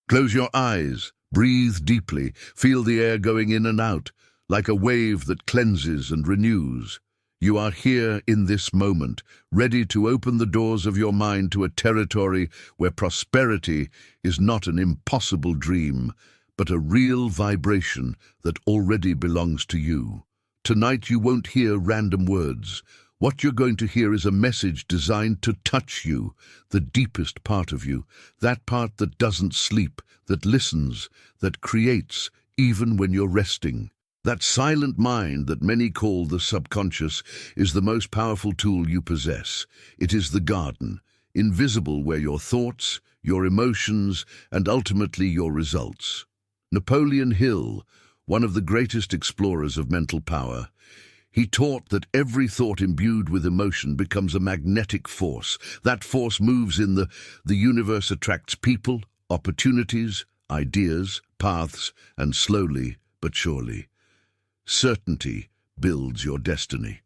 Close your eyes, breathe deeply, feel the air going in and out, like a wave that cleanses and renews. You are here in this moment, ready to open the doors of your mind to a territory where prosperity is not an impossible dream, but a real vibration that already belongs to you. Tonight you won't hear random words. What you're going to hear is a message designed to touch you, the deepest part of you, that part that doesn't sleep, that listens, that creates, even when you're resting. That silent mind that many call the subconscious is the most powerful tool you possess. It is the garden, invisible where your thoughts, your emotions, and ultimately your results. Napoleon Hill, one of the greatest explorers of mental power, he taught that every thought imbued with emotion becomes a magnetic force. That force moves in the universe, attracts people, opportunities, ideas, paths, and slowly but surely, certainty builds your destiny.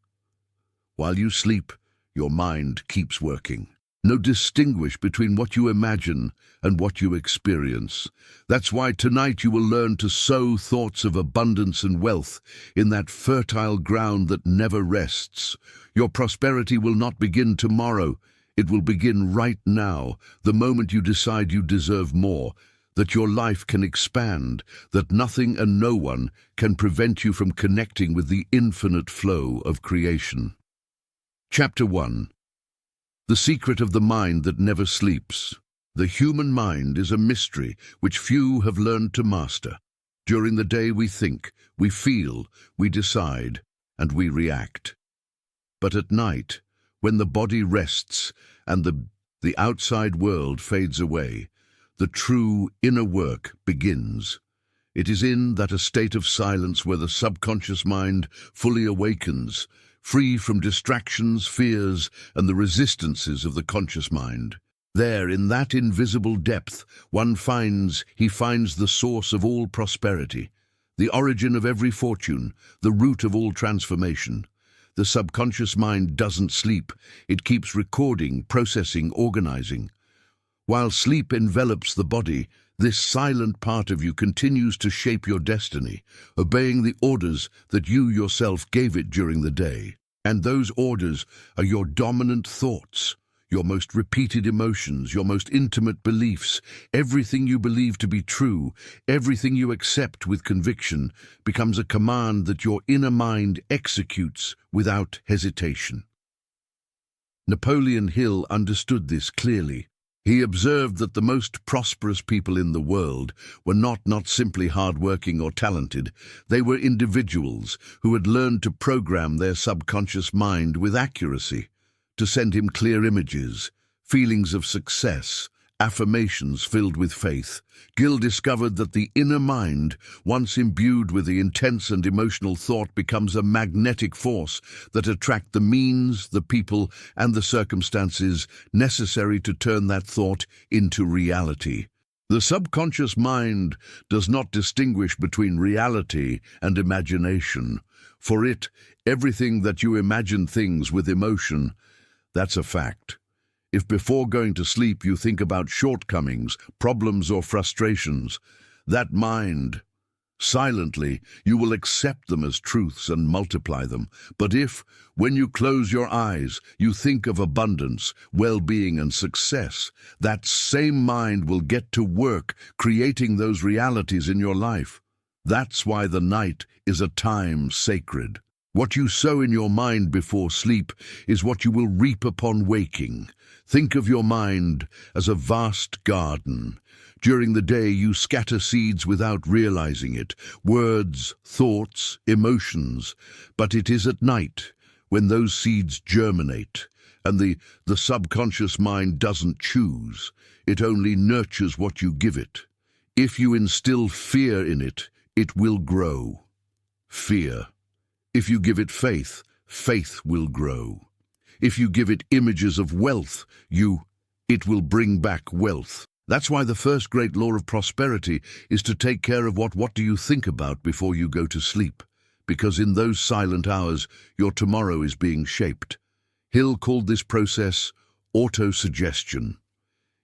While you sleep, your mind keeps working. No distinguish between what you imagine and what you experience. That's why tonight you will learn to sow thoughts of abundance and wealth in that fertile ground that never rests. Your prosperity will not begin tomorrow. It will begin right now, the moment you decide you deserve more, that your life can expand, that nothing and no one can prevent you from connecting with the infinite flow of creation. Chapter 1. The secret of the mind that never sleeps. The human mind is a mystery which few have learned to master. During the day we think, we feel, we decide, and we react. But at night, when the body rests and the outside world fades away, the true inner work begins. It is in that a state of silence where the subconscious mind fully awakens, free from distractions, fears, and the resistances of the conscious mind. There, in that invisible depth, he finds the source of all prosperity, the origin of every fortune, the root of all transformation. The subconscious mind doesn't sleep. It keeps recording, processing, organizing. While sleep envelops the body, this silent part of you continues to shape your destiny, obeying the orders that you yourself gave it during the day. And those orders are your dominant thoughts, your most repeated emotions, your most intimate beliefs. Everything you believe to be true, everything you accept with conviction, becomes a command that your inner mind executes without hesitation. Napoleon Hill understood this clearly. He observed that the most prosperous people in the world were not simply hardworking or talented. They were individuals who had learned to program their subconscious mind with accuracy, to send him clear images, feelings of success, affirmations filled with faith. Gill discovered that the inner mind, once imbued with the intense and emotional thought, becomes a magnetic force that attracts the means, the people, and the circumstances necessary to turn that thought into reality. The subconscious mind does not distinguish between reality and imagination. For it, everything that you imagine things with emotion, that's a fact. If before going to sleep you think about shortcomings, problems, or frustrations, that mind, silently, you will accept them as truths and multiply them. But if, when you close your eyes, you think of abundance, well-being, and success, that same mind will get to work creating those realities in your life. That's why the night is a time sacred. What you sow in your mind before sleep is what you will reap upon waking. Think of your mind as a vast garden. During the day you scatter seeds without realizing it, words, thoughts, emotions. But it is at night when those seeds germinate, and the subconscious mind doesn't choose. It only nurtures what you give it. If you instill fear in it, it will grow. Fear. If you give it faith, faith will grow. If you give it images of wealth, it will bring back wealth. That's why the first great law of prosperity is to take care of what do you think about before you go to sleep, because in those silent hours, your tomorrow is being shaped. Hill called this process autosuggestion.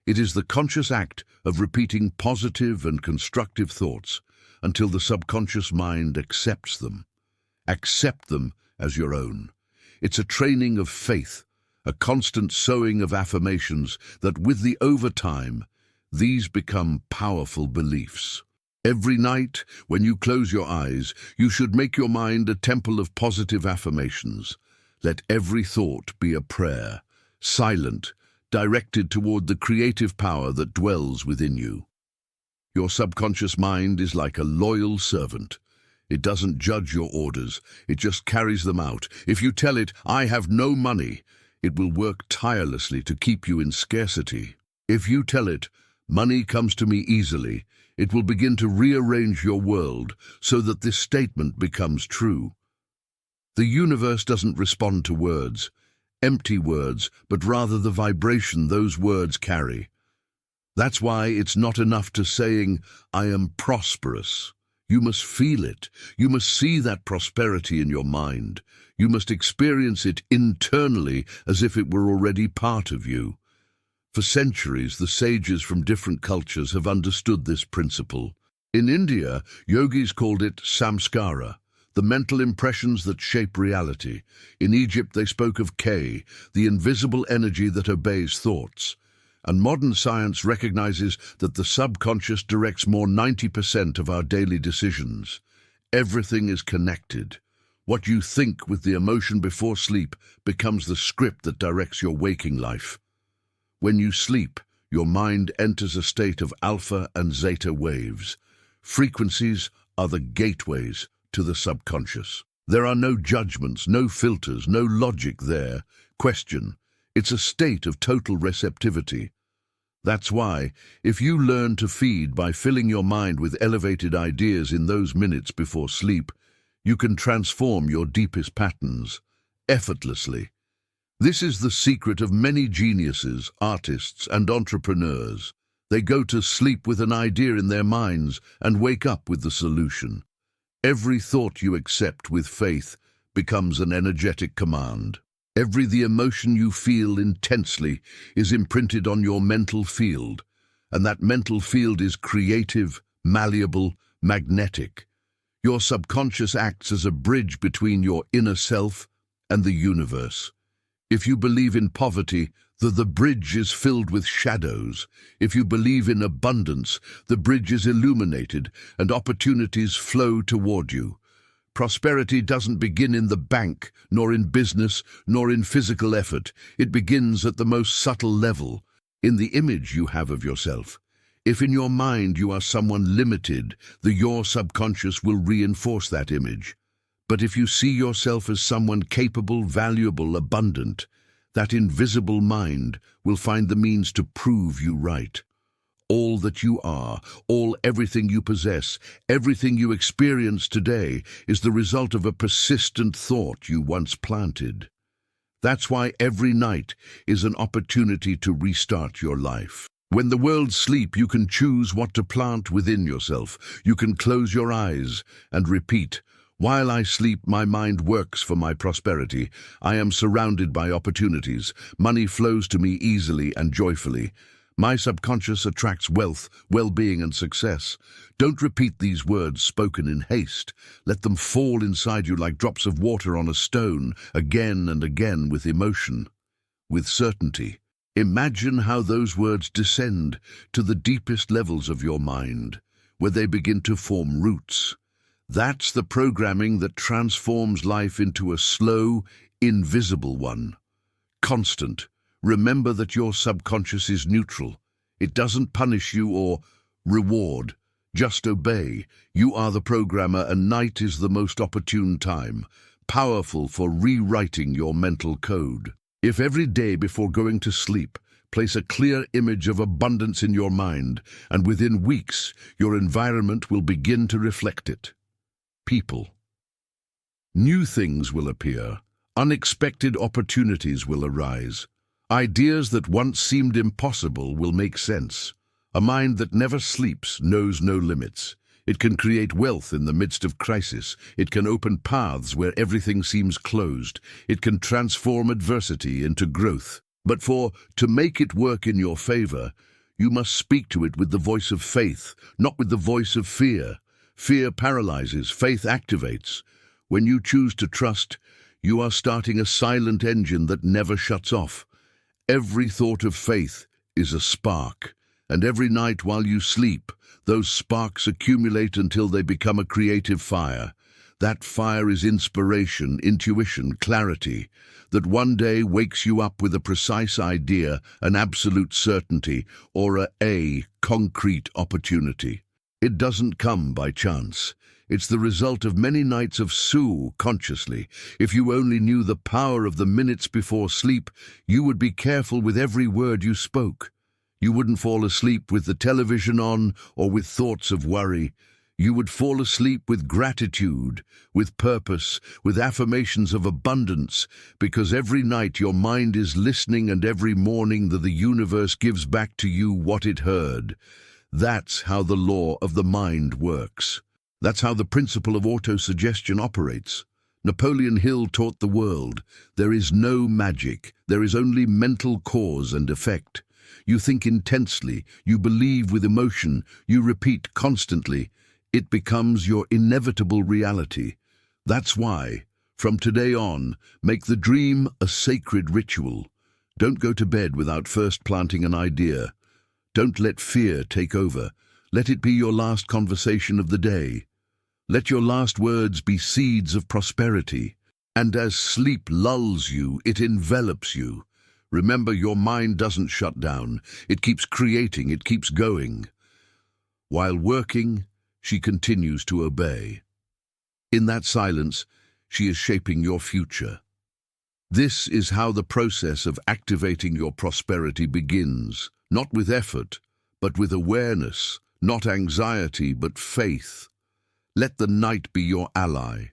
It is the conscious act of repeating positive and constructive thoughts until the subconscious mind accepts them. Accept them as your own. It's a training of faith, a constant sowing of affirmations that with the overtime, these become powerful beliefs. Every night, when you close your eyes, you should make your mind a temple of positive affirmations. Let every thought be a prayer, silent, directed toward the creative power that dwells within you. Your subconscious mind is like a loyal servant. It doesn't judge your orders, it just carries them out. If you tell it, "I have no money," it will work tirelessly to keep you in scarcity. If you tell it, "Money comes to me easily," it will begin to rearrange your world so that this statement becomes true. The universe doesn't respond to words, empty words, but rather the vibration those words carry. That's why it's not enough to saying, "I am prosperous." You must feel it. You must see that prosperity in your mind. You must experience it internally as if it were already part of you. For centuries, the sages from different cultures have understood this principle. In India, yogis called it samskara, the mental impressions that shape reality. In Egypt, they spoke of K, the invisible energy that obeys thoughts. And modern science recognizes that the subconscious directs more 90% of our daily decisions. Everything is connected. What you think with the emotion before sleep becomes the script that directs your waking life. When you sleep, your mind enters a state of alpha and zeta waves. Frequencies are the gateways to the subconscious. There are no judgments, no filters, no logic there. Question. It's a state of total receptivity. That's why, if you learn to feed by filling your mind with elevated ideas in those minutes before sleep, you can transform your deepest patterns effortlessly. This is the secret of many geniuses, artists, and entrepreneurs. They go to sleep with an idea in their minds and wake up with the solution. Every thought you accept with faith becomes an energetic command. The emotion you feel intensely is imprinted on your mental field, and that mental field is creative, malleable, magnetic. Your subconscious acts as a bridge between your inner self and the universe. If you believe in poverty, the bridge is filled with shadows. If you believe in abundance, the bridge is illuminated and opportunities flow toward you. Prosperity doesn't begin in the bank, nor in business, nor in physical effort. It begins at the most subtle level, in the image you have of yourself. If in your mind you are someone limited, your subconscious will reinforce that image. But if you see yourself as someone capable, valuable, abundant, that invisible mind will find the means to prove you right. All that you are, everything you possess, everything you experience today is the result of a persistent thought you once planted. That's why every night is an opportunity to restart your life. When the world sleeps, you can choose what to plant within yourself. You can close your eyes and repeat, "While I sleep, my mind works for my prosperity. I am surrounded by opportunities. Money flows to me easily and joyfully. My subconscious attracts wealth, well-being, and success." Don't repeat these words spoken in haste. Let them fall inside you like drops of water on a stone, again and again with emotion, with certainty. Imagine how those words descend to the deepest levels of your mind, where they begin to form roots. That's the programming that transforms life into a slow, invisible one. Constant. Remember that your subconscious is neutral. It doesn't punish you or reward. Just obey. You are the programmer, and night is the most opportune time, powerful for rewriting your mental code. If every day before going to sleep, place a clear image of abundance in your mind, and within weeks, your environment will begin to reflect it. People. New things will appear. Unexpected opportunities will arise. Ideas that once seemed impossible will make sense. A mind that never sleeps knows no limits. It can create wealth in the midst of crisis. It can open paths where everything seems closed. It can transform adversity into growth. But to make it work in your favor, You must speak to it with the voice of faith, not with the voice of fear. Fear paralyzes, faith activates. When you choose to trust, you are starting a silent engine that never shuts off. Every thought of faith is a spark, and every night while you sleep, those sparks accumulate until they become a creative fire. That fire is inspiration, intuition, clarity, that one day wakes you up with a precise idea, an absolute certainty, or a concrete opportunity. It doesn't come by chance. It's the result of many nights of consciously. If you only knew the power of the minutes before sleep, you would be careful with every word you spoke. You wouldn't fall asleep with the television on or with thoughts of worry. You would fall asleep with gratitude, with purpose, with affirmations of abundance, because every night your mind is listening and every morning the universe gives back to you what it heard. That's how the law of the mind works. That's how the principle of autosuggestion operates. Napoleon Hill taught the world, there is no magic, there is only mental cause and effect. You think intensely, you believe with emotion, you repeat constantly. It becomes your inevitable reality. That's why, from today on, make the dream a sacred ritual. Don't go to bed without first planting an idea. Don't let fear take over. Let it be your last conversation of the day. Let your last words be seeds of prosperity. And as sleep lulls you, it envelops you. Remember, your mind doesn't shut down. It keeps creating, it keeps going. While working, she continues to obey. In that silence, she is shaping your future. This is how the process of activating your prosperity begins, not with effort, but with awareness, not anxiety, but faith. Let the night be your ally.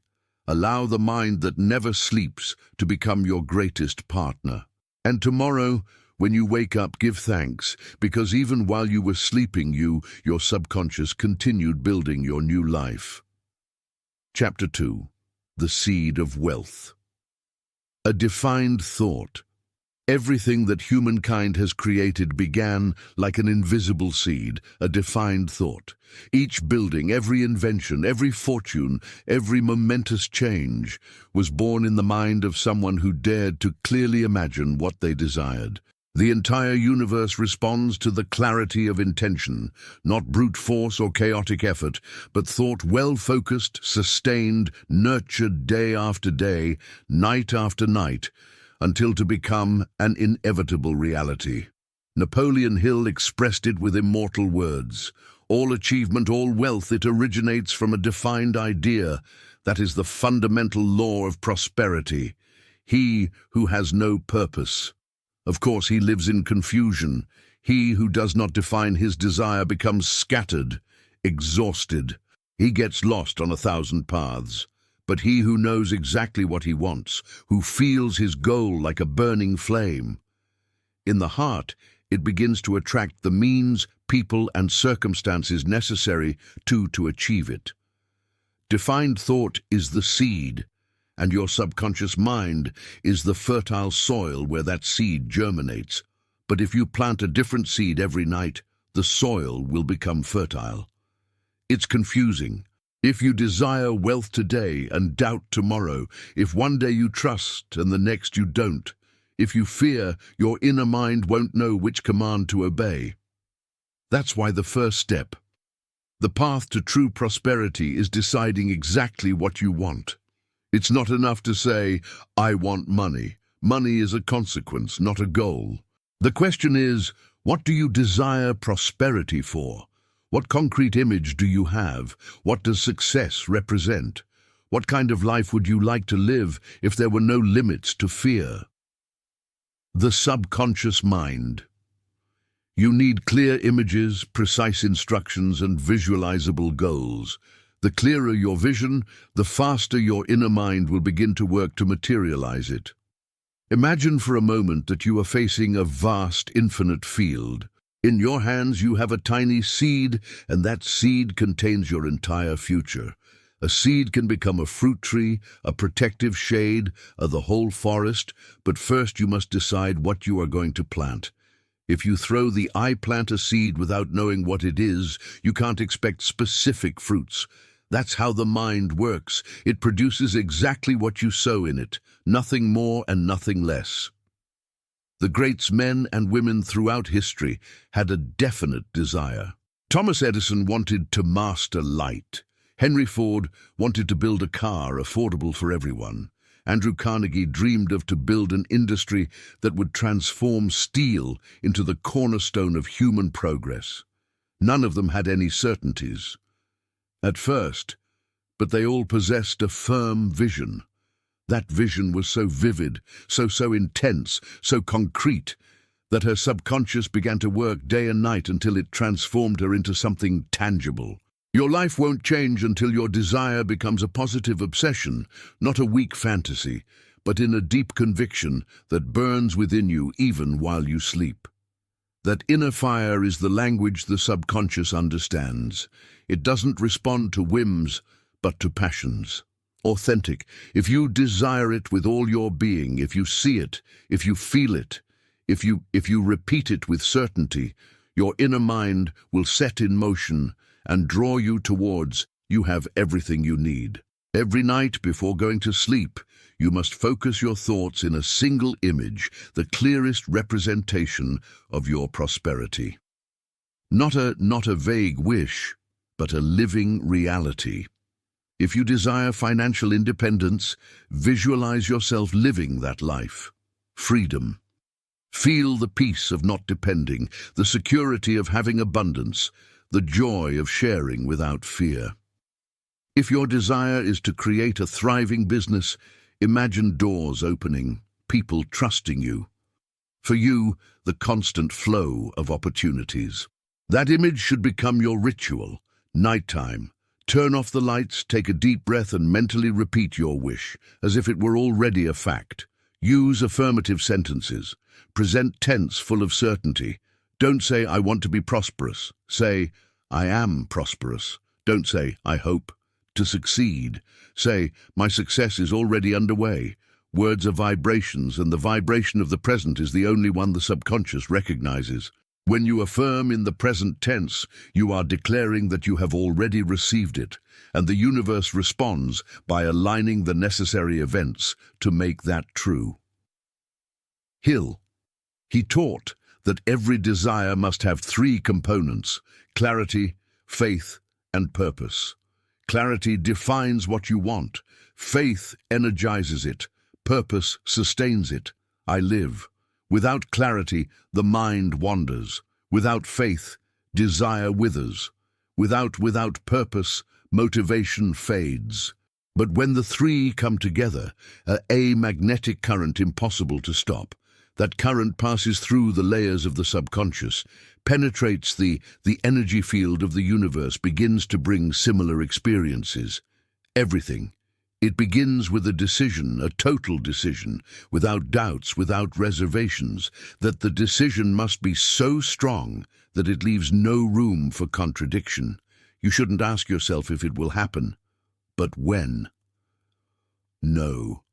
Allow the mind that never sleeps to become your greatest partner. And tomorrow, when you wake up, give thanks, because even while you were sleeping, your subconscious continued building your new life. Chapter 2. The Seed of Wealth. A defined thought. Everything that humankind has created began like an invisible seed, a defined thought. Each building, every invention, every fortune, every momentous change was born in the mind of someone who dared to clearly imagine what they desired. The entire universe responds to the clarity of intention, not brute force or chaotic effort, but thought well-focused, sustained, nurtured day after day, night after night, until to become an inevitable reality. Napoleon Hill expressed it with immortal words. All achievement, all wealth, it originates from a defined idea. That is the fundamental law of prosperity. He who has no purpose. Of course, he lives in confusion. He who does not define his desire becomes scattered, exhausted. He gets lost on 1,000 paths. But he who knows exactly what he wants, who feels his goal like a burning flame, in the heart, it begins to attract the means, people, and circumstances necessary to achieve it. Defined thought is the seed, and your subconscious mind is the fertile soil where that seed germinates. But if you plant a different seed every night, the soil will become fertile. It's confusing. If you desire wealth today and doubt tomorrow, if one day you trust and the next you don't, if you fear, your inner mind won't know which command to obey. That's why the first step, the path to true prosperity, is deciding exactly what you want. It's not enough to say, I want money. Money is a consequence, not a goal. The question is, what do you desire prosperity for? What concrete image do you have? What does success represent? What kind of life would you like to live if there were no limits to fear? The subconscious mind. You need clear images, precise instructions, and visualizable goals. The clearer your vision, the faster your inner mind will begin to work to materialize it. Imagine for a moment that you are facing a vast, infinite field. In your hands you have a tiny seed, and that seed contains your entire future. A seed can become a fruit tree, a protective shade, the whole forest, but first you must decide what you are going to plant. If you throw the "I plant a seed" without knowing what it is, you can't expect specific fruits. That's how the mind works. It produces exactly what you sow in it, nothing more and nothing less. The greats, men and women throughout history, had a definite desire. Thomas Edison wanted to master light. Henry Ford wanted to build a car affordable for everyone. Andrew Carnegie dreamed of to build an industry that would transform steel into the cornerstone of human progress. None of them had any certainties at first, but they all possessed a firm vision. That vision was so vivid, so intense, so concrete, that her subconscious began to work day and night until it transformed her into something tangible. Your life won't change until your desire becomes a positive obsession, not a weak fantasy, but in a deep conviction that burns within you even while you sleep. That inner fire is the language the subconscious understands. It doesn't respond to whims, but to passions. Authentic. If you desire it with all your being, if you see it, if you feel it, if you repeat it with certainty, your inner mind will set in motion and draw you towards. You have everything you need. Every night before going to sleep, you must focus your thoughts in a single image, the clearest representation of your prosperity. Not a vague wish, but a living reality. If you desire financial independence, visualize yourself living that life. Freedom. Feel the peace of not depending, the security of having abundance, the joy of sharing without fear. If your desire is to create a thriving business, imagine doors opening, people trusting you. For you, the constant flow of opportunities. That image should become your ritual. Nighttime. Turn off the lights, take a deep breath and mentally repeat your wish, as if it were already a fact. Use affirmative sentences. Present tense full of certainty. Don't say, "I want to be prosperous." Say, "I am prosperous." Don't say, "I hope to succeed." Say, "My success is already underway." Words are vibrations, and the vibration of the present is the only one the subconscious recognizes. When you affirm in the present tense, you are declaring that you have already received it, and the universe responds by aligning the necessary events to make that true. Hill. He taught that every desire must have three components: clarity, faith, and purpose. Clarity defines what you want. Faith energizes it. Purpose sustains it. I live. Without clarity, the mind wanders. Without faith, desire withers. Without purpose, motivation fades. But when the three come together, a magnetic current impossible to stop. That current passes through the layers of the subconscious, penetrates the energy field of the universe, begins to bring similar experiences. Everything. It begins with a decision, a total decision, without doubts, without reservations, that the decision must be so strong that it leaves no room for contradiction. You shouldn't ask yourself if it will happen, but when. No.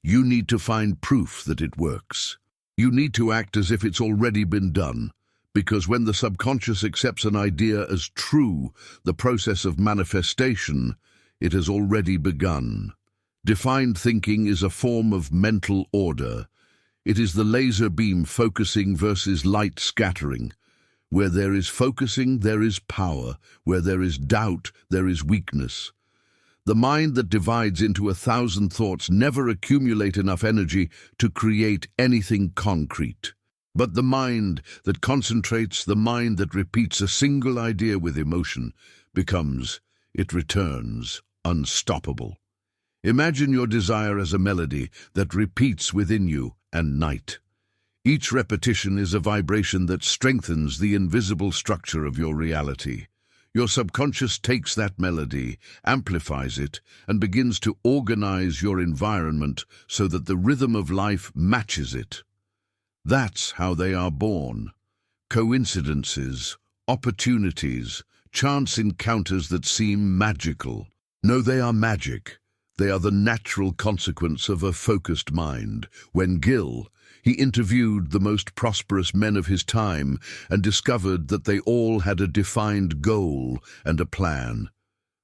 You need to find proof that it works. You need to act as if it's already been done, because when the subconscious accepts an idea as true, the process of manifestation, it has already begun. Defined thinking is a form of mental order. It is the laser beam focusing versus light scattering. Where there is focusing, there is power. Where there is doubt, there is weakness. The mind that divides into 1,000 thoughts never accumulates enough energy to create anything concrete. But the mind that concentrates, the mind that repeats a single idea with emotion, it returns unstoppable. Imagine your desire as a melody that repeats within you and night. Each repetition is a vibration that strengthens the invisible structure of your reality. Your subconscious takes that melody, amplifies it, and begins to organize your environment so that the rhythm of life matches it. That's how they are born. Coincidences, opportunities, chance encounters that seem magical. No, they are magic. They are the natural consequence of a focused mind. When He interviewed the most prosperous men of his time and discovered that they all had a defined goal and a plan.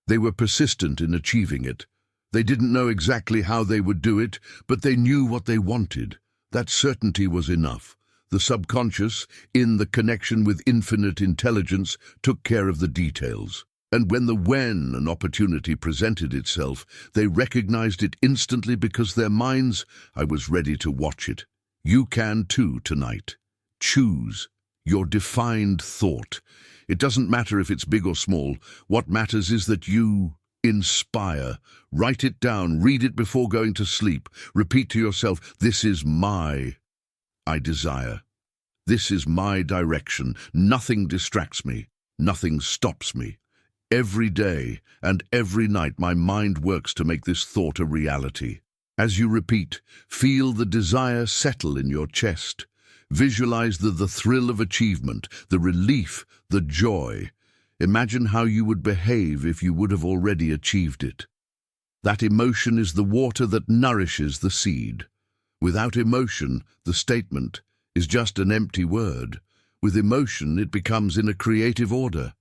They were persistent in achieving it. They didn't know exactly how they would do it, but they knew what they wanted. That certainty was enough. The subconscious, in the connection with infinite intelligence, took care of the details. And when an opportunity presented itself, they recognized it instantly because their minds, I was ready to watch it. You can too tonight. Choose your defined thought. It doesn't matter if it's big or small. What matters is that you inspire. Write it down, read it before going to sleep. Repeat to yourself, this is I desire. This is my direction. Nothing distracts me. Nothing stops me. Every day and every night my mind works to make this thought a reality. As you repeat, feel the desire settle in your chest. Visualize the thrill of achievement, the relief, the joy. Imagine how you would behave if you would have already achieved it. That emotion is the water that nourishes the seed. Without emotion, the statement is just an empty word. With emotion, it becomes in a creative order.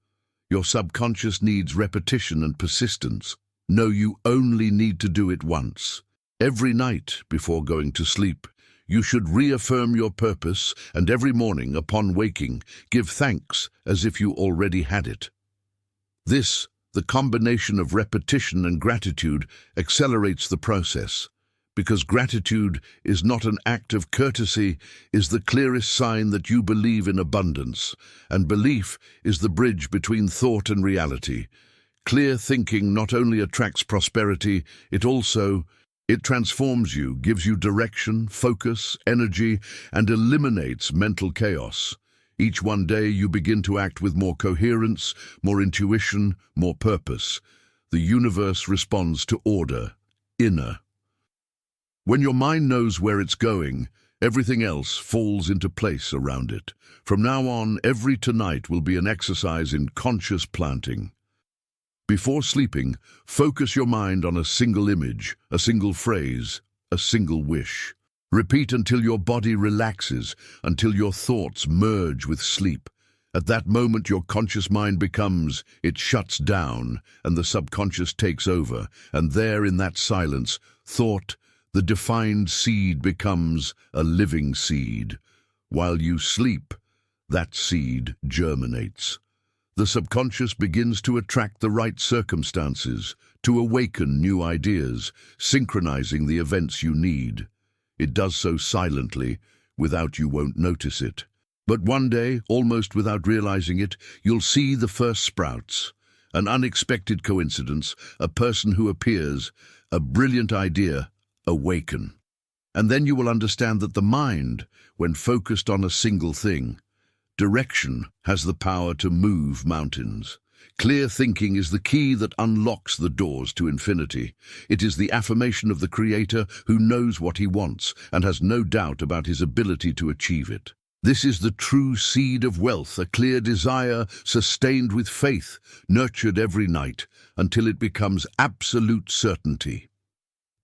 Your subconscious needs repetition and persistence. No, you only need to do it once. Every night before going to sleep, you should reaffirm your purpose, and every morning upon waking, give thanks as if you already had it. This, the combination of repetition and gratitude, accelerates the process, because gratitude is not an act of courtesy, is the clearest sign that you believe in abundance, and belief is the bridge between thought and reality. Clear thinking not only attracts prosperity, it transforms you, gives you direction, focus, energy, and eliminates mental chaos. Each one day you begin to act with more coherence, more intuition, more purpose. The universe responds to order, inner. When your mind knows where it's going, everything else falls into place around it. From now on, every tonight will be an exercise in conscious planting. Before sleeping, focus your mind on a single image, a single phrase, a single wish. Repeat until your body relaxes, until your thoughts merge with sleep. At that moment, your conscious mind it shuts down, and the subconscious takes over. And there, in that silence, thought, the defined seed becomes a living seed. While you sleep, that seed germinates. The subconscious begins to attract the right circumstances, to awaken new ideas, synchronizing the events you need. It does so silently, you won't notice it. But one day, almost without realizing it, you'll see the first sprouts. An unexpected coincidence, a person who appears, a brilliant idea, awaken. And then you will understand that the mind, when focused on a single thing, direction, has the power to move mountains. Clear thinking is the key that unlocks the doors to infinity. It is the affirmation of the Creator who knows what he wants and has no doubt about his ability to achieve it. This is the true seed of wealth, a clear desire sustained with faith, nurtured every night until it becomes absolute certainty.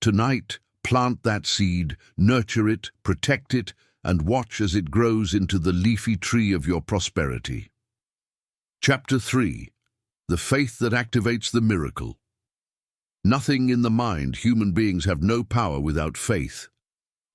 Tonight, plant that seed, nurture it, protect it, and watch as it grows into the leafy tree of your prosperity. Chapter 3. The faith that activates the miracle. Nothing in the mind. Human beings have no power without faith.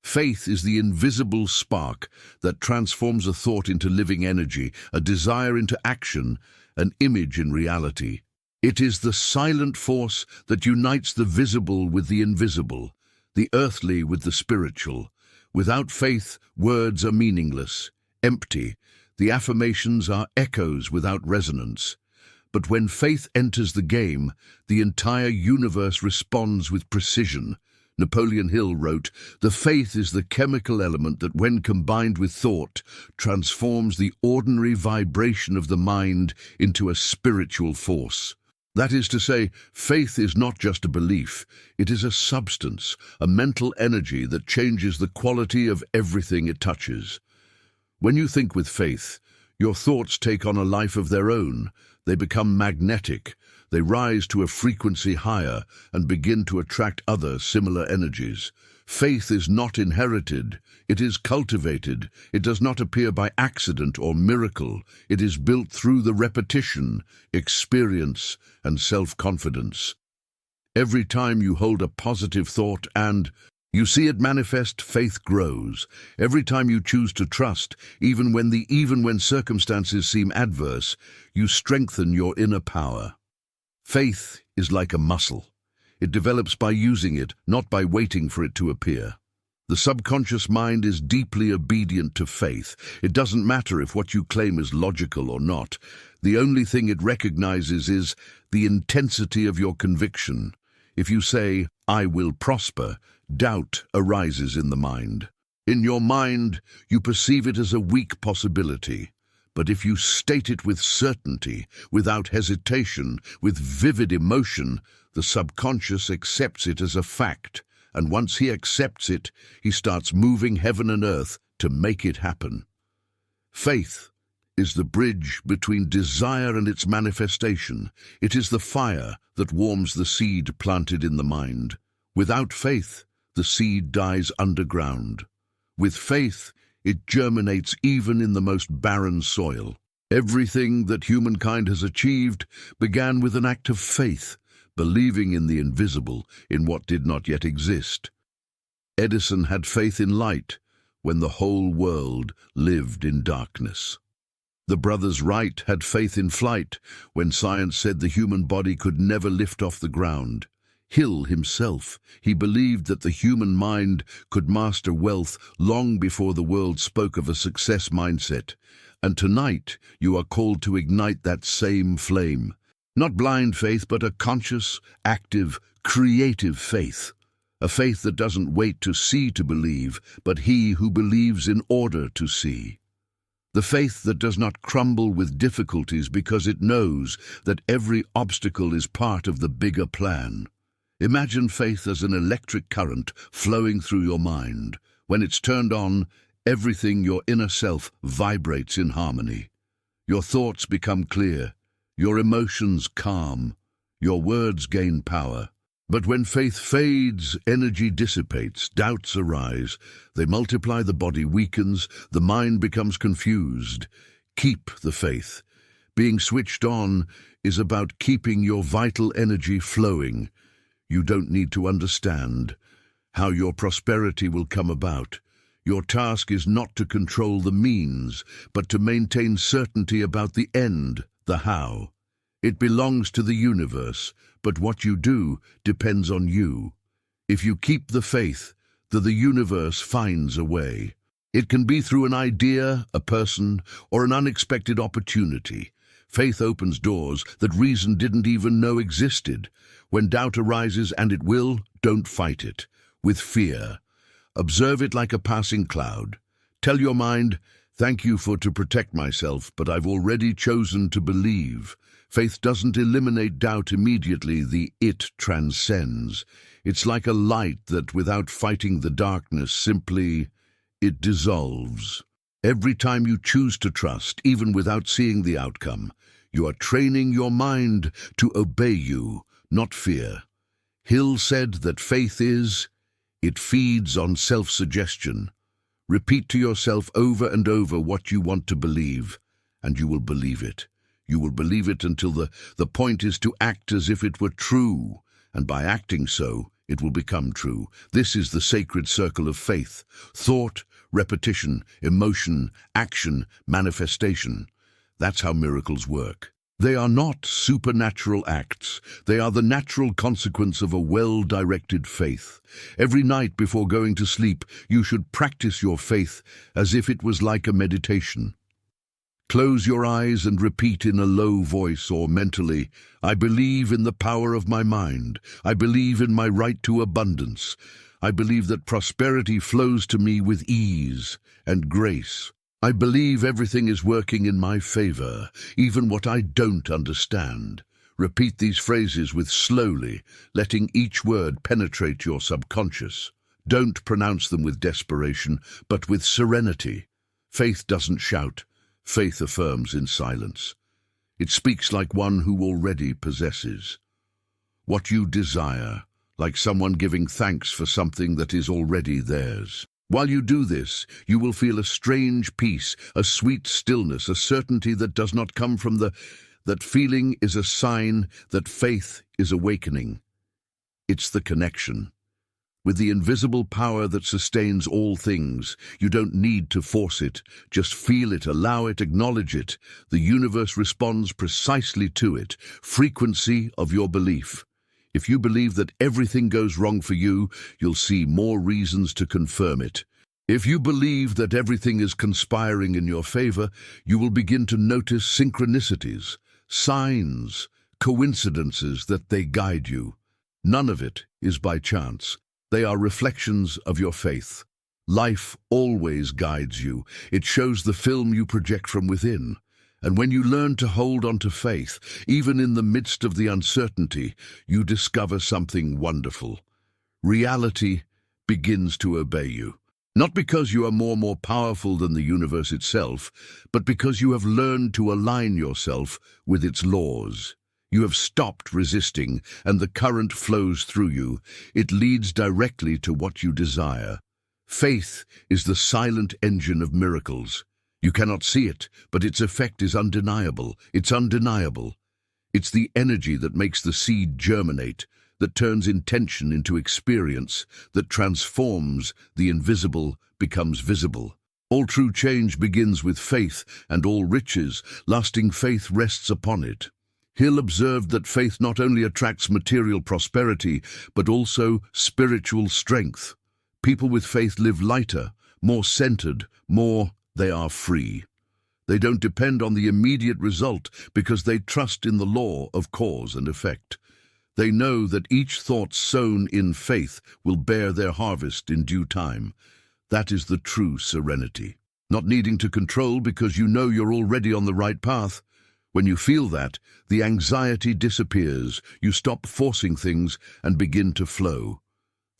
Faith is the invisible spark that transforms a thought into living energy, a desire into action, an image in reality. It is the silent force that unites the visible with the invisible, the earthly with the spiritual. Without faith, words are meaningless, empty. The affirmations are echoes without resonance. But when faith enters the game, the entire universe responds with precision. Napoleon Hill wrote, "The faith is the chemical element that, when combined with thought, transforms the ordinary vibration of the mind into a spiritual force." That is to say, faith is not just a belief, it is a substance, a mental energy that changes the quality of everything it touches. When you think with faith, your thoughts take on a life of their own. They become magnetic. They rise to a frequency higher and begin to attract other similar energies. Faith is not inherited, it is cultivated. It does not appear by accident or miracle. It is built through the repetition, experience, and self-confidence. Every time you hold a positive thought and you see it manifest, faith grows. Every time you choose to trust, even when circumstances seem adverse, you strengthen your inner power. Faith is like a muscle. It develops by using it, not by waiting for it to appear. The subconscious mind is deeply obedient to faith. It doesn't matter if what you claim is logical or not. The only thing it recognizes is the intensity of your conviction. If you say, "I will prosper," doubt arises in the mind. In your mind, you perceive it as a weak possibility. But if you state it with certainty, without hesitation, with vivid emotion, the subconscious accepts it as a fact. And once he accepts it, he starts moving heaven and earth to make it happen. Faith is the bridge between desire and its manifestation. It is the fire that warms the seed planted in the mind. Without faith, the seed dies underground. With faith, it germinates even in the most barren soil. Everything that humankind has achieved began with an act of faith, believing in the invisible, in what did not yet exist. Edison had faith in light when the whole world lived in darkness. The brothers Wright had faith in flight when science said the human body could never lift off the ground. Hill himself, he believed that the human mind could master wealth long before the world spoke of a success mindset. And tonight you are called to ignite that same flame. Not blind faith, but a conscious, active, creative faith. A faith that doesn't wait to see to believe, but he who believes in order to see. The faith that does not crumble with difficulties because it knows that every obstacle is part of the bigger plan. Imagine faith as an electric current flowing through your mind. When it's turned on, everything your inner self vibrates in harmony. Your thoughts become clear, your emotions calm, your words gain power. But when faith fades, energy dissipates, doubts arise, they multiply, the body weakens, the mind becomes confused. Keep the faith. Being switched on is about keeping your vital energy flowing. You don't need to understand how your prosperity will come about. Your task is not to control the means, but to maintain certainty about the end, the how. It belongs to the universe, but what you do depends on you. If you keep the faith, the universe finds a way. It can be through an idea, a person, or an unexpected opportunity. Faith opens doors that reason didn't even know existed. When doubt arises, and it will, don't fight it with fear. Observe it like a passing cloud. Tell your mind, "Thank you to protect myself, but I've already chosen to believe." Faith doesn't eliminate doubt immediately, it transcends. It's like a light that, without fighting the darkness, simply, it dissolves. Every time you choose to trust, even without seeing the outcome, you are training your mind to obey you, not fear. Hill said that faith it feeds on self-suggestion. Repeat to yourself over and over what you want to believe, and you will believe it. You will believe it until the point is to act as if it were true, and by acting so, it will become true. This is the sacred circle of faith. Thought, repetition, emotion, action, manifestation. That's how miracles work. They are not supernatural acts. They are the natural consequence of a well-directed faith. Every night before going to sleep, you should practice your faith as if it was like a meditation. Close your eyes and repeat in a low voice or mentally, "I believe in the power of my mind. I believe in my right to abundance. I believe that prosperity flows to me with ease and grace. I believe everything is working in my favor, even what I don't understand." Repeat these phrases slowly, letting each word penetrate your subconscious. Don't pronounce them with desperation, but with serenity. Faith doesn't shout. Faith affirms in silence. It speaks like one who already possesses. What you desire, like someone giving thanks for something that is already theirs. While you do this, you will feel a strange peace, a sweet stillness, a certainty that does not come from that feeling is a sign that faith is awakening. It's the connection. With the invisible power that sustains all things, you don't need to force it. Just feel it, allow it, acknowledge it. The universe responds precisely to it. Frequency of your belief. If you believe that everything goes wrong for you, you'll see more reasons to confirm it. If you believe that everything is conspiring in your favor, you will begin to notice synchronicities, signs, coincidences that they guide you. None of it is by chance. They are reflections of your faith. Life always guides you. It shows the film you project from within. And when you learn to hold on to faith, even in the midst of the uncertainty, you discover something wonderful. Reality begins to obey you. Not because you are more powerful than the universe itself, but because you have learned to align yourself with its laws. You have stopped resisting, and the current flows through you. It leads directly to what you desire. Faith is the silent engine of miracles. You cannot see it, but its effect is undeniable. It's undeniable. It's the energy that makes the seed germinate, that turns intention into experience, that transforms the invisible becomes visible. All true change begins with faith, and all riches, lasting faith rests upon it. Hill observed that faith not only attracts material prosperity, but also spiritual strength. People with faith live lighter, more centered, they are free. They don't depend on the immediate result because they trust in the law of cause and effect. They know that each thought sown in faith will bear their harvest in due time. That is the true serenity. Not needing to control because you know you're already on the right path. When you feel that, the anxiety disappears, you stop forcing things and begin to flow.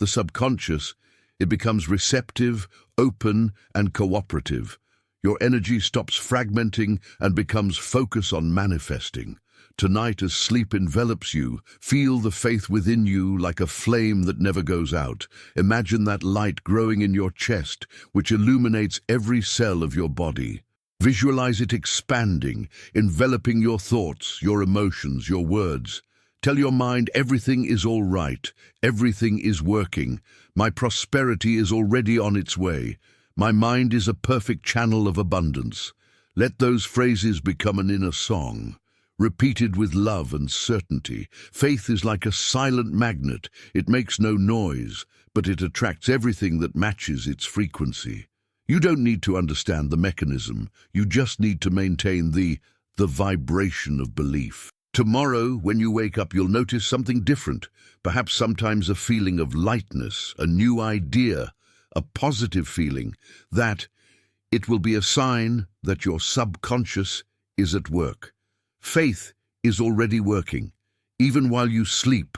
The subconscious, it becomes receptive, open, and cooperative. Your energy stops fragmenting and becomes focus on manifesting. Tonight, as sleep envelops you, feel the faith within you like a flame that never goes out. Imagine that light growing in your chest, which illuminates every cell of your body. Visualize it expanding, enveloping your thoughts, your emotions, your words. Tell your mind everything is all right, everything is working. My prosperity is already on its way. My mind is a perfect channel of abundance. Let those phrases become an inner song, repeated with love and certainty. Faith is like a silent magnet. It makes no noise, but it attracts everything that matches its frequency. You don't need to understand the mechanism. You just need to maintain the vibration of belief. Tomorrow, when you wake up, you'll notice something different. Perhaps sometimes a feeling of lightness, a new idea, a positive feeling. That it will be a sign that your subconscious is at work. Faith is already working, even while you sleep.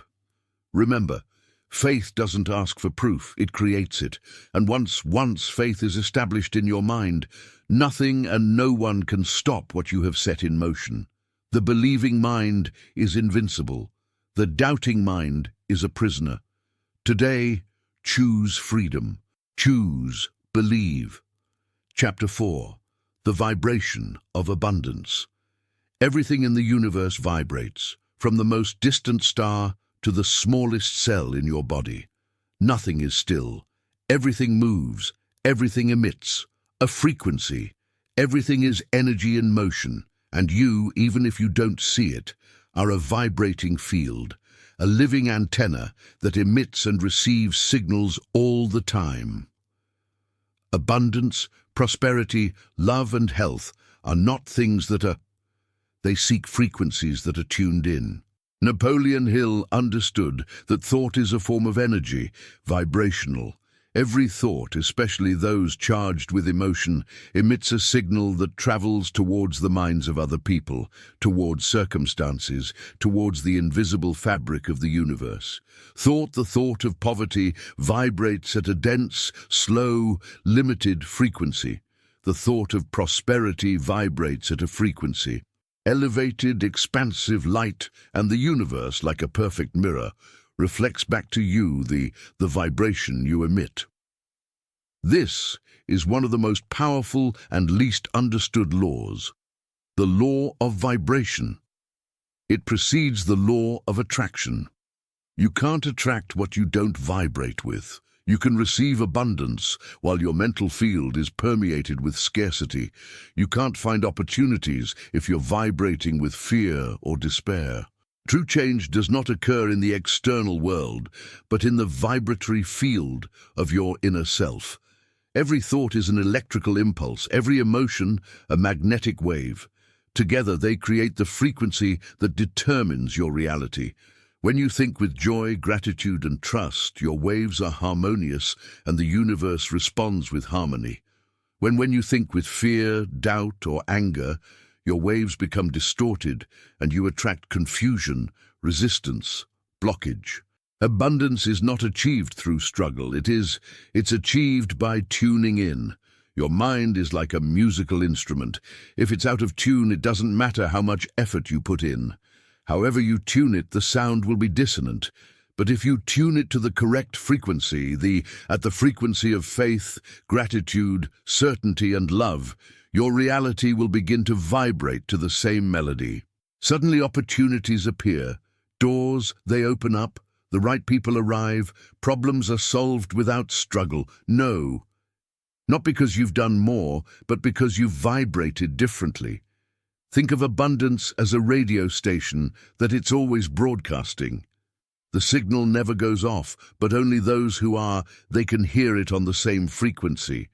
Remember, faith doesn't ask for proof, it creates it. And once faith is established in your mind, nothing and no one can stop what you have set in motion. The believing mind is invincible. The doubting mind is a prisoner. Today, choose freedom. Choose believe. Chapter 4. The Vibration of Abundance. Everything in the universe vibrates, from the most distant star to the smallest cell in your body. Nothing is still. Everything moves. Everything emits a frequency. Everything is energy in motion, and you, even if you don't see it, are a vibrating field, a living antenna that emits and receives signals all the time. Abundance, prosperity, love, and health are not things that are. They seek frequencies that are tuned in. Napoleon Hill understood that thought is a form of energy, vibrational. Every thought, especially those charged with emotion, emits a signal that travels towards the minds of other people, towards circumstances, towards the invisible fabric of the universe. Thought, the thought of poverty, vibrates at a dense, slow, limited frequency. The thought of prosperity vibrates at a frequency. Elevated, expansive light, and the universe, like a perfect mirror, reflects back to you the vibration you emit. This is one of the most powerful and least understood laws, the law of vibration. It precedes the law of attraction. You can't attract what you don't vibrate with. You can receive abundance while your mental field is permeated with scarcity. You can't find opportunities if you're vibrating with fear or despair. True change does not occur in the external world, but in the vibratory field of your inner self. Every thought is an electrical impulse, every emotion a magnetic wave. Together they create the frequency that determines your reality. When you think with joy, gratitude, and trust, your waves are harmonious and the universe responds with harmony. When you think with fear, doubt, or anger, your waves become distorted and you attract confusion, resistance, blockage. Abundance is not achieved through struggle. It's achieved by tuning in. Your mind is like a musical instrument. If it's out of tune, it doesn't matter how much effort you put in. However you tune it, the sound will be dissonant. But if you tune it to the correct frequency, at the frequency of faith, gratitude, certainty, and love, your reality will begin to vibrate to the same melody. Suddenly opportunities appear. Doors, they open up. The right people arrive. Problems are solved without struggle. No. Not because you've done more, but because you've vibrated differently. Think of abundance as a radio station that it's always broadcasting. The signal never goes off, but only those who are, they can hear it on the same frequency.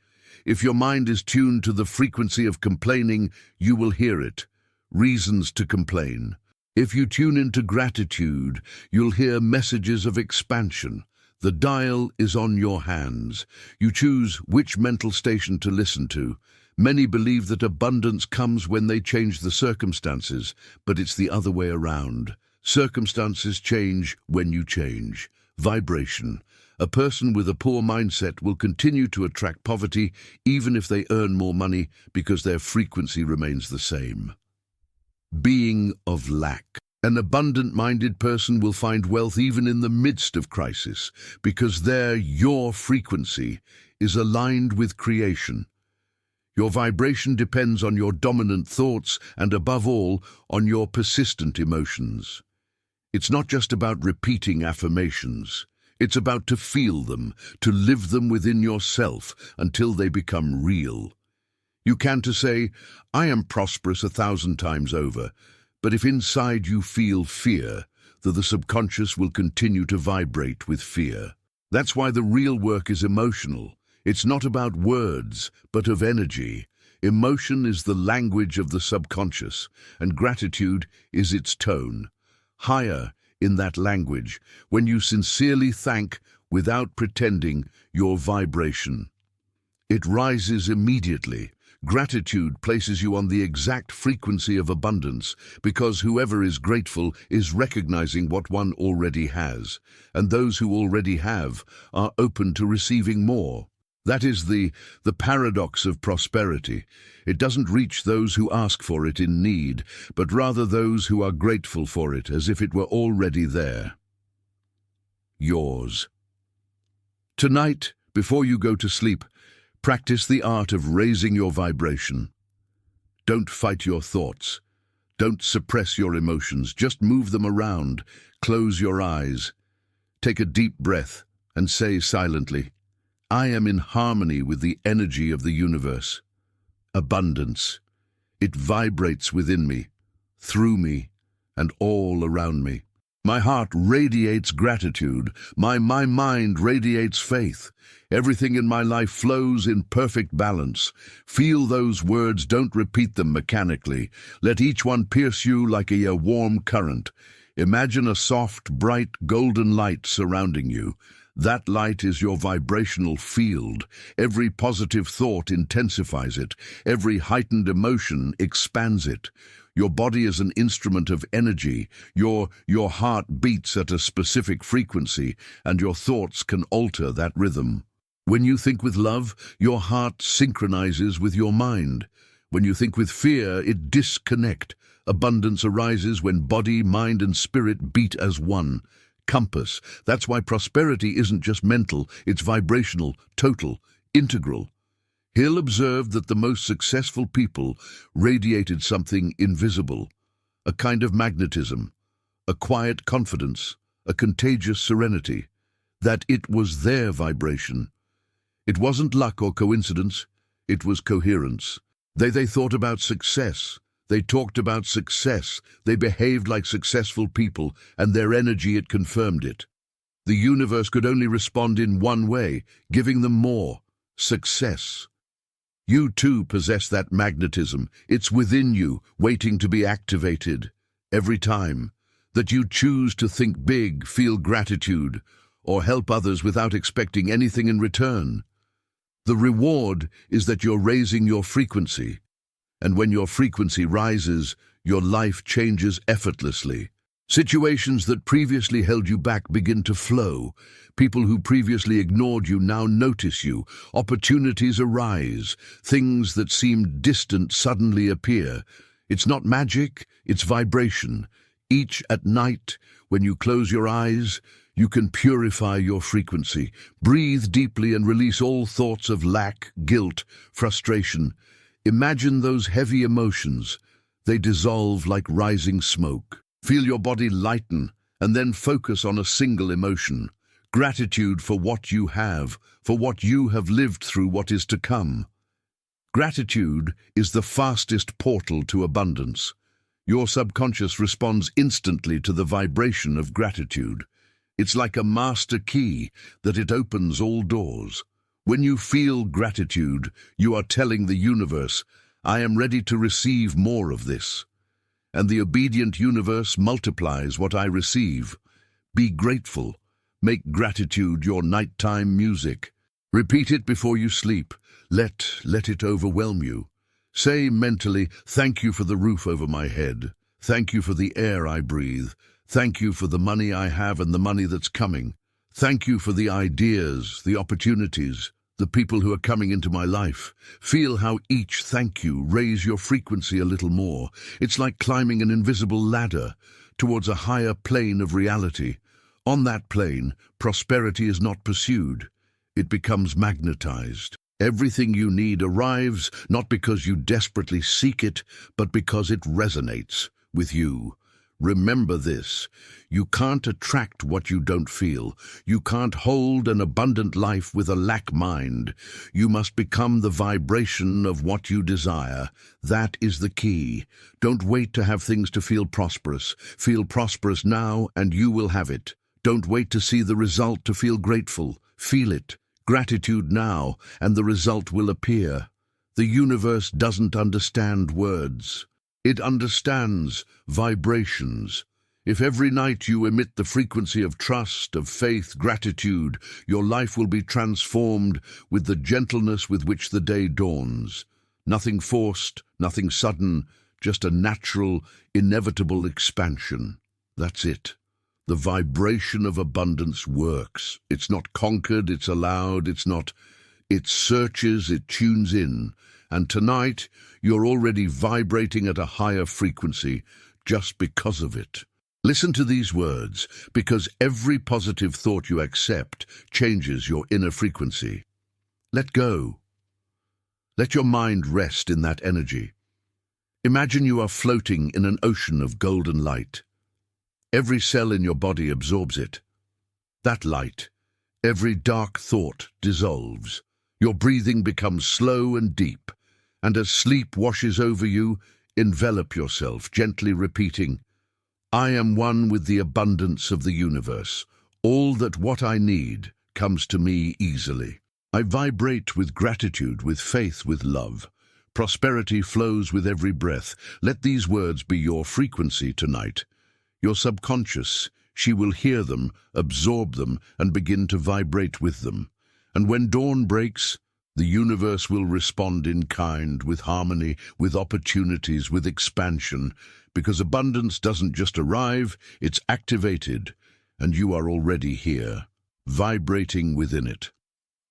If your mind is tuned to the frequency of complaining, you will hear it. Reasons to complain. If you tune into gratitude, you'll hear messages of expansion. The dial is on your hands. You choose which mental station to listen to. Many believe that abundance comes when they change the circumstances, but it's the other way around. Circumstances change when you change. Vibration. A person with a poor mindset will continue to attract poverty even if they earn more money because their frequency remains the same. Being of lack. An abundant-minded person will find wealth even in the midst of crisis because your frequency is aligned with creation. Your vibration depends on your dominant thoughts and, above all, on your persistent emotions. It's not just about repeating affirmations. It's about to feel them, to live them within yourself until they become real. You can say, I am prosperous 1,000 times over, but if inside you feel fear, the subconscious will continue to vibrate with fear. That's why the real work is emotional. It's not about words, but of energy. Emotion is the language of the subconscious, and gratitude is its tone. Higher in that language, when you sincerely thank without pretending your vibration. It rises immediately. Gratitude places you on the exact frequency of abundance because whoever is grateful is recognizing what one already has, and those who already have are open to receiving more. That is the paradox of prosperity. It doesn't reach those who ask for it in need, but rather those who are grateful for it as if it were already there. Yours. Tonight, before you go to sleep, practice the art of raising your vibration. Don't fight your thoughts. Don't suppress your emotions. Just move them around. Close your eyes. Take a deep breath and say silently, I am in harmony with the energy of the universe. Abundance. It vibrates within me, through me, and all around me. My heart radiates gratitude. My mind radiates faith. Everything in my life flows in perfect balance. Feel those words, don't repeat them mechanically. Let each one pierce you like a warm current. Imagine a soft, bright, golden light surrounding you. That light is your vibrational field. Every positive thought intensifies it. Every heightened emotion expands it. Your body is an instrument of energy. Your heart beats at a specific frequency, and your thoughts can alter that rhythm. When you think with love, your heart synchronizes with your mind. When you think with fear, it disconnects. Abundance arises when body, mind, and spirit beat as one. compass. That's why prosperity isn't just mental, it's vibrational, total, integral. Hill observed that the most successful people radiated something invisible, a kind of magnetism, a quiet confidence, a contagious serenity, that it was their vibration. It wasn't luck or coincidence, it was coherence. They thought about success, they talked about success, they behaved like successful people, and their energy, it confirmed it. The universe could only respond in one way, giving them more: success. You too possess that magnetism. It's within you, waiting to be activated. Every time that you choose to think big, feel gratitude, or help others without expecting anything in return, the reward is that you're raising your frequency. And when your frequency rises, your life changes effortlessly. Situations that previously held you back begin to flow. People who previously ignored you now notice you. Opportunities arise. Things that seemed distant suddenly appear. It's not magic, it's vibration. Each at night, when you close your eyes, you can purify your frequency. Breathe deeply and release all thoughts of lack, guilt, frustration. Imagine those heavy emotions. They dissolve like rising smoke. Feel your body lighten, and then focus on a single emotion: gratitude for what you have, for what you have lived through, what is to come. Gratitude is the fastest portal to abundance. Your subconscious responds instantly to the vibration of gratitude. It's like a master key that it opens all doors. When you feel gratitude, you are telling the universe, I am ready to receive more of this. And the obedient universe multiplies what I receive. Be grateful. Make gratitude your nighttime music. Repeat it before you sleep. Let it overwhelm you. Say mentally, thank you for the roof over my head. Thank you for the air I breathe. Thank you for the money I have and the money that's coming. Thank you for the ideas, the opportunities, the people who are coming into my life. Feel how each thank you raise your frequency a little more. It's like climbing an invisible ladder towards a higher plane of reality. On that plane, prosperity is not pursued. It becomes magnetized. Everything you need arrives not because you desperately seek it, but because it resonates with you. Remember this: you can't attract what you don't feel. You can't hold an abundant life with a lack mind. You must become the vibration of what you desire. That is the key. Don't wait to have things to feel prosperous. Feel prosperous now and you will have it. Don't wait to see the result to feel grateful. Feel it. Gratitude now, and the result will appear. The universe doesn't understand words. It understands vibrations. If every night you emit the frequency of trust, of faith, gratitude, your life will be transformed with the gentleness with which the day dawns. Nothing forced, nothing sudden, just a natural, inevitable expansion. That's it. The vibration of abundance works. It's not conquered, it's allowed, it searches, it tunes in. And tonight, you're already vibrating at a higher frequency just because of it. Listen to these words, because every positive thought you accept changes your inner frequency. Let go. Let your mind rest in that energy. Imagine you are floating in an ocean of golden light. Every cell in your body absorbs it. That light, every dark thought dissolves. Your breathing becomes slow and deep, and as sleep washes over you, envelop yourself, gently repeating, I am one with the abundance of the universe. All that what I need comes to me easily. I vibrate with gratitude, with faith, with love. Prosperity flows with every breath. Let these words be your frequency tonight. Your subconscious, she will hear them, absorb them, and begin to vibrate with them. And when dawn breaks, the universe will respond in kind, with harmony, with opportunities, with expansion, because abundance doesn't just arrive, it's activated, and you are already here, vibrating within it.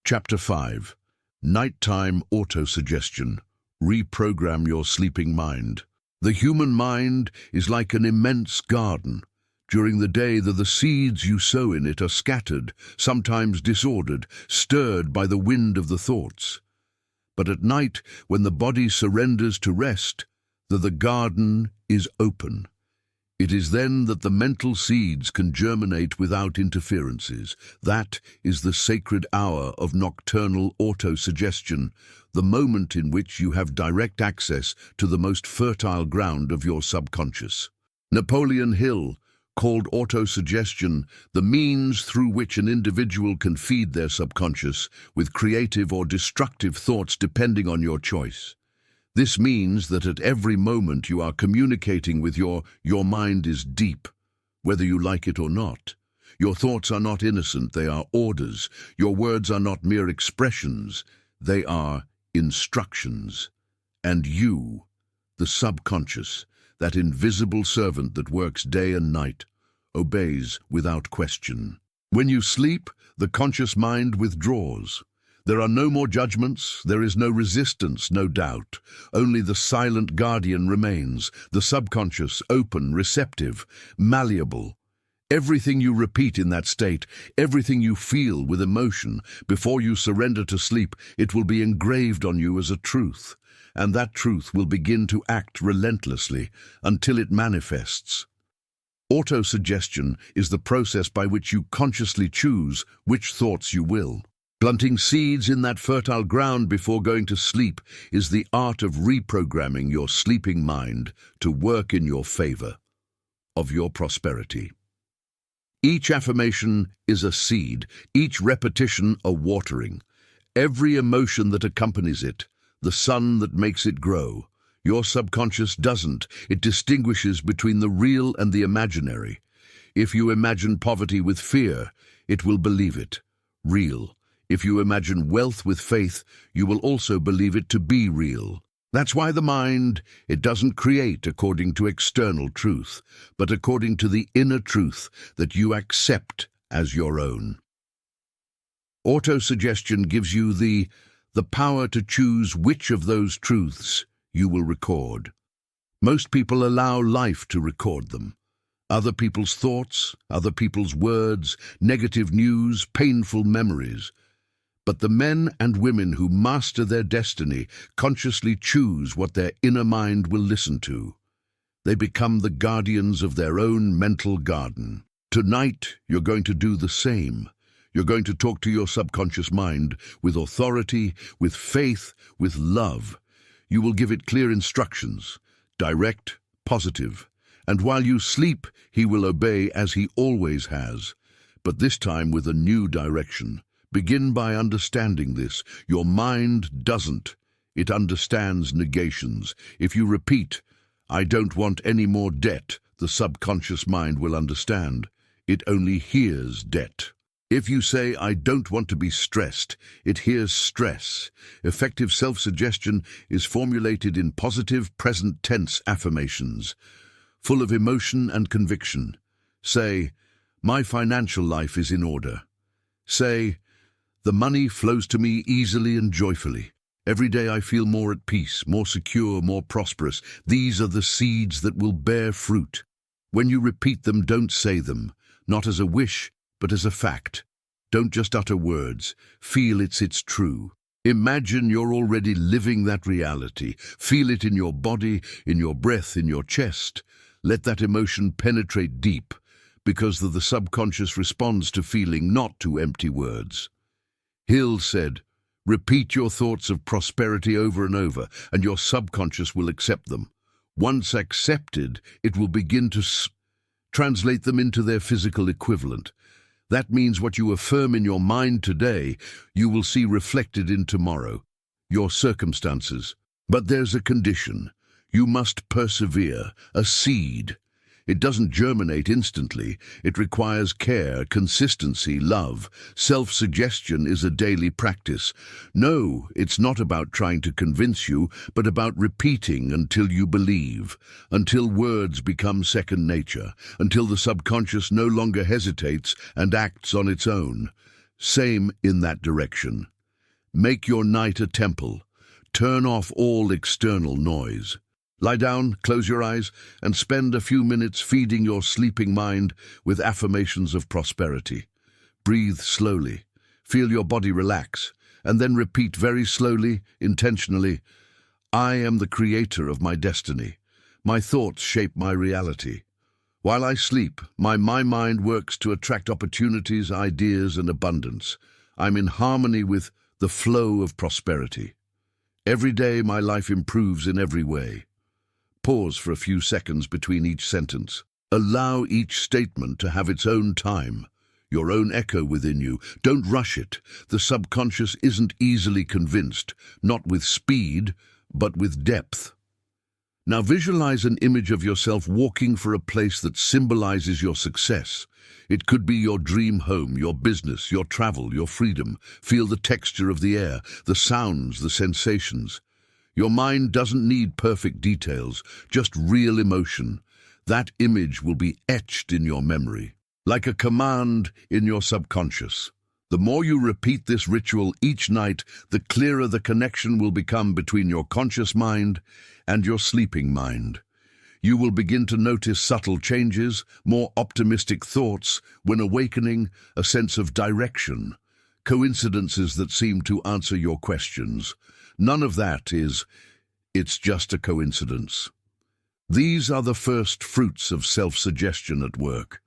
Chapter 5. Nighttime Autosuggestion. Reprogram your sleeping mind. The human mind is like an immense garden. During the day, the seeds you sow in it are scattered, sometimes disordered, stirred by the wind of the thoughts. But at night, when the body surrenders to rest, the garden is open. It is then that the mental seeds can germinate without interferences. That is the sacred hour of nocturnal autosuggestion, the moment in which you have direct access to the most fertile ground of your subconscious. Napoleon Hill called autosuggestion the means through which an individual can feed their subconscious with creative or destructive thoughts depending on your choice. This means that at every moment you are communicating with your mind is deep, whether you like it or not. Your thoughts are not innocent, they are orders. Your words are not mere expressions, they are instructions. And you, the subconscious, that invisible servant that works day and night, obeys without question. When you sleep, the conscious mind withdraws. There are no more judgments, there is no resistance, no doubt. Only the silent guardian remains, the subconscious, open, receptive, malleable. Everything you repeat in that state, everything you feel with emotion, before you surrender to sleep, it will be engraved on you as a truth, and that truth will begin to act relentlessly until it manifests. Autosuggestion is the process by which you consciously choose which thoughts you will. Planting seeds in that fertile ground before going to sleep is the art of reprogramming your sleeping mind to work in your favor, of your prosperity. Each affirmation is a seed, each repetition a watering. Every emotion that accompanies it, the sun that makes it grow. Your subconscious doesn't. It distinguishes between the real and the imaginary. If you imagine poverty with fear, it will believe it, real. If you imagine wealth with faith, you will also believe it to be real. That's why the mind, it doesn't create according to external truth, but according to the inner truth that you accept as your own. Autosuggestion gives you the power to choose which of those truths you will record. Most people allow life to record them. Other people's thoughts, other people's words, negative news, painful memories. But the men and women who master their destiny consciously choose what their inner mind will listen to. They become the guardians of their own mental garden. Tonight, you're going to do the same. You're going to talk to your subconscious mind with authority, with faith, with love. You will give it clear instructions, direct, positive. And while you sleep, he will obey as he always has, but this time with a new direction. Begin by understanding this. Your mind doesn't. It understands negations. If you repeat, "I don't want any more debt," the subconscious mind will understand. It only hears debt. If you say, "I don't want to be stressed," it hears stress. Effective self-suggestion is formulated in positive present tense affirmations, full of emotion and conviction. Say, "My financial life is in order." Say, "The money flows to me easily and joyfully. Every day I feel more at peace, more secure, more prosperous." These are the seeds that will bear fruit. When you repeat them, don't say them, not as a wish, but as a fact. Don't just utter words. Feel it's true. Imagine you're already living that reality. Feel it in your body, in your breath, in your chest. Let that emotion penetrate deep, because the subconscious responds to feeling, not to empty words. Hill said, "Repeat your thoughts of prosperity over and over, and your subconscious will accept them. Once accepted, it will begin to translate them into their physical equivalent. That means what you affirm in your mind today, you will see reflected in tomorrow, your circumstances. But there's a condition. You must persevere, a seed. It doesn't germinate instantly. It requires care, consistency, love. Self-suggestion is a daily practice. No, it's not about trying to convince you, but about repeating until you believe, until words become second nature, until the subconscious no longer hesitates and acts on its own. Same in that direction. Make your night a temple. Turn off all external noise. Lie down, close your eyes, and spend a few minutes feeding your sleeping mind with affirmations of prosperity. Breathe slowly, feel your body relax, and then repeat very slowly, intentionally, I am the creator of my destiny. My thoughts shape my reality. While I sleep, my mind works to attract opportunities, ideas, and abundance. I'm in harmony with the flow of prosperity. Every day, my life improves in every way. Pause for a few seconds between each sentence. Allow each statement to have its own time, your own echo within you. Don't rush it. The subconscious isn't easily convinced, not with speed, but with depth. Now visualize an image of yourself walking for a place that symbolizes your success. It could be your dream home, your business, your travel, your freedom. Feel the texture of the air, the sounds, the sensations. Your mind doesn't need perfect details, just real emotion. That image will be etched in your memory, like a command in your subconscious. The more you repeat this ritual each night, the clearer the connection will become between your conscious mind and your sleeping mind. You will begin to notice subtle changes, more optimistic thoughts, when awakening, a sense of direction, coincidences that seem to answer your questions. None of that it's just a coincidence. These are the first fruits of self-suggestion at work.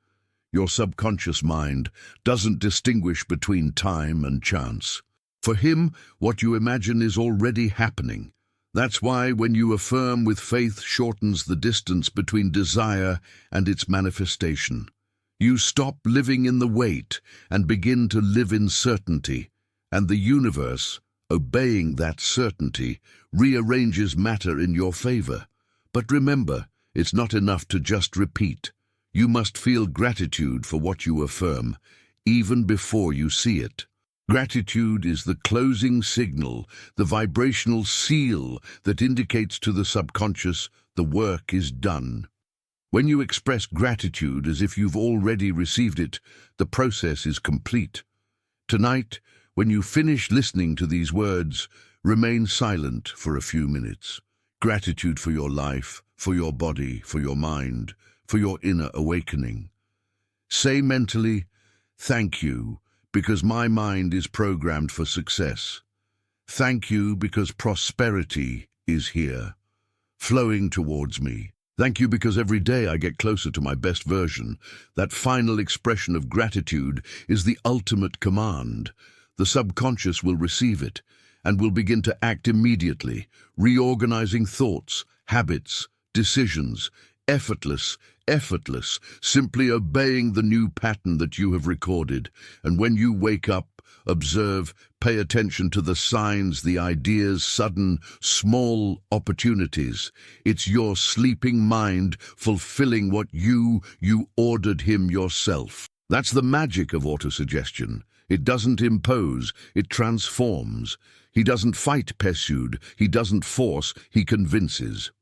Your subconscious mind doesn't distinguish between time and chance. For him, what you imagine is already happening. That's why when you affirm with faith shortens the distance between desire and its manifestation. You stop living in the wait and begin to live in certainty, and the universe, obeying that certainty, rearranges matter in your favor. But remember, it's not enough to just repeat. You must feel gratitude for what you affirm, even before you see it. Gratitude is the closing signal, the vibrational seal that indicates to the subconscious the work is done. When you express gratitude as if you've already received it, the process is complete. Tonight, when you finish listening to these words, remain silent for a few minutes. Gratitude for your life, for your body, for your mind, for your inner awakening. Say mentally, thank you, because my mind is programmed for success. Thank you because prosperity is here, flowing towards me. Thank you because every day I get closer to my best version. That final expression of gratitude is the ultimate command. The subconscious will receive it and will begin to act immediately, reorganizing thoughts, habits, decisions, effortless, simply obeying the new pattern that you have recorded. And when you wake up, observe, pay attention to the signs, the ideas, sudden, small opportunities. It's your sleeping mind fulfilling what you ordered him yourself. That's the magic of autosuggestion. It doesn't impose, it transforms. He doesn't fight pursued, he doesn't force, he convinces.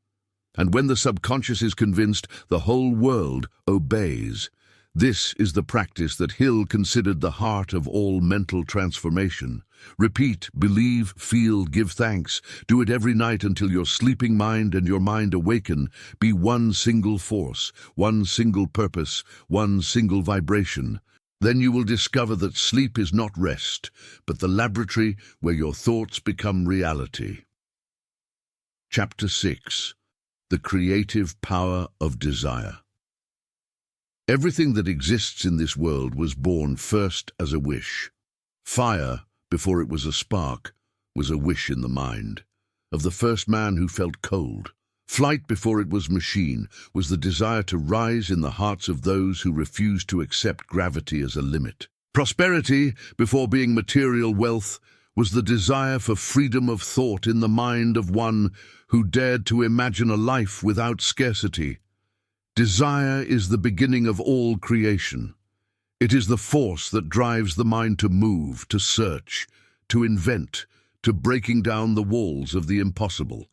And when the subconscious is convinced, the whole world obeys. This is the practice that Hill considered the heart of all mental transformation. Repeat, believe, feel, give thanks. Do it every night until your sleeping mind and your mind awaken. Be one single force, one single purpose, one single vibration. Then you will discover that sleep is not rest, but the laboratory where your thoughts become reality. Chapter 6. The creative power of desire. Everything that exists in this world was born first as a wish. Fire, before it was a spark, was a wish in the mind of the first man who felt cold. Flight, before it was machine, was the desire to rise in the hearts of those who refused to accept gravity as a limit. Prosperity, before being material wealth, was the desire for freedom of thought in the mind of one who dared to imagine a life without scarcity. Desire is the beginning of all creation. It is the force that drives the mind to move, to search, to invent, to breaking down the walls of the impossible.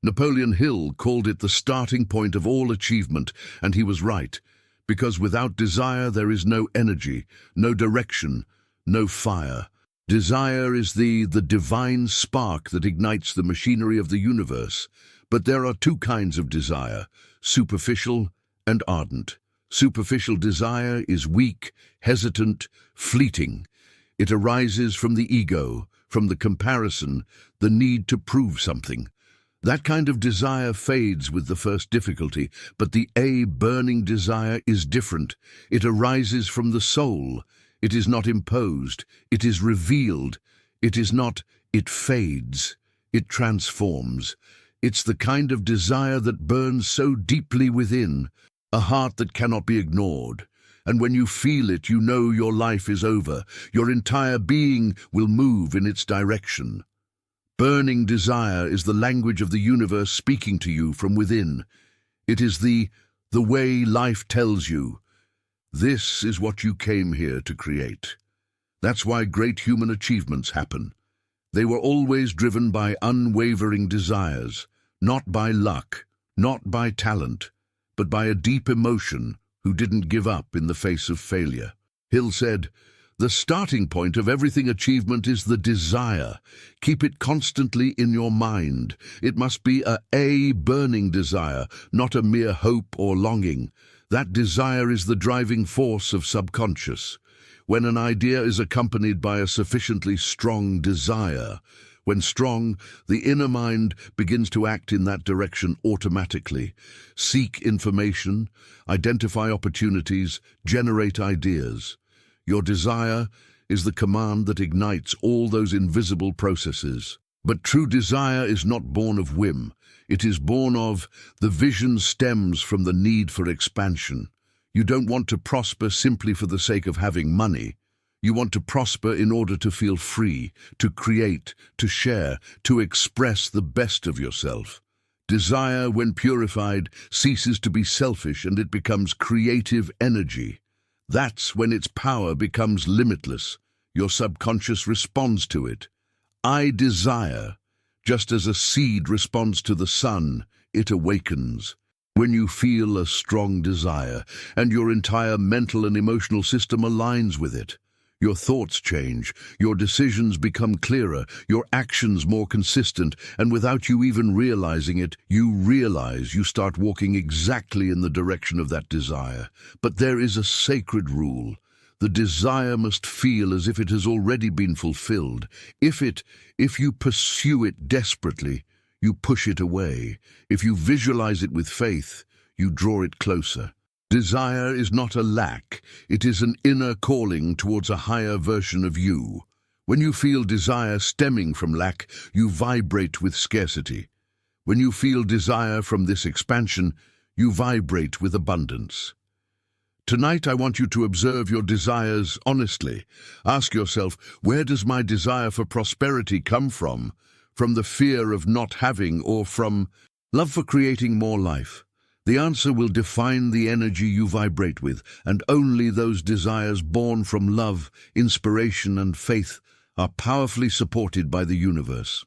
Napoleon Hill called it the starting point of all achievement, and he was right, because without desire there is no energy, no direction, no fire. Desire is the divine spark that ignites the machinery of the universe, But there are two kinds of desire, superficial and ardent. Superficial desire is weak, hesitant, fleeting. It arises from the ego, from the comparison, the need to prove something. That kind of desire fades with the first difficulty, but the burning desire is different. It arises from the soul. It is not imposed. It is revealed. It fades. It transforms. It's the kind of desire that burns so deeply within, a heart that cannot be ignored. And when you feel it, you know your life is over. Your entire being will move in its direction. Burning desire is the language of the universe speaking to you from within. It is the way life tells you. This is what you came here to create. That's why great human achievements happen. They were always driven by unwavering desires, not by luck, not by talent, but by a deep emotion who didn't give up in the face of failure. Hill said, "The starting point of everything achievement is the desire. Keep it constantly in your mind. It must be a burning desire, not a mere hope or longing. That desire is the driving force of subconscious. When an idea is accompanied by a sufficiently strong desire, when strong, the inner mind begins to act in that direction automatically. Seek information, identify opportunities, generate ideas. Your desire is the command that ignites all those invisible processes. But true desire is not born of whim. It is born of the vision stems from the need for expansion. You don't want to prosper simply for the sake of having money. You want to prosper in order to feel free, to create, to share, to express the best of yourself. Desire, when purified, ceases to be selfish and it becomes creative energy. That's when its power becomes limitless. Your subconscious responds to it. I desire. Just as a seed responds to the sun, it awakens. When you feel a strong desire, and your entire mental and emotional system aligns with it, your thoughts change, your decisions become clearer, your actions more consistent, and without you even realizing it, you realize you start walking exactly in the direction of that desire. But there is a sacred rule. The desire must feel as if it has already been fulfilled. If you pursue it desperately, you push it away. If you visualize it with faith, you draw it closer. Desire is not a lack, it is an inner calling towards a higher version of you. When you feel desire stemming from lack, you vibrate with scarcity. When you feel desire from this expansion, you vibrate with abundance. Tonight I want you to observe your desires honestly. Ask yourself, where does my desire for prosperity come from? From the fear of not having, or from love for creating more life? The answer will define the energy you vibrate with, and only those desires born from love, inspiration, and faith are powerfully supported by the universe.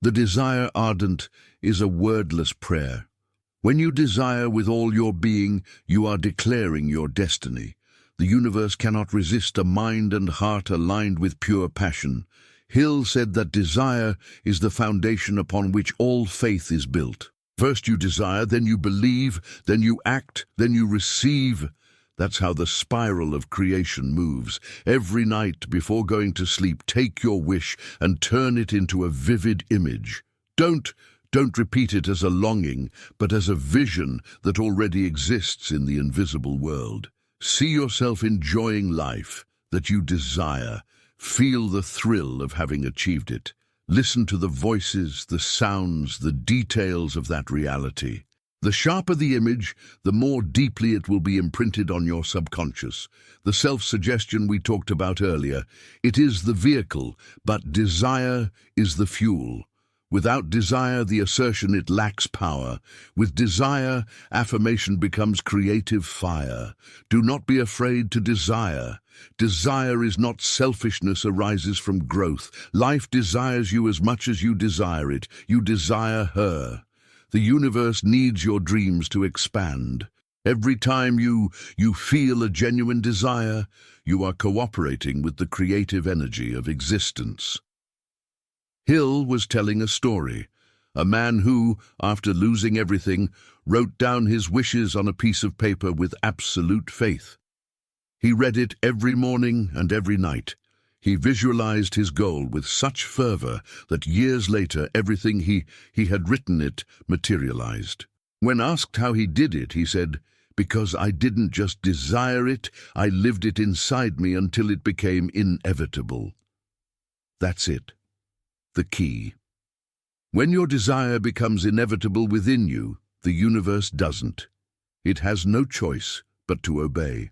The desire ardent is a wordless prayer. When you desire with all your being, you are declaring your destiny. The universe cannot resist a mind and heart aligned with pure passion. Hill said that desire is the foundation upon which all faith is built. First you desire, then you believe, then you act, then you receive. That's how the spiral of creation moves. Every night before going to sleep, take your wish and turn it into a vivid image. Don't repeat it as a longing, but as a vision that already exists in the invisible world. See yourself enjoying life that you desire. Feel the thrill of having achieved it. Listen to the voices, the sounds, the details of that reality. The sharper the image, the more deeply it will be imprinted on your subconscious. The self-suggestion we talked about earlier, it is the vehicle, but desire is the fuel. Without desire, the assertion it lacks power. With desire, affirmation becomes creative fire. Do not be afraid to desire. Desire is not selfishness arises from growth. Life desires you as much as you desire it. You desire her. The universe needs your dreams to expand. Every time you feel a genuine desire, you are cooperating with the creative energy of existence. Hill was telling a story, a man who, after losing everything, wrote down his wishes on a piece of paper with absolute faith. He read it every morning and every night. He visualized his goal with such fervor that years later everything he had written it materialized. When asked how he did it, he said, "Because I didn't just desire it, I lived it inside me until it became inevitable." That's it. The key. When your desire becomes inevitable within you, the universe doesn't. It has no choice but to obey.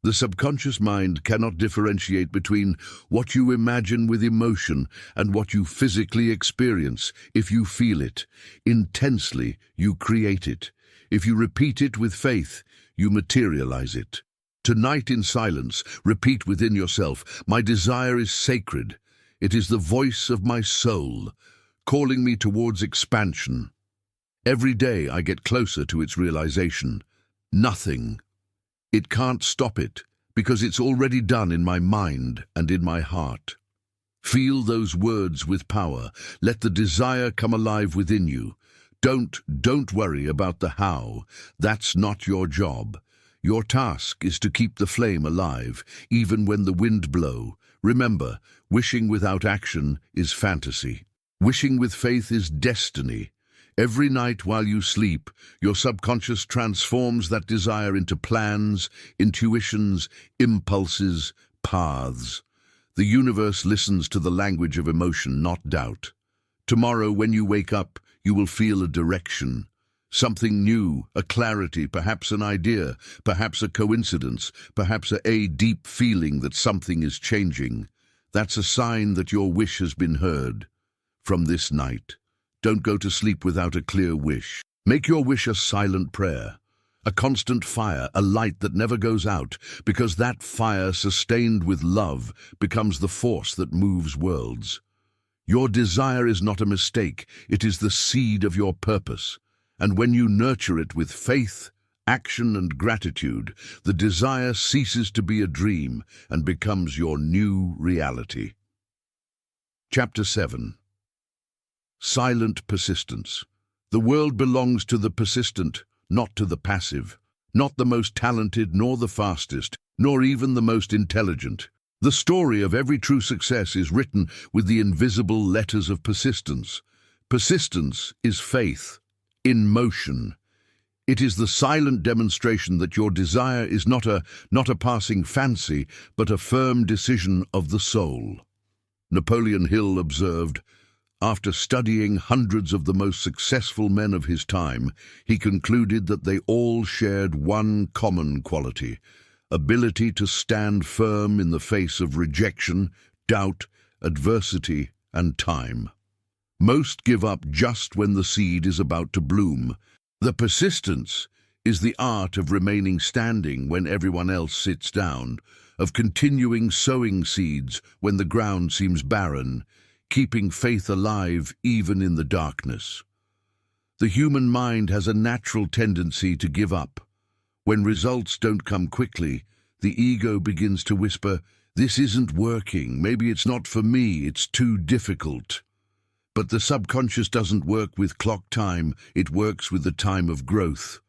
The subconscious mind cannot differentiate between what you imagine with emotion and what you physically experience. If you feel it intensely, you create it. If you repeat it with faith, you materialize it. Tonight in silence, repeat within yourself, "My desire is sacred. It is the voice of my soul, calling me towards expansion. Every day I get closer to its realization. It can't stop it, because it's already done in my mind and in my heart." Feel those words with power. Let the desire come alive within you. Don't worry about the how. That's not your job. Your task is to keep the flame alive, even when the wind blow. Remember, wishing without action is fantasy. Wishing with faith is destiny. Every night while you sleep, your subconscious transforms that desire into plans, intuitions, impulses, paths. The universe listens to the language of emotion, not doubt. Tomorrow, when you wake up, you will feel a direction. Something new, a clarity, perhaps an idea, perhaps a coincidence, perhaps a deep feeling that something is changing. That's a sign that your wish has been heard. From this night, don't go to sleep without a clear wish. Make your wish a silent prayer, a constant fire, a light that never goes out, because that fire, sustained with love, becomes the force that moves worlds. Your desire is not a mistake, it is the seed of your purpose. And when you nurture it with faith, action, and gratitude, the desire ceases to be a dream and becomes your new reality. Chapter 7. Silent persistence. The world belongs to the persistent, not to the passive. Not the most talented, nor the fastest, nor even the most intelligent. The story of every true success is written with the invisible letters of persistence. Persistence is faith in motion. It is the silent demonstration that your desire is not a passing fancy, but a firm decision of the soul. Napoleon Hill observed, after studying hundreds of the most successful men of his time, he concluded that they all shared one common quality: ability to stand firm in the face of rejection, doubt, adversity, and time. Most give up just when the seed is about to bloom. The persistence is the art of remaining standing when everyone else sits down, of continuing sowing seeds when the ground seems barren, keeping faith alive even in the darkness. The human mind has a natural tendency to give up. When results don't come quickly, the ego begins to whisper, "This isn't working, maybe it's not for me, it's too difficult." But the subconscious doesn't work with clock time, it works with the time of growth.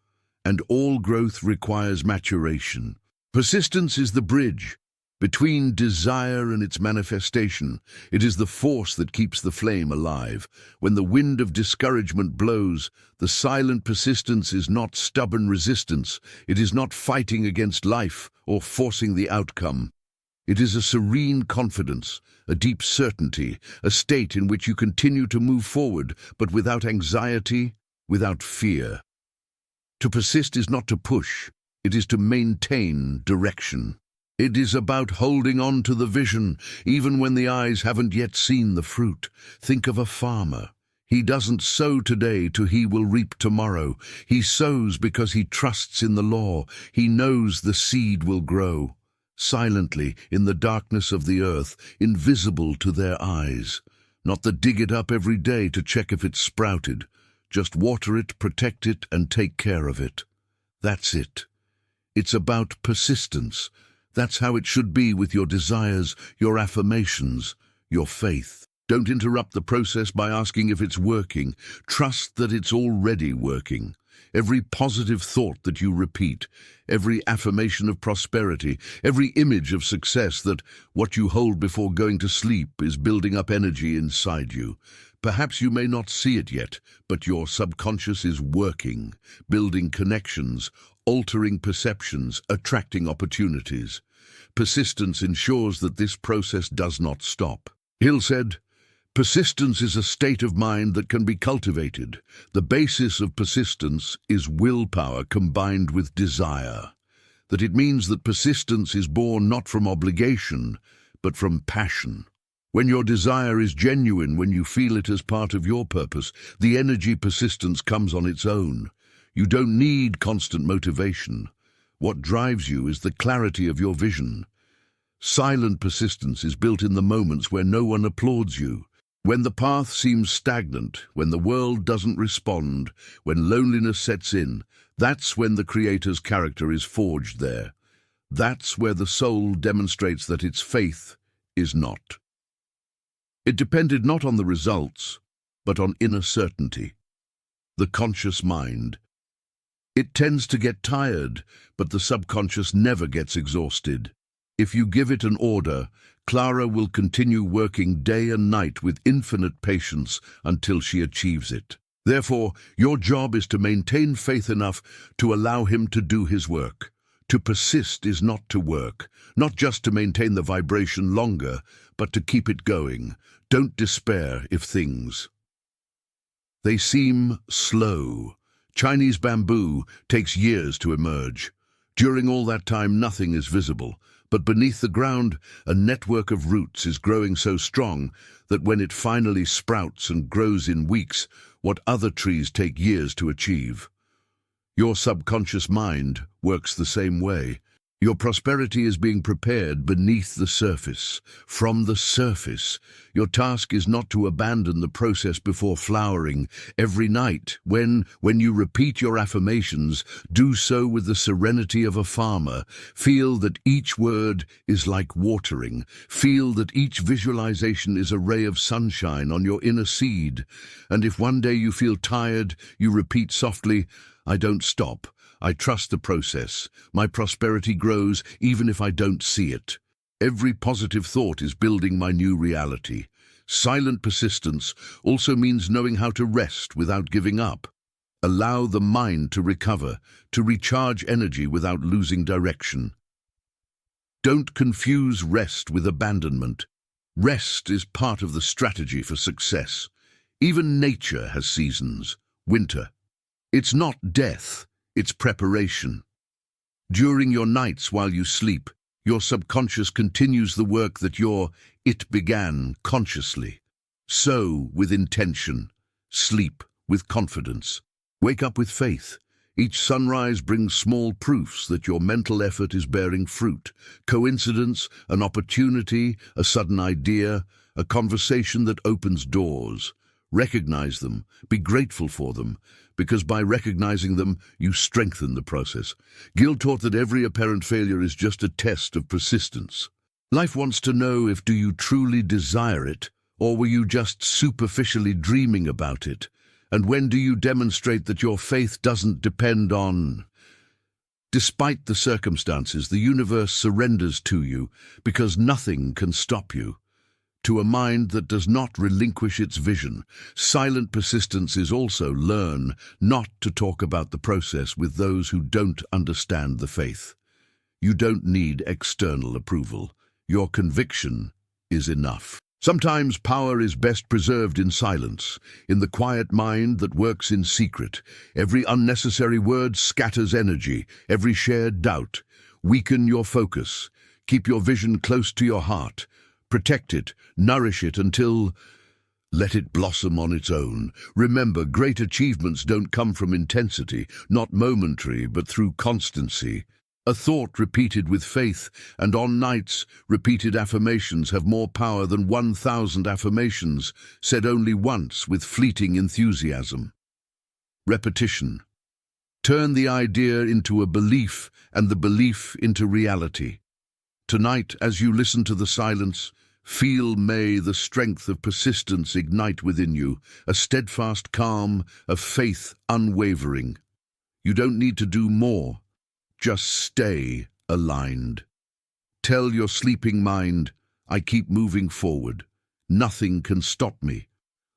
And all growth requires maturation. Persistence is the bridge between desire and its manifestation. It is the force that keeps the flame alive. When the wind of discouragement blows, the silent persistence is not stubborn resistance. It is not fighting against life or forcing the outcome. It is a serene confidence, a deep certainty, a state in which you continue to move forward, but without anxiety, without fear. To persist is not to push, it is to maintain direction. It is about holding on to the vision, even when the eyes haven't yet seen the fruit. Think of a farmer. He doesn't sow today to he will reap tomorrow. He sows because he trusts in the law. He knows the seed will grow. Silently, in the darkness of the earth, invisible to their eyes. Not to dig it up every day to check if it's sprouted. Just water it, protect it, and take care of it. That's it. It's about persistence. That's how it should be with your desires, your affirmations, your faith. Don't interrupt the process by asking if it's working. Trust that it's already working. Every positive thought that you repeat, every affirmation of prosperity, every image of success, that what you hold before going to sleep is building up energy inside you. Perhaps you may not see it yet, but your subconscious is working, building connections, altering perceptions, attracting opportunities. Persistence ensures that this process does not stop. Hill said, "Persistence is a state of mind that can be cultivated. The basis of persistence is willpower combined with desire. That it means that persistence is born not from obligation, but from passion. When your desire is genuine, when you feel it as part of your purpose, the energy persistence comes on its own. You don't need constant motivation. What drives you is the clarity of your vision. Silent persistence is built in the moments where no one applauds you. When the path seems stagnant, when the world doesn't respond, when loneliness sets in, that's when the Creator's character is forged there. That's where the soul demonstrates that its faith is not. It depended not on the results, but on inner certainty. The conscious mind. It tends to get tired, but the subconscious never gets exhausted. If you give it an order, Clara will continue working day and night with infinite patience until she achieves it. Therefore, your job is to maintain faith enough to allow him to do his work. To persist is not to work, not just to maintain the vibration longer, but to keep it going. Don't despair if they seem slow. Chinese bamboo takes years to emerge. During all that time, nothing is visible. But beneath the ground, a network of roots is growing so strong that when it finally sprouts and grows in weeks, what other trees take years to achieve. Your subconscious mind works the same way. Your prosperity is being prepared beneath the surface. From the surface, your task is not to abandon the process before flowering. Every night, when you repeat your affirmations, do so with the serenity of a farmer. Feel that each word is like watering. Feel that each visualization is a ray of sunshine on your inner seed. And if one day you feel tired, you repeat softly, "I don't stop. I trust the process. My prosperity grows even if I don't see it. Every positive thought is building my new reality." Silent persistence also means knowing how to rest without giving up. Allow the mind to recover, to recharge energy without losing direction. Don't confuse rest with abandonment. Rest is part of the strategy for success. Even nature has seasons. Winter. It's not death. It's preparation. During your nights while you sleep, your subconscious continues the work that it began consciously. Sow with intention. Sleep with confidence. Wake up with faith. Each sunrise brings small proofs that your mental effort is bearing fruit. Coincidence, an opportunity, a sudden idea, a conversation that opens doors. Recognize them, be grateful for them, because by recognizing them, you strengthen the process. Gill taught that every apparent failure is just a test of persistence. Life wants to know if do you truly desire it, or were you just superficially dreaming about it? And when do you demonstrate that your faith doesn't depend on... Despite the circumstances, the universe surrenders to you because nothing can stop you. To a mind that does not relinquish its vision, silent persistence is also learn not to talk about the process with those who don't understand the faith. You don't need external approval. Your conviction is enough. Sometimes power is best preserved in silence, in the quiet mind that works in secret. Every unnecessary word scatters energy, every shared doubt. Weaken your focus. Keep your vision close to your heart. Protect it, nourish it until... Let it blossom on its own. Remember, great achievements don't come from intensity, not momentary, but through constancy. A thought repeated with faith, and on nights, repeated affirmations have more power than 1,000 affirmations, said only once with fleeting enthusiasm. Repetition. Turn the idea into a belief, and the belief into reality. Tonight, as you listen to the silence, May the strength of persistence ignite within you, a steadfast calm of faith unwavering. You don't need to do more, just stay aligned. Tell your sleeping mind, I keep moving forward. Nothing can stop me.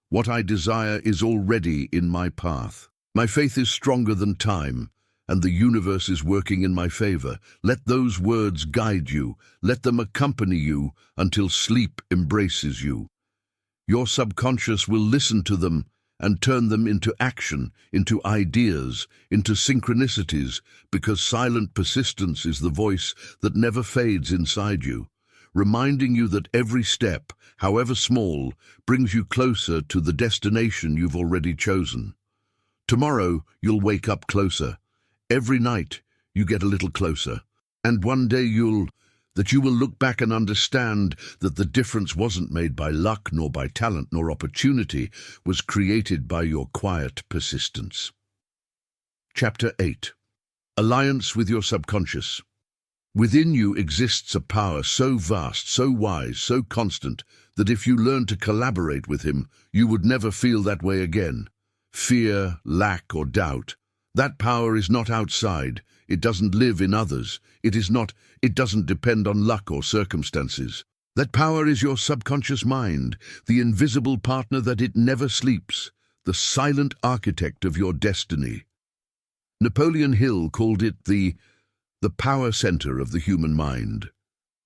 What I desire is already in my path. My faith is stronger than time, and the universe is working in my favor. Let those words guide you. Let them accompany you until sleep embraces you. Your subconscious will listen to them and turn them into action, into ideas, into synchronicities, because silent persistence is the voice that never fades inside you, reminding you that every step, however small, brings you closer to the destination you've already chosen. Tomorrow, you'll wake up closer. Every night, you get a little closer. And one day you will look back and understand that the difference wasn't made by luck, nor by talent, nor opportunity, was created by your quiet persistence. Chapter 8. Alliance with your subconscious. Within you exists a power so vast, so wise, so constant, that if you learn to collaborate with him, you would never feel that way again. Fear, lack, or doubt. That power is not outside. It doesn't live in others. It doesn't depend on luck or circumstances. That power is your subconscious mind, the invisible partner that it never sleeps, the silent architect of your destiny. Napoleon Hill called it the power center of the human mind.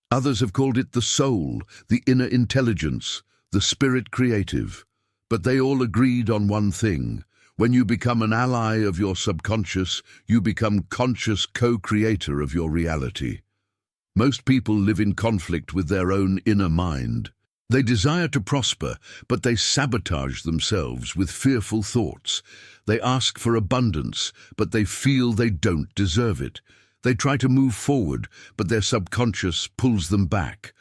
Others have called it the soul, the inner intelligence, the spirit creative. But they all agreed on one thing. When you become an ally of your subconscious, you become conscious co-creator of your reality. Most people live in conflict with their own inner mind. They desire to prosper, but they sabotage themselves with fearful thoughts. They ask for abundance, but they feel they don't deserve it. They try to move forward, but their subconscious pulls them back.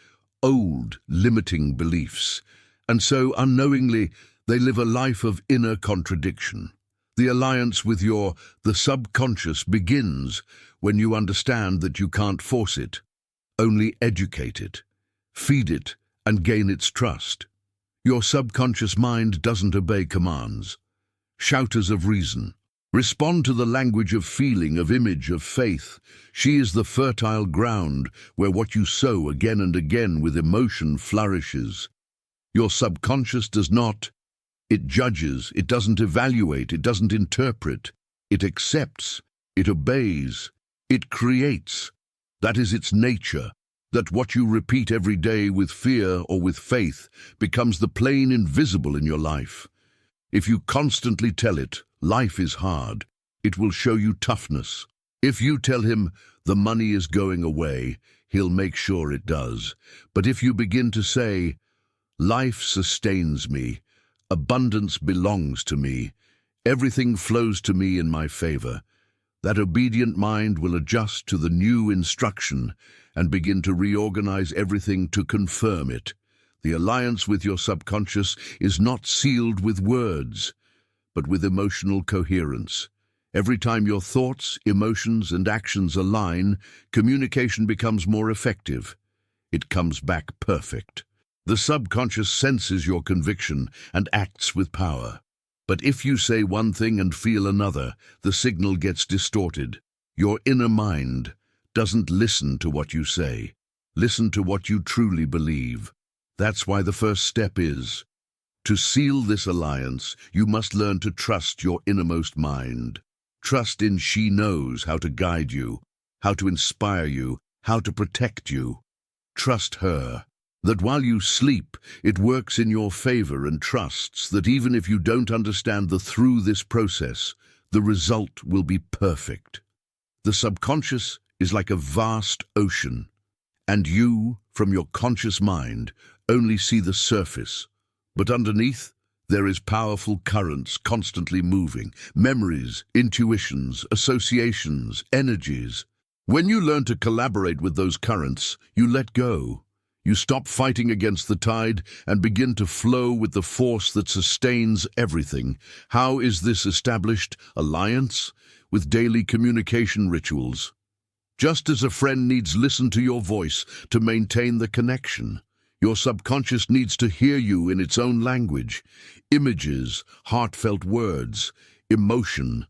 Old, limiting beliefs. And so, unknowingly, they live a life of inner contradiction. The alliance with the subconscious begins when you understand that you can't force it, only educate it, feed it, and gain its trust. Your subconscious mind doesn't obey commands, shouters of reason. Respond to the language of feeling, of image, of faith. She is the fertile ground where what you sow again and again with emotion flourishes. Your subconscious does not. It judges, it doesn't evaluate, it doesn't interpret. It accepts, it obeys, it creates. That is its nature, that what you repeat every day with fear or with faith becomes the plain invisible in your life. If you constantly tell it, life is hard, it will show you toughness. If you tell him the money is going away, he'll make sure it does. But if you begin to say, life sustains me, abundance belongs to me, everything flows to me in my favor, that obedient mind will adjust to the new instruction and begin to reorganize everything to confirm it. The alliance with your subconscious is not sealed with words, but with emotional coherence. Every time your thoughts, emotions, and actions align, communication becomes more effective. It comes back perfect. The subconscious senses your conviction and acts with power. But if you say one thing and feel another, the signal gets distorted. Your inner mind doesn't listen to what you say. Listen to what you truly believe. That's why the first step is, to seal this alliance, you must learn to trust your innermost mind. Trust in she knows how to guide you, how to inspire you, how to protect you. Trust her. That while you sleep, it works in your favor, and trusts that even if you don't understand through this process, the result will be perfect. The subconscious is like a vast ocean, and you, from your conscious mind, only see the surface. But underneath, there is powerful currents constantly moving, memories, intuitions, associations, energies. When you learn to collaborate with those currents, you let go. You stop fighting against the tide and begin to flow with the force that sustains everything. How is this established? Alliance? With daily communication rituals. Just as a friend needs listen to your voice to maintain the connection, Your subconscious needs to hear you in its own language. Images, heartfelt words, emotion.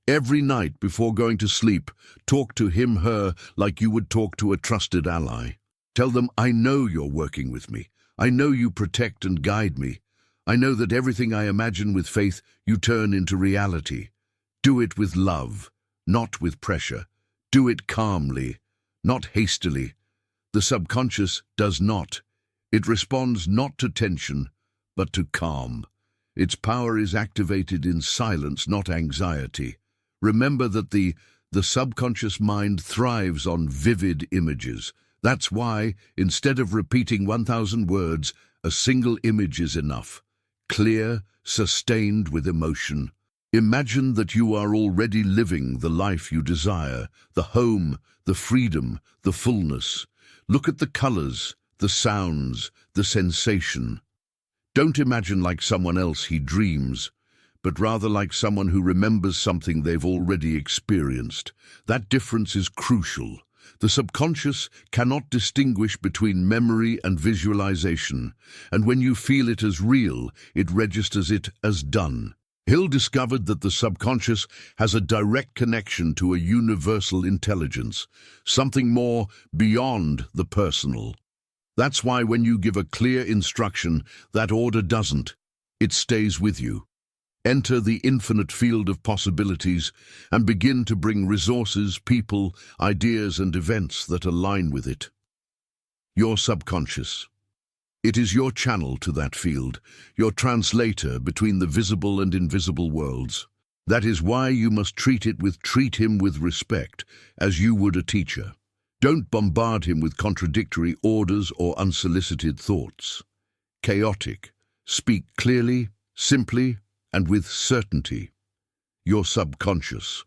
Every night before going to sleep, talk to him, her, like you would talk to a trusted ally. Tell them, I know you're working with me. I know you protect and guide me. I know that everything I imagine with faith, you turn into reality. Do it with love, not with pressure. Do it calmly, not hastily. The subconscious does not. It responds not to tension, but to calm. Its power is activated in silence, not anxiety. Remember that the subconscious mind thrives on vivid images. That's why, instead of repeating 1,000 words, a single image is enough. Clear, sustained with emotion. Imagine that you are already living the life you desire, the home, the freedom, the fullness. Look at the colors, the sounds, the sensation. Don't imagine like someone else he dreams, but rather like someone who remembers something they've already experienced. That difference is crucial. The subconscious cannot distinguish between memory and visualization, and when you feel it as real, it registers it as done. Hill discovered that the subconscious has a direct connection to a universal intelligence, something more beyond the personal. That's why when you give a clear instruction, that order doesn't. It stays with you. Enter the infinite field of possibilities and begin to bring resources, people, ideas, and events that align with it. Your subconscious. It is your channel to that field, your translator between the visible and invisible worlds. That is why you must treat him with respect, as you would a teacher. Don't bombard him with contradictory orders or unsolicited thoughts. Chaotic. Speak clearly, simply, and with certainty. Your subconscious.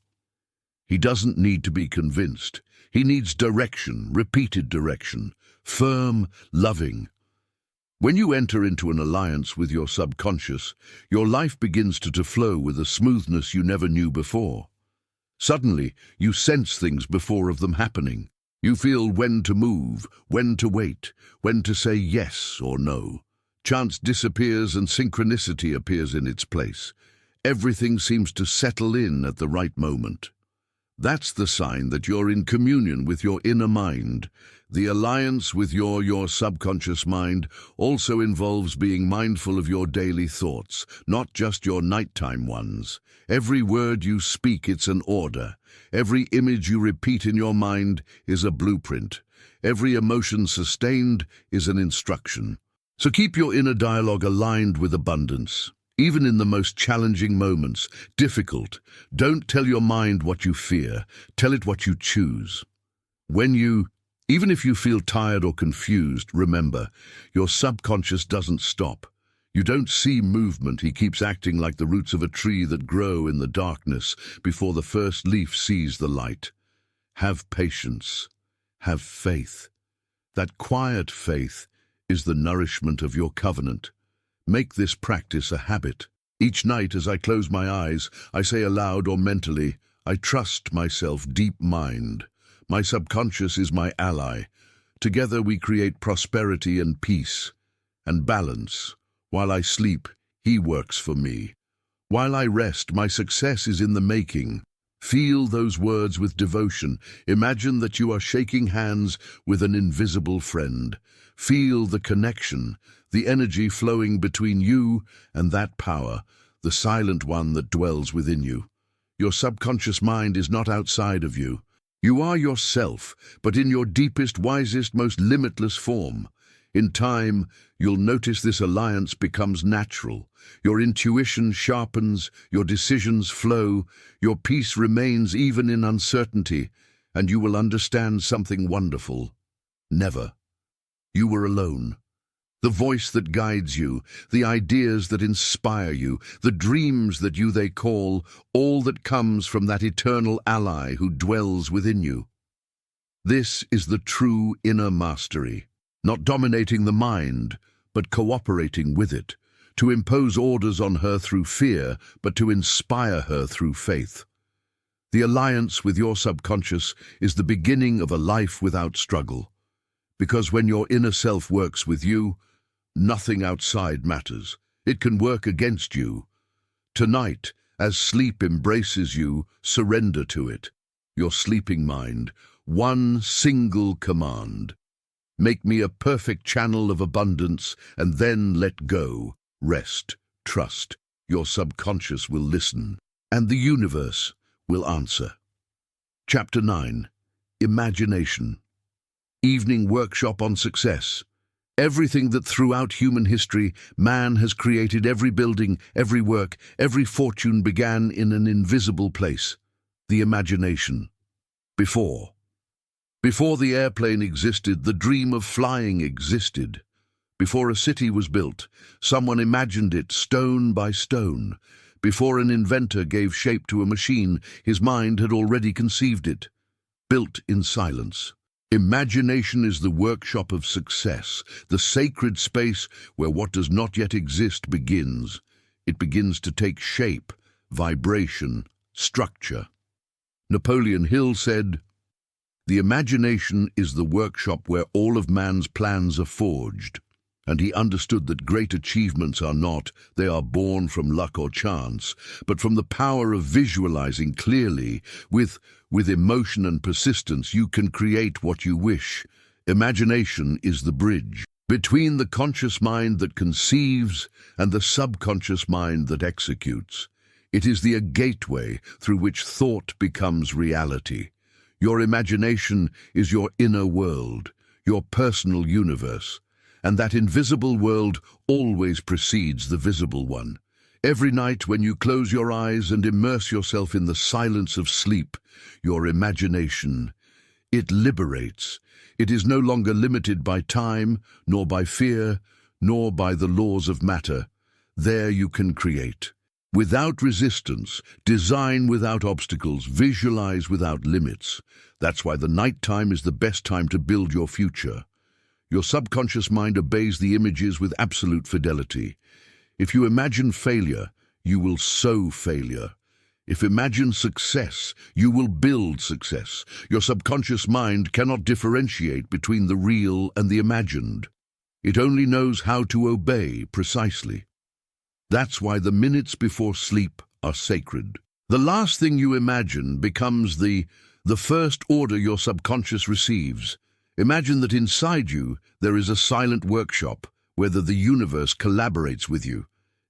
He doesn't need to be convinced. He needs direction, repeated direction, firm, loving. When you enter into an alliance with your subconscious, your life begins to flow with a smoothness you never knew before. Suddenly, you sense things before of them happening. You feel when to move, when to wait, when to say yes or no. Chance disappears and synchronicity appears in its place. Everything seems to settle in at the right moment. That's the sign that you're in communion with your inner mind. The alliance with your subconscious mind also involves being mindful of your daily thoughts, not just your nighttime ones. Every word you speak, it's an order. Every image you repeat in your mind is a blueprint. Every emotion sustained is an instruction. So keep your inner dialogue aligned with abundance. Even in the most challenging moments, difficult, don't tell your mind what you fear. Tell it what you choose. Even if you feel tired or confused, remember, your subconscious doesn't stop. You don't see movement. He keeps acting like the roots of a tree that grow in the darkness before the first leaf sees the light. Have patience. Have faith. That quiet faith is the nourishment of your covenant. Make this practice a habit. Each night as I close my eyes, I say aloud or mentally, I trust myself, deep mind. My subconscious is my ally. Together we create prosperity and peace and balance. While I sleep, he works for me. While I rest, my success is in the making. Feel those words with devotion. Imagine that you are shaking hands with an invisible friend. Feel the connection, the energy flowing between you and that power, the silent one that dwells within you. Your subconscious mind is not outside of you. You are yourself, but in your deepest, wisest, most limitless form. In time, you'll notice this alliance becomes natural. Your intuition sharpens, your decisions flow, your peace remains even in uncertainty, and you will understand something wonderful. Never. You were alone. The voice that guides you, the ideas that inspire you, the dreams that they call, all that comes from that eternal ally who dwells within you. This is the true inner mastery. Not dominating the mind, but cooperating with it, to impose orders on her through fear, but to inspire her through faith. The alliance with your subconscious is the beginning of a life without struggle. Because when your inner self works with you, nothing outside matters. It can work against you. Tonight, as sleep embraces you, surrender to it. Your sleeping mind, one single command. Make me a perfect channel of abundance, and then let go. Rest, trust. Your subconscious will listen, and the universe will answer. Chapter 9. Imagination. Evening workshop on success. Everything that throughout human history man has created, every building, every work, every fortune began in an invisible place, the imagination. Before the airplane existed, the dream of flying existed. Before a city was built, someone imagined it stone by stone. Before an inventor gave shape to a machine, his mind had already conceived it, built in silence. Imagination is the workshop of success, the sacred space where what does not yet exist begins. It begins to take shape, vibration, structure. Napoleon Hill said, "The imagination is the workshop where all of man's plans are forged." And he understood that great achievements are not, they are born from luck or chance, but from the power of visualizing clearly. With emotion and persistence, you can create what you wish. Imagination is the bridge between the conscious mind that conceives and the subconscious mind that executes. It is the gateway through which thought becomes reality. Your imagination is your inner world, your personal universe. And that invisible world always precedes the visible one. Every night when you close your eyes and immerse yourself in the silence of sleep, your imagination, it liberates. It is no longer limited by time, nor by fear, nor by the laws of matter. There you can create. Without resistance, design without obstacles, visualize without limits. That's why the nighttime is the best time to build your future. Your subconscious mind obeys the images with absolute fidelity. If you imagine failure, you will sow failure. If imagine success, you will build success. Your subconscious mind cannot differentiate between the real and the imagined. It only knows how to obey precisely. That's why the minutes before sleep are sacred. The last thing you imagine becomes the first order your subconscious receives. Imagine that inside you there is a silent workshop where the universe collaborates with you.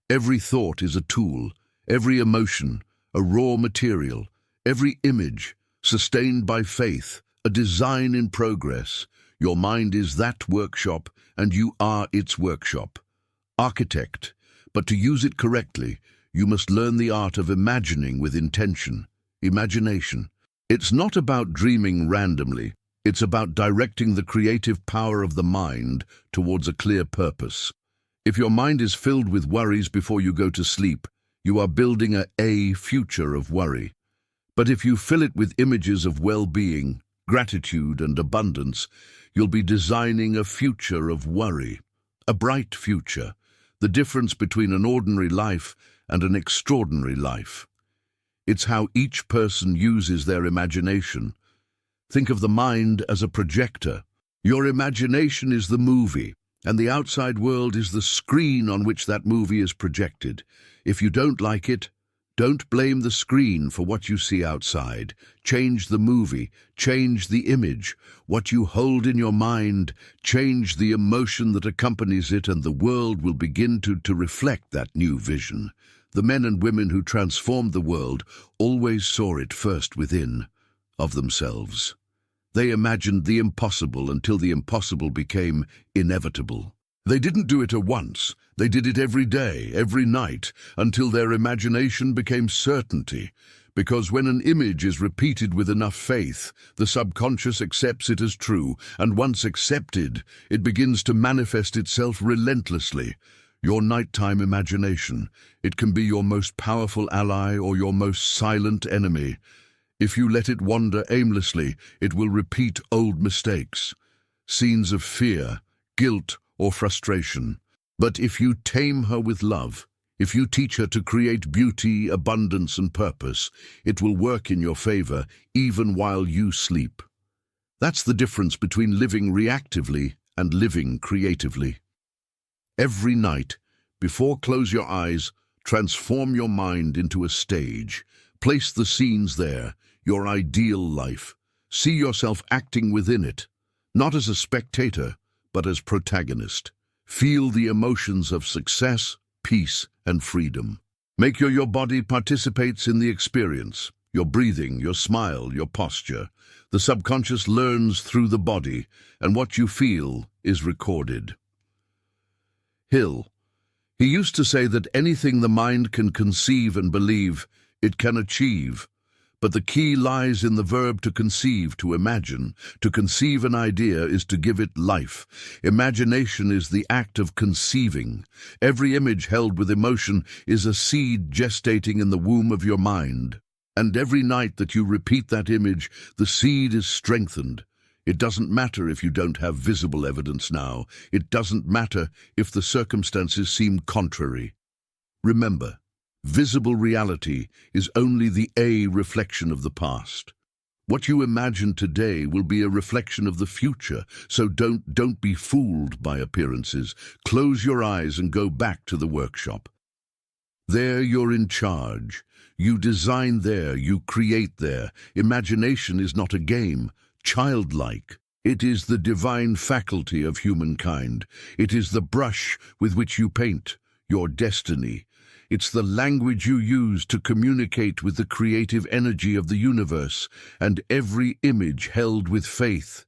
Every thought is a tool, every emotion, a raw material, every image, sustained by faith, a design in progress. Your mind is that workshop, and you are its workshop. Architect, but to use it correctly, you must learn the art of imagining with intention. Imagination. It's not about dreaming randomly. It's about directing the creative power of the mind towards a clear purpose. If your mind is filled with worries before you go to sleep, you are building a future of worry. But if you fill it with images of well-being, gratitude and abundance, you'll be designing a future of worry, a bright future, the difference between an ordinary life and an extraordinary life. It's how each person uses their imagination. Think of the mind as a projector. Your imagination is the movie, and the outside world is the screen on which that movie is projected. If you don't like it, don't blame the screen for what you see outside. Change the movie, change the image. What you hold in your mind, change the emotion that accompanies it, and the world will begin to reflect that new vision. The men and women who transformed the world always saw it first within, of themselves. They imagined the impossible until the impossible became inevitable. They didn't do it at once. They did it every day, every night, until their imagination became certainty. Because when an image is repeated with enough faith, the subconscious accepts it as true, and once accepted, it begins to manifest itself relentlessly. Your nighttime imagination, it can be your most powerful ally or your most silent enemy. If you let it wander aimlessly, it will repeat old mistakes, scenes of fear, guilt, or frustration. But if you tame her with love, if you teach her to create beauty, abundance, and purpose, it will work in your favor even while you sleep. That's the difference between living reactively and living creatively. Every night, before close your eyes, transform your mind into a stage. Place the scenes there, your ideal life. See yourself acting within it, not as a spectator, but as protagonist. Feel the emotions of success, peace, and freedom. Make your body participates in the experience. Your breathing, your smile, your posture. The subconscious learns through the body, and what you feel is recorded. Hill. He used to say that anything the mind can conceive and believe, it can achieve. But the key lies in the verb to conceive, to imagine. To conceive an idea is to give it life. Imagination is the act of conceiving. Every image held with emotion is a seed gestating in the womb of your mind. And every night that you repeat that image, the seed is strengthened. It doesn't matter if you don't have visible evidence now. It doesn't matter if the circumstances seem contrary. Remember, visible reality is only the reflection of the past. What you imagine today will be a reflection of the future, so don't be fooled by appearances. Close your eyes and go back to the workshop. There you're in charge. You design there, you create there. Imagination is not a game, childlike. It is the divine faculty of humankind. It is the brush with which you paint your destiny. It's the language you use to communicate with the creative energy of the universe, and every image held with faith.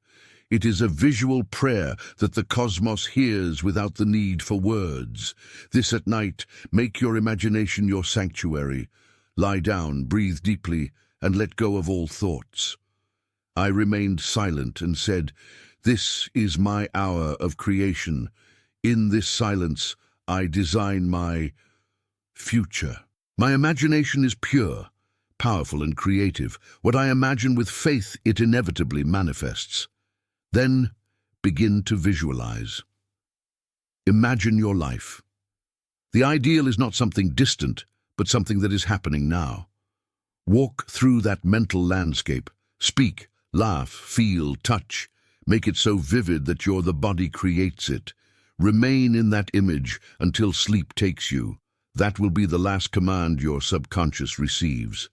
It is a visual prayer that the cosmos hears without the need for words. This at night, make your imagination your sanctuary. Lie down, breathe deeply, and let go of all thoughts. I remained silent and said, "This is my hour of creation. In this silence, I design my future." My imagination is pure, powerful, and creative. What I imagine with faith, it inevitably manifests. Then begin to visualize. Imagine your life. The ideal is not something distant, but something that is happening now. Walk through that mental landscape. Speak, laugh, feel, touch. Make it so vivid that the body creates it. Remain in that image until sleep takes you. That will be the last command your subconscious receives.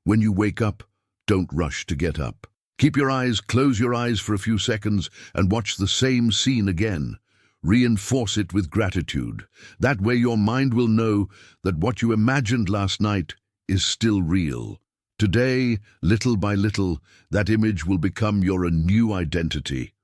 When you wake up, don't rush to get up. Close your eyes for a few seconds and watch the same scene again. Reinforce it with gratitude. That way your mind will know that what you imagined last night is still real. Today, little by little, that image will become your new identity.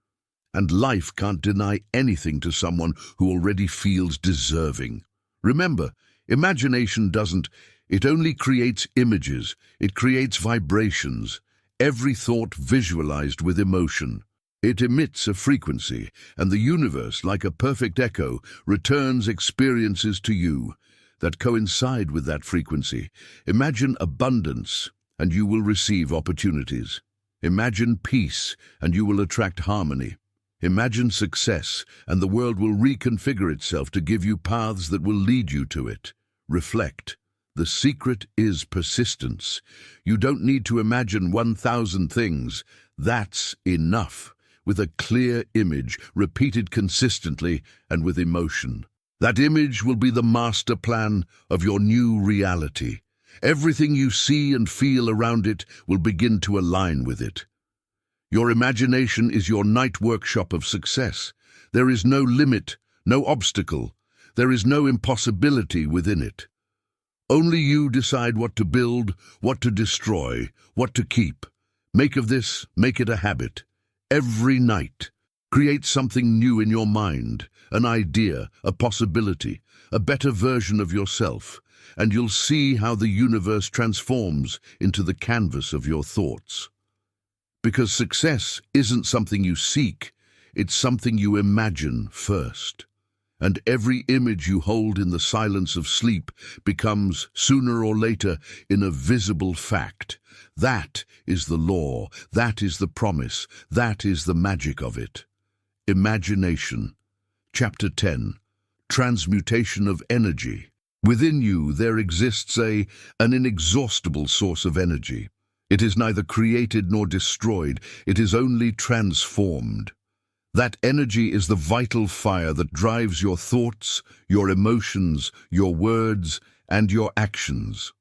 And life can't deny anything to someone who already feels deserving. Remember, imagination doesn't. It only creates images. It creates vibrations. Every thought visualized with emotion. It emits a frequency, and the universe, like a perfect echo, returns experiences to you that coincide with that frequency. Imagine abundance, and you will receive opportunities. Imagine peace, and you will attract harmony. Imagine success, and the world will reconfigure itself to give you paths that will lead you to it. Reflect. The secret is persistence. You don't need to imagine 1,000 things. That's enough. With a clear image, repeated consistently and with emotion. That image will be the master plan of your new reality. Everything you see and feel around it will begin to align with it. Your imagination is your night workshop of success. There is no limit, no obstacle. There is no impossibility within it. Only you decide what to build, what to destroy, what to keep. Make it a habit. Every night, create something new in your mind, an idea, a possibility, a better version of yourself, and you'll see how the universe transforms into the canvas of your thoughts. Because success isn't something you seek, it's something you imagine first. And every image you hold in the silence of sleep becomes, sooner or later, in a visible fact. That is the law, that is the promise, that is the magic of it. Imagination. Chapter 10. Transmutation of energy. Within you there exists an inexhaustible source of energy. It is neither created nor destroyed, it is only transformed. That energy is the vital fire that drives your thoughts, your emotions, your words, and your actions.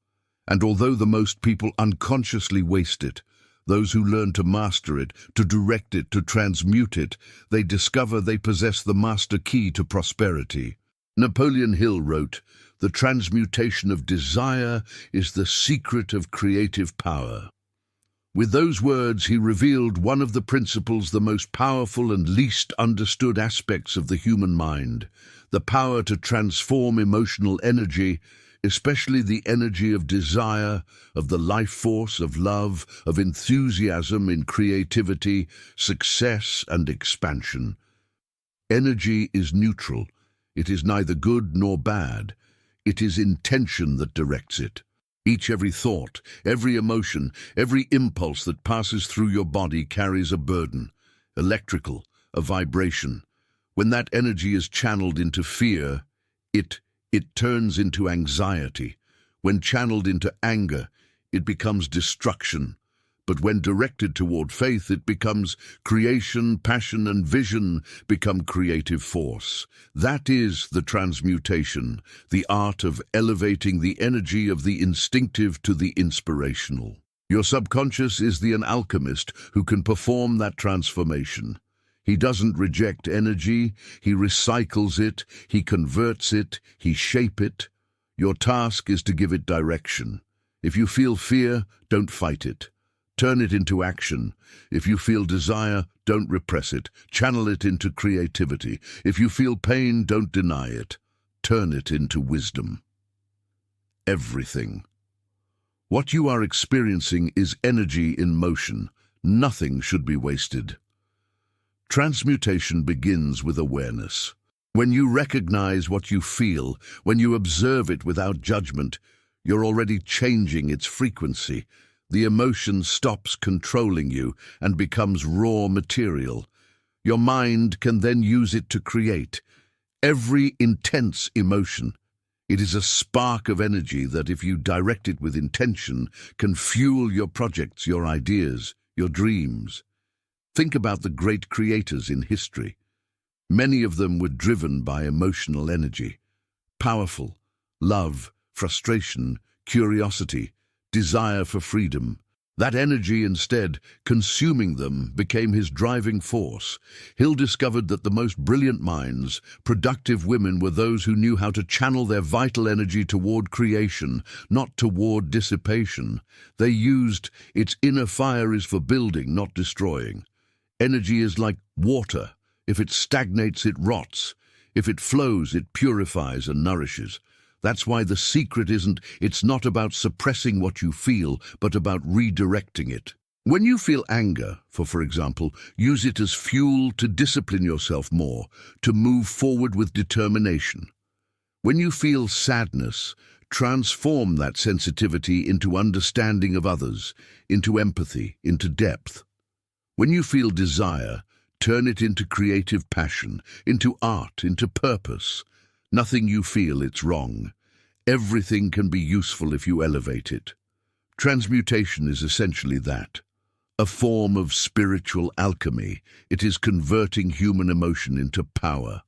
And although the most people unconsciously waste it, those who learn to master it, to direct it, to transmute it, they discover they possess the master key to prosperity. Napoleon Hill wrote, "The transmutation of desire is the secret of creative power." With those words, he revealed one of the principles, the most powerful and least understood aspects of the human mind, the power to transform emotional energy, especially the energy of desire, of the life force, of love, of enthusiasm in creativity, success, and expansion. Energy is neutral. It is neither good nor bad. It is intention that directs it. Every thought, every emotion, every impulse that passes through your body carries a burden, electrical, a vibration. When that energy is channeled into fear, it turns into anxiety. When channeled into anger, it becomes destruction. But when directed toward faith, it becomes creation, passion, and vision become creative force. That is the transmutation, the art of elevating the energy of the instinctive to the inspirational. Your subconscious is an alchemist who can perform that transformation. He doesn't reject energy, he recycles it, he converts it, he shapes it. Your task is to give it direction. If you feel fear, don't fight it. Turn it into action. If you feel desire, don't repress it. Channel it into creativity. If you feel pain, don't deny it. Turn it into wisdom. Everything. What you are experiencing is energy in motion. Nothing should be wasted. Transmutation begins with awareness. When you recognize what you feel, when you observe it without judgment, you're already changing its frequency. The emotion stops controlling you and becomes raw material. Your mind can then use it to create. Every intense emotion, it is a spark of energy that, if you direct it with intention, can fuel your projects, your ideas, your dreams. Think about the great creators in history. Many of them were driven by emotional energy. Powerful, love, frustration, curiosity, desire for freedom. That energy, instead, consuming them, became his driving force. Hill discovered that the most brilliant minds, productive women, were those who knew how to channel their vital energy toward creation, not toward dissipation. They used its inner fire is for building, not destroying. Energy is like water. If it stagnates, it rots. If it flows, it purifies and nourishes. That's why the secret it's not about suppressing what you feel, but about redirecting it. When you feel anger, for example, use it as fuel to discipline yourself more, to move forward with determination. When you feel sadness, transform that sensitivity into understanding of others, into empathy, into depth. When you feel desire, turn it into creative passion, into art, into purpose. Nothing you feel, it's wrong. Everything can be useful if you elevate it. Transmutation is essentially that. A form of spiritual alchemy. It is converting human emotion into power.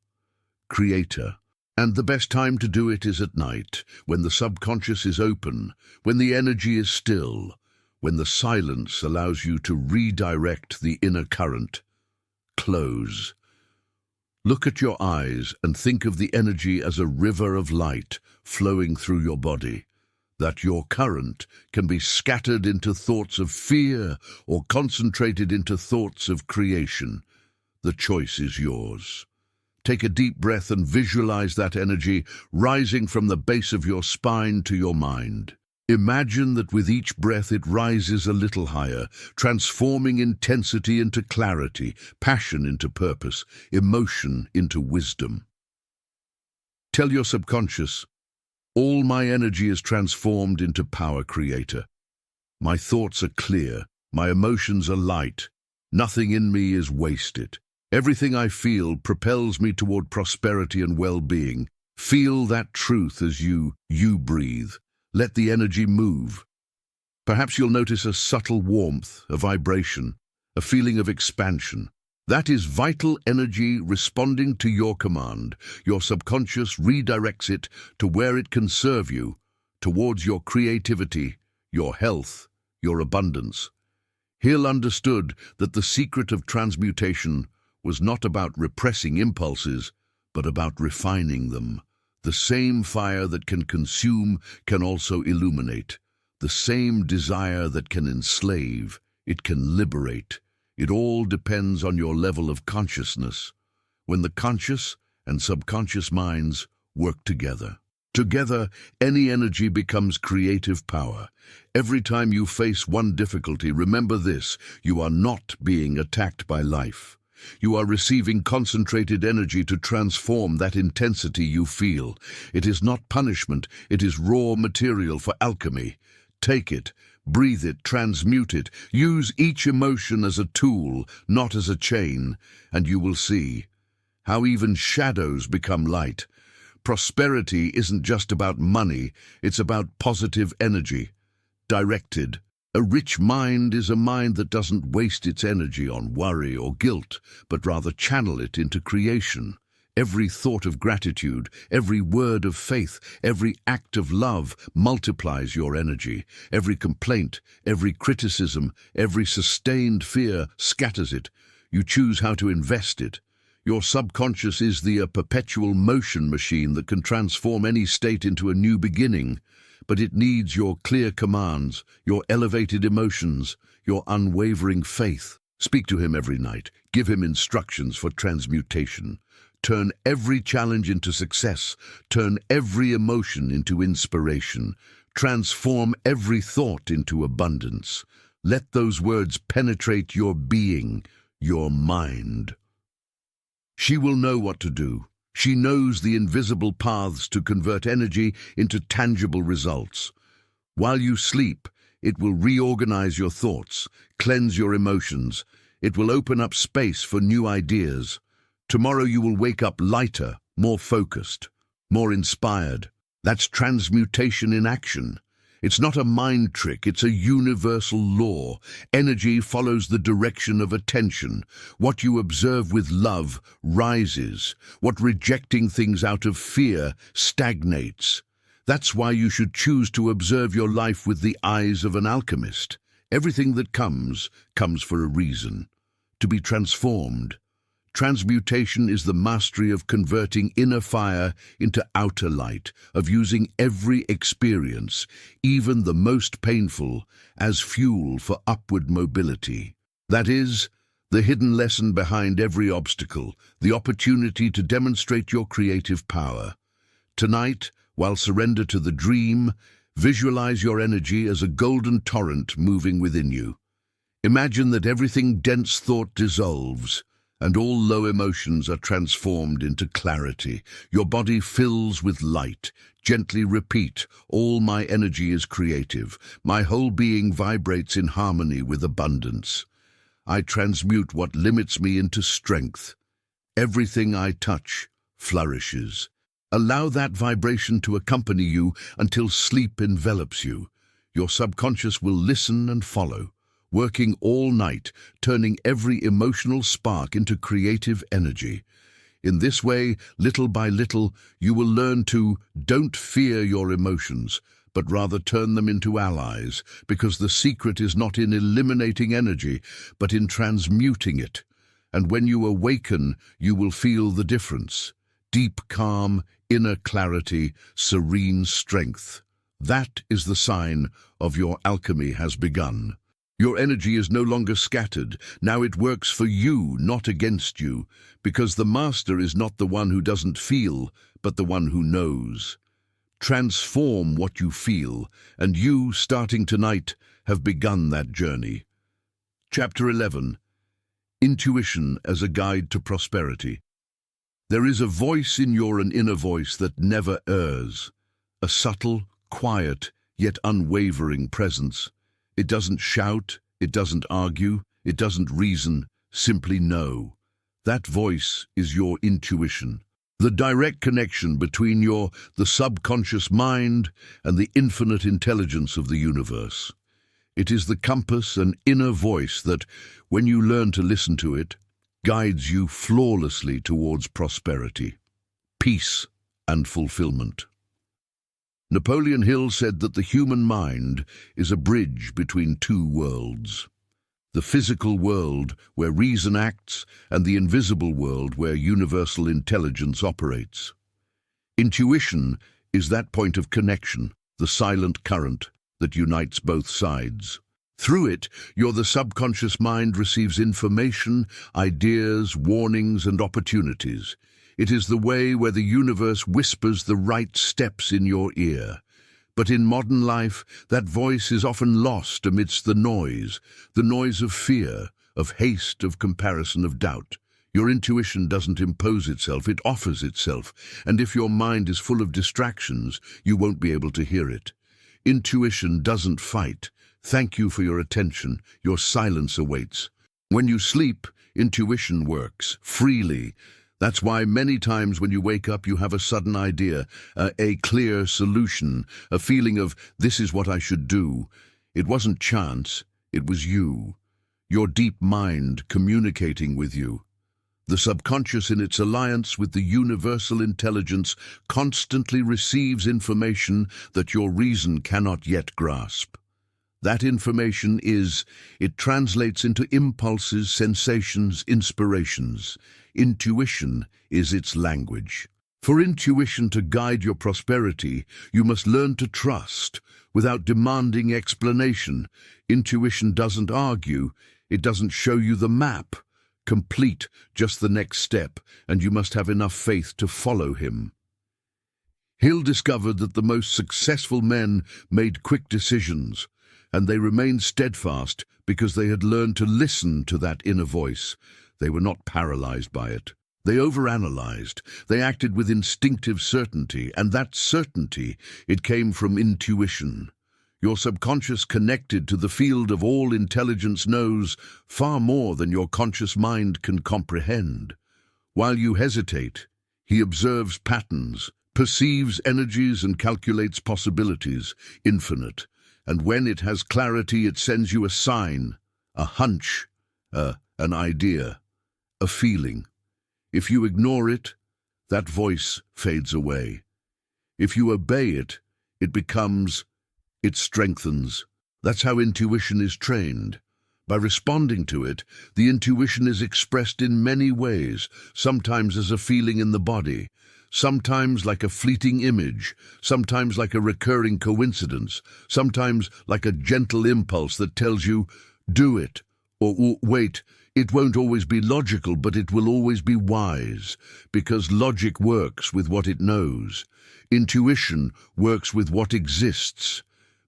Creator. And the best time to do it is at night, when the subconscious is open, when the energy is still, when the silence allows you to redirect the inner current. Close. Look at your eyes and think of the energy as a river of light flowing through your body. That your current can be scattered into thoughts of fear or concentrated into thoughts of creation. The choice is yours. Take a deep breath and visualize that energy rising from the base of your spine to your mind. Imagine that with each breath it rises a little higher, transforming intensity into clarity, passion into purpose, emotion into wisdom. Tell your subconscious, all my energy is transformed into power creator. My thoughts are clear, my emotions are light, nothing in me is wasted. Everything I feel propels me toward prosperity and well-being. Feel that truth as you breathe. Let the energy move. Perhaps you'll notice a subtle warmth, a vibration, a feeling of expansion. That is vital energy responding to your command. Your subconscious redirects it to where it can serve you, towards your creativity, your health, your abundance. Hill understood that the secret of transmutation was not about repressing impulses, but about refining them. The same fire that can consume can also illuminate. The same desire that can enslave, it can liberate. It all depends on your level of consciousness. When the conscious and subconscious minds work together. Together, any energy becomes creative power. Every time you face one difficulty, remember this: you are not being attacked by life. You are receiving concentrated energy to transform that intensity you feel. It is not punishment, it is raw material for alchemy. Take it, breathe it, transmute it. Use each emotion as a tool, not as a chain, and you will see how even shadows become light. Prosperity isn't just about money, it's about positive energy, directed. A rich mind is a mind that doesn't waste its energy on worry or guilt, but rather channel it into creation. Every thought of gratitude, every word of faith, every act of love multiplies your energy. Every complaint, every criticism, every sustained fear scatters it. You choose how to invest it. Your subconscious is the perpetual motion machine that can transform any state into a new beginning. But it needs your clear commands, your elevated emotions, your unwavering faith. Speak to him every night. Give him instructions for transmutation. Turn every challenge into success. Turn every emotion into inspiration. Transform every thought into abundance. Let those words penetrate your being, your mind. She will know what to do. She knows the invisible paths to convert energy into tangible results. While you sleep, it will reorganize your thoughts, cleanse your emotions. It will open up space for new ideas. Tomorrow you will wake up lighter, more focused, more inspired. That's transmutation in action. It's not a mind trick, it's a universal law. Energy follows the direction of attention. What you observe with love rises. What rejecting things out of fear stagnates. That's why you should choose to observe your life with the eyes of an alchemist. Everything that comes for a reason. To be transformed. Transmutation is the mastery of converting inner fire into outer light, of using every experience, even the most painful, as fuel for upward mobility. That is, the hidden lesson behind every obstacle, the opportunity to demonstrate your creative power. Tonight, while surrender to the dream, visualize your energy as a golden torrent moving within you. Imagine that everything dense thought dissolves, and all low emotions are transformed into clarity. Your body fills with light. Gently repeat, all my energy is creative. My whole being vibrates in harmony with abundance. I transmute what limits me into strength. Everything I touch flourishes. Allow that vibration to accompany you until sleep envelops you. Your subconscious will listen and follow, working all night, turning every emotional spark into creative energy. In this way, little by little, you will learn to don't fear your emotions, but rather turn them into allies, because the secret is not in eliminating energy, but in transmuting it. And when you awaken, you will feel the difference. Deep calm, inner clarity, serene strength. That is the sign of your alchemy has begun. Your energy is no longer scattered. Now it works for you, not against you, because the master is not the one who doesn't feel, but the one who knows. Transform what you feel, and you, starting tonight, have begun that journey. Chapter 11. Intuition as a Guide to Prosperity. There is a voice in your inner voice that never errs, a subtle, quiet, yet unwavering presence. It doesn't shout, it doesn't argue, it doesn't reason, simply know. That voice is your intuition, the direct connection between the subconscious mind and the infinite intelligence of the universe. It is the compass, an inner voice that, when you learn to listen to it, guides you flawlessly towards prosperity, peace, and fulfillment. Napoleon Hill said that the human mind is a bridge between two worlds. The physical world, where reason acts, and the invisible world, where universal intelligence operates. Intuition is that point of connection, the silent current that unites both sides. Through it, the subconscious mind receives information, ideas, warnings, and opportunities. It is the way where the universe whispers the right steps in your ear. But in modern life, that voice is often lost amidst the noise of fear, of haste, of comparison, of doubt. Your intuition doesn't impose itself, it offers itself, and if your mind is full of distractions, you won't be able to hear it. Intuition doesn't fight. Thank you for your attention. Your silence awaits. When you sleep, intuition works freely. That's why many times when you wake up you have a sudden idea, a clear solution, a feeling of, this is what I should do. It wasn't chance, it was you. Your deep mind communicating with you. The subconscious, in its alliance with the universal intelligence, constantly receives information that your reason cannot yet grasp. That information it translates into impulses, sensations, inspirations. Intuition is its language. For intuition to guide your prosperity, you must learn to trust without demanding explanation. Intuition doesn't argue, it doesn't show you the map. Complete just the next step, and you must have enough faith to follow him. Hill discovered that the most successful men made quick decisions, and they remained steadfast because they had learned to listen to that inner voice. They were not paralyzed by it. They overanalyzed. They acted with instinctive certainty, and that certainty, it came from intuition. Your subconscious, connected to the field of all intelligence, knows far more than your conscious mind can comprehend. While you hesitate, he observes patterns, perceives energies, and calculates possibilities, infinite. And when it has clarity, it sends you a sign, a hunch, an idea, a feeling. If you ignore it, that voice fades away. If you obey it, it strengthens. That's how intuition is trained. By responding to it, the intuition is expressed in many ways, sometimes as a feeling in the body, sometimes like a fleeting image, sometimes like a recurring coincidence, sometimes like a gentle impulse that tells you, do it, or wait. It won't always be logical, but it will always be wise, because logic works with what it knows. Intuition works with what exists,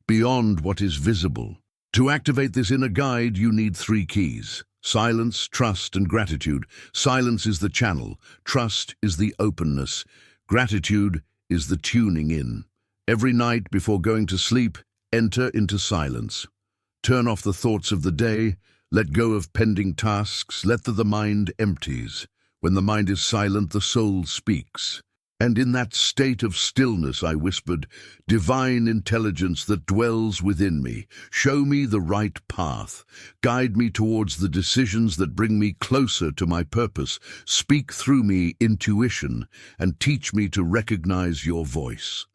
beyond what is visible. To activate this inner guide, you need 3 keys: silence, trust, and gratitude. Silence is the channel. Trust is the openness. Gratitude is the tuning in. Every night before going to sleep, enter into silence. Turn off the thoughts of the day. Let go of pending tasks. Let the mind empties. When the mind is silent, the soul speaks. And in that state of stillness, I whispered, divine intelligence that dwells within me, show me the right path. Guide me towards the decisions that bring me closer to my purpose. Speak through me, intuition, and teach me to recognize your voice.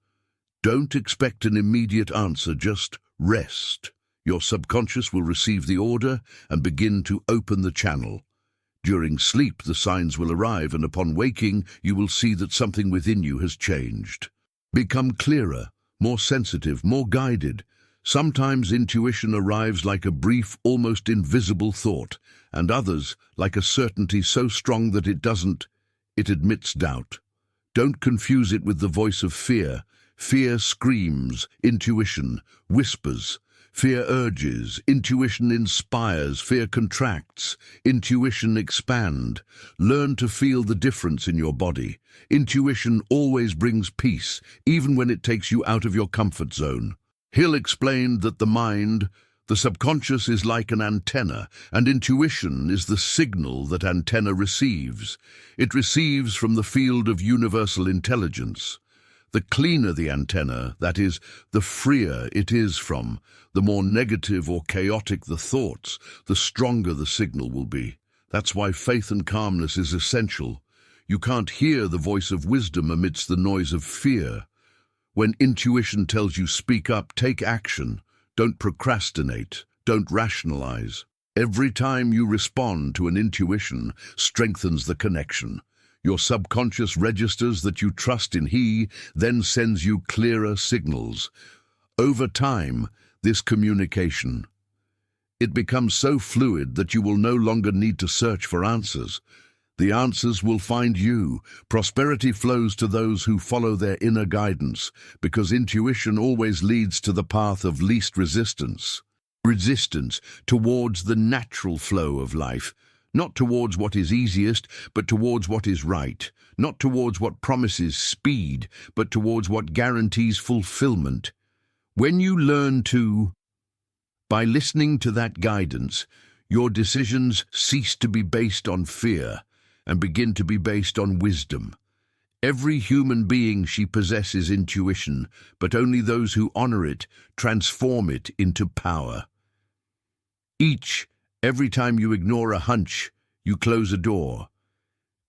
Don't expect an immediate answer, just rest. Your subconscious will receive the order and begin to open the channel. During sleep, the signs will arrive, and upon waking, you will see that something within you has changed. Become clearer, more sensitive, more guided. Sometimes intuition arrives like a brief, almost invisible thought, and others like a certainty so strong that it admits doubt. Don't confuse it with the voice of fear. Fear screams, intuition whispers. Fear urges, intuition inspires. Fear contracts, intuition expands. Learn to feel the difference in your body. Intuition always brings peace, even when it takes you out of your comfort zone. Hill explained that the subconscious is like an antenna, and intuition is the signal that antenna receives. It receives from the field of universal intelligence. The cleaner the antenna, that is, the freer it is from, the more negative or chaotic the thoughts, the stronger the signal will be. That's why faith and calmness is essential. You can't hear the voice of wisdom amidst the noise of fear. When intuition tells you speak up, take action. Don't procrastinate. Don't rationalize. Every time you respond to an intuition strengthens the connection. Your subconscious registers that you trust in He, then sends you clearer signals. Over time, this communication, it becomes so fluid that you will no longer need to search for answers. The answers will find you. Prosperity flows to those who follow their inner guidance, because intuition always leads to the path of least resistance. Resistance towards the natural flow of life. Not towards what is easiest, but towards what is right. Not towards what promises speed, but towards what guarantees fulfillment. When you learn to, by listening to that guidance, your decisions cease to be based on fear and begin to be based on wisdom. Every human being she possesses intuition, but only those who honor it transform it into power. Every time you ignore a hunch, you close a door.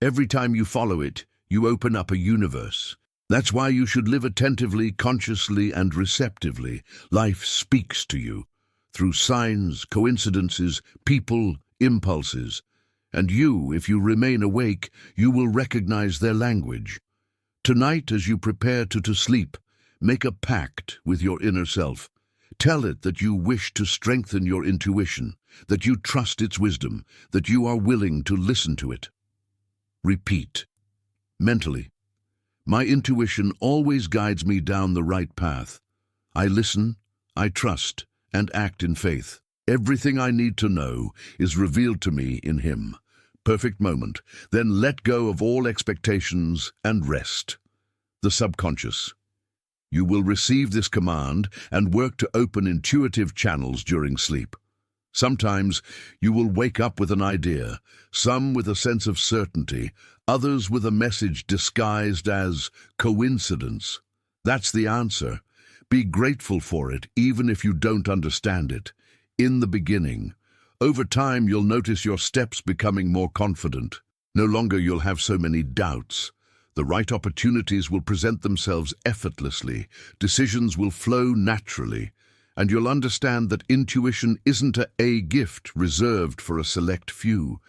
Every time you follow it, you open up a universe. That's why you should live attentively, consciously, and receptively. Life speaks to you through signs, coincidences, people, impulses. And you, if you remain awake, you will recognize their language. Tonight, as you prepare to sleep, make a pact with your inner self. Tell it that you wish to strengthen your intuition, that you trust its wisdom, that you are willing to listen to it. Repeat, mentally, my intuition always guides me down the right path. I listen, I trust, and act in faith. Everything I need to know is revealed to me in Him. Perfect moment. Then let go of all expectations and rest. The subconscious. You will receive this command and work to open intuitive channels during sleep. Sometimes you will wake up with an idea, some with a sense of certainty, others with a message disguised as coincidence. That's the answer. Be grateful for it, even if you don't understand it. In the beginning, over time you'll notice your steps becoming more confident. No longer you'll have so many doubts. The right opportunities will present themselves effortlessly, decisions will flow naturally, and you'll understand that intuition isn't a gift reserved for a select few.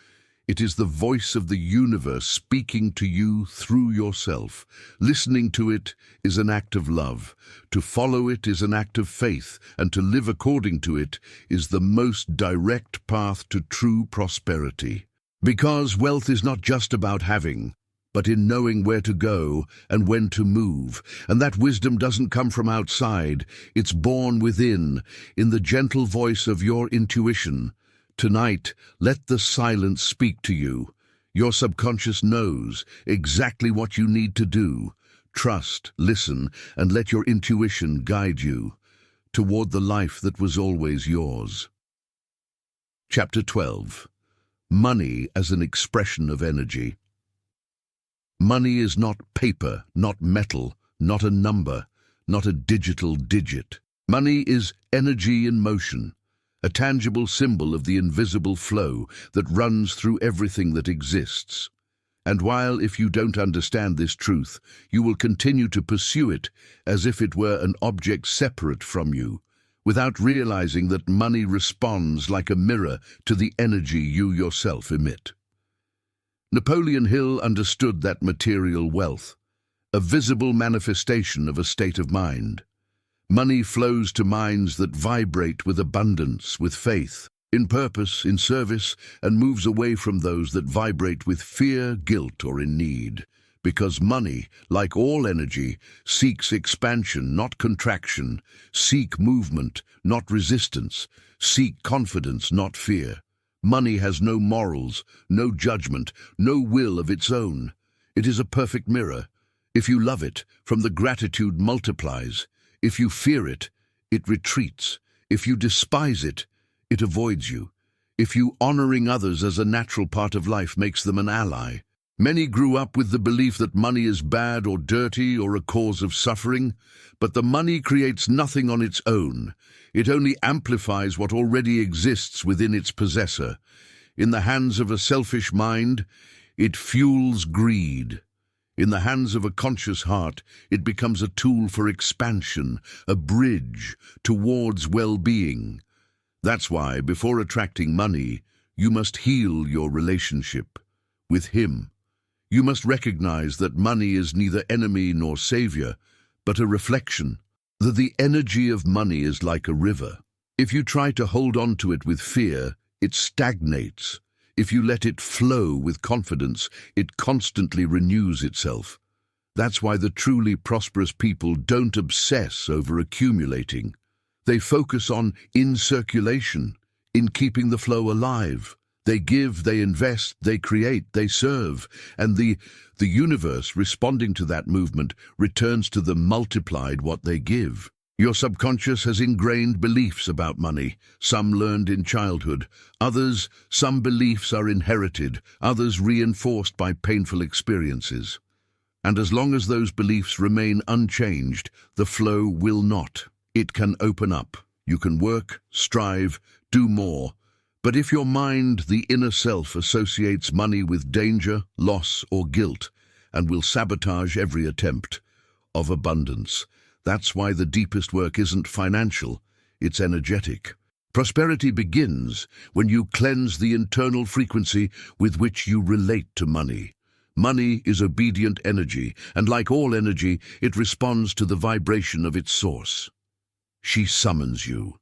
It is the voice of the universe speaking to you through yourself. Listening to it is an act of love. To follow it is an act of faith, and to live according to it is the most direct path to true prosperity. Because wealth is not just about having, but in knowing where to go and when to move. And that wisdom doesn't come from outside. It's born within, in the gentle voice of your intuition. Tonight, let the silence speak to you. Your subconscious knows exactly what you need to do. Trust, listen, and let your intuition guide you toward the life that was always yours. Chapter 12. Money as an expression of energy. Money is not paper, not metal, not a number, not a digital digit. Money is energy in motion, a tangible symbol of the invisible flow that runs through everything that exists. And while, if you don't understand this truth, you will continue to pursue it as if it were an object separate from you, without realizing that money responds like a mirror to the energy you yourself emit. Napoleon Hill understood that material wealth, a visible manifestation of a state of mind. Money flows to minds that vibrate with abundance, with faith, in purpose, in service, and moves away from those that vibrate with fear, guilt, or in need. Because money, like all energy, seeks expansion, not contraction, seek movement, not resistance, seek confidence, not fear. Money has no morals, no judgment, no will of its own. It is a perfect mirror. If you love it, from the gratitude multiplies. If you fear it, it retreats. If you despise it, it avoids you. If you honoring others as a natural part of life makes them an ally. Many grew up with the belief that money is bad or dirty or a cause of suffering, but the money creates nothing on its own. It only amplifies what already exists within its possessor. In the hands of a selfish mind, it fuels greed. In the hands of a conscious heart, it becomes a tool for expansion, a bridge towards well-being. That's why, before attracting money, you must heal your relationship with Him. You must recognize that money is neither enemy nor savior, but a reflection. That the energy of money is like a river. If you try to hold on to it with fear, it stagnates. If you let it flow with confidence, it constantly renews itself. That's why the truly prosperous people don't obsess over accumulating. They focus on in circulation, in keeping the flow alive. They give, they invest, they create, they serve, and the universe, responding to that movement, returns to them multiplied what they give. Your subconscious has ingrained beliefs about money, some learned in childhood, some beliefs are inherited, others reinforced by painful experiences. And as long as those beliefs remain unchanged, the flow will not. It can open up. You can work, strive, do more. But if your mind, the inner self, associates money with danger, loss, or guilt, and will sabotage every attempt of abundance, that's why the deepest work isn't financial, it's energetic. Prosperity begins when you cleanse the internal frequency with which you relate to money. Money is obedient energy, and like all energy, it responds to the vibration of its source. She summons you.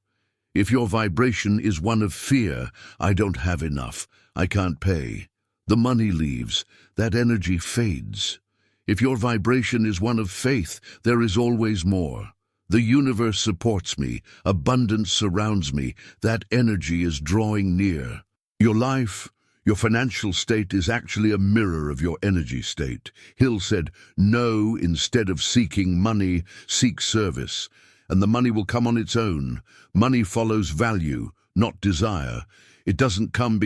If your vibration is one of fear, I don't have enough, I can't pay, the money leaves, that energy fades. If your vibration is one of faith, there is always more. The universe supports me, abundance surrounds me, that energy is drawing near. Your life, your financial state is actually a mirror of your energy state. Hill said, "No, instead of seeking money, seek service, and the money will come on its own." Money follows value, not desire. It doesn't come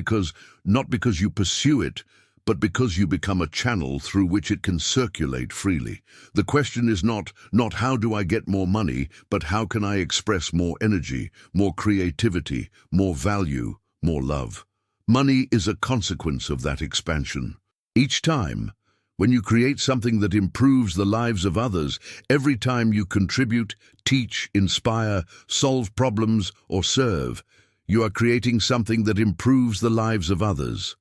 not because you pursue it, but because you become a channel through which it can circulate freely. The question is not how do I get more money, but how can I express more energy, more creativity, more value, more love. Money is a consequence of that expansion. Each time, when you create something that improves the lives of others, every time you contribute, teach, inspire, solve problems, or serve, you are creating something that improves the lives of others.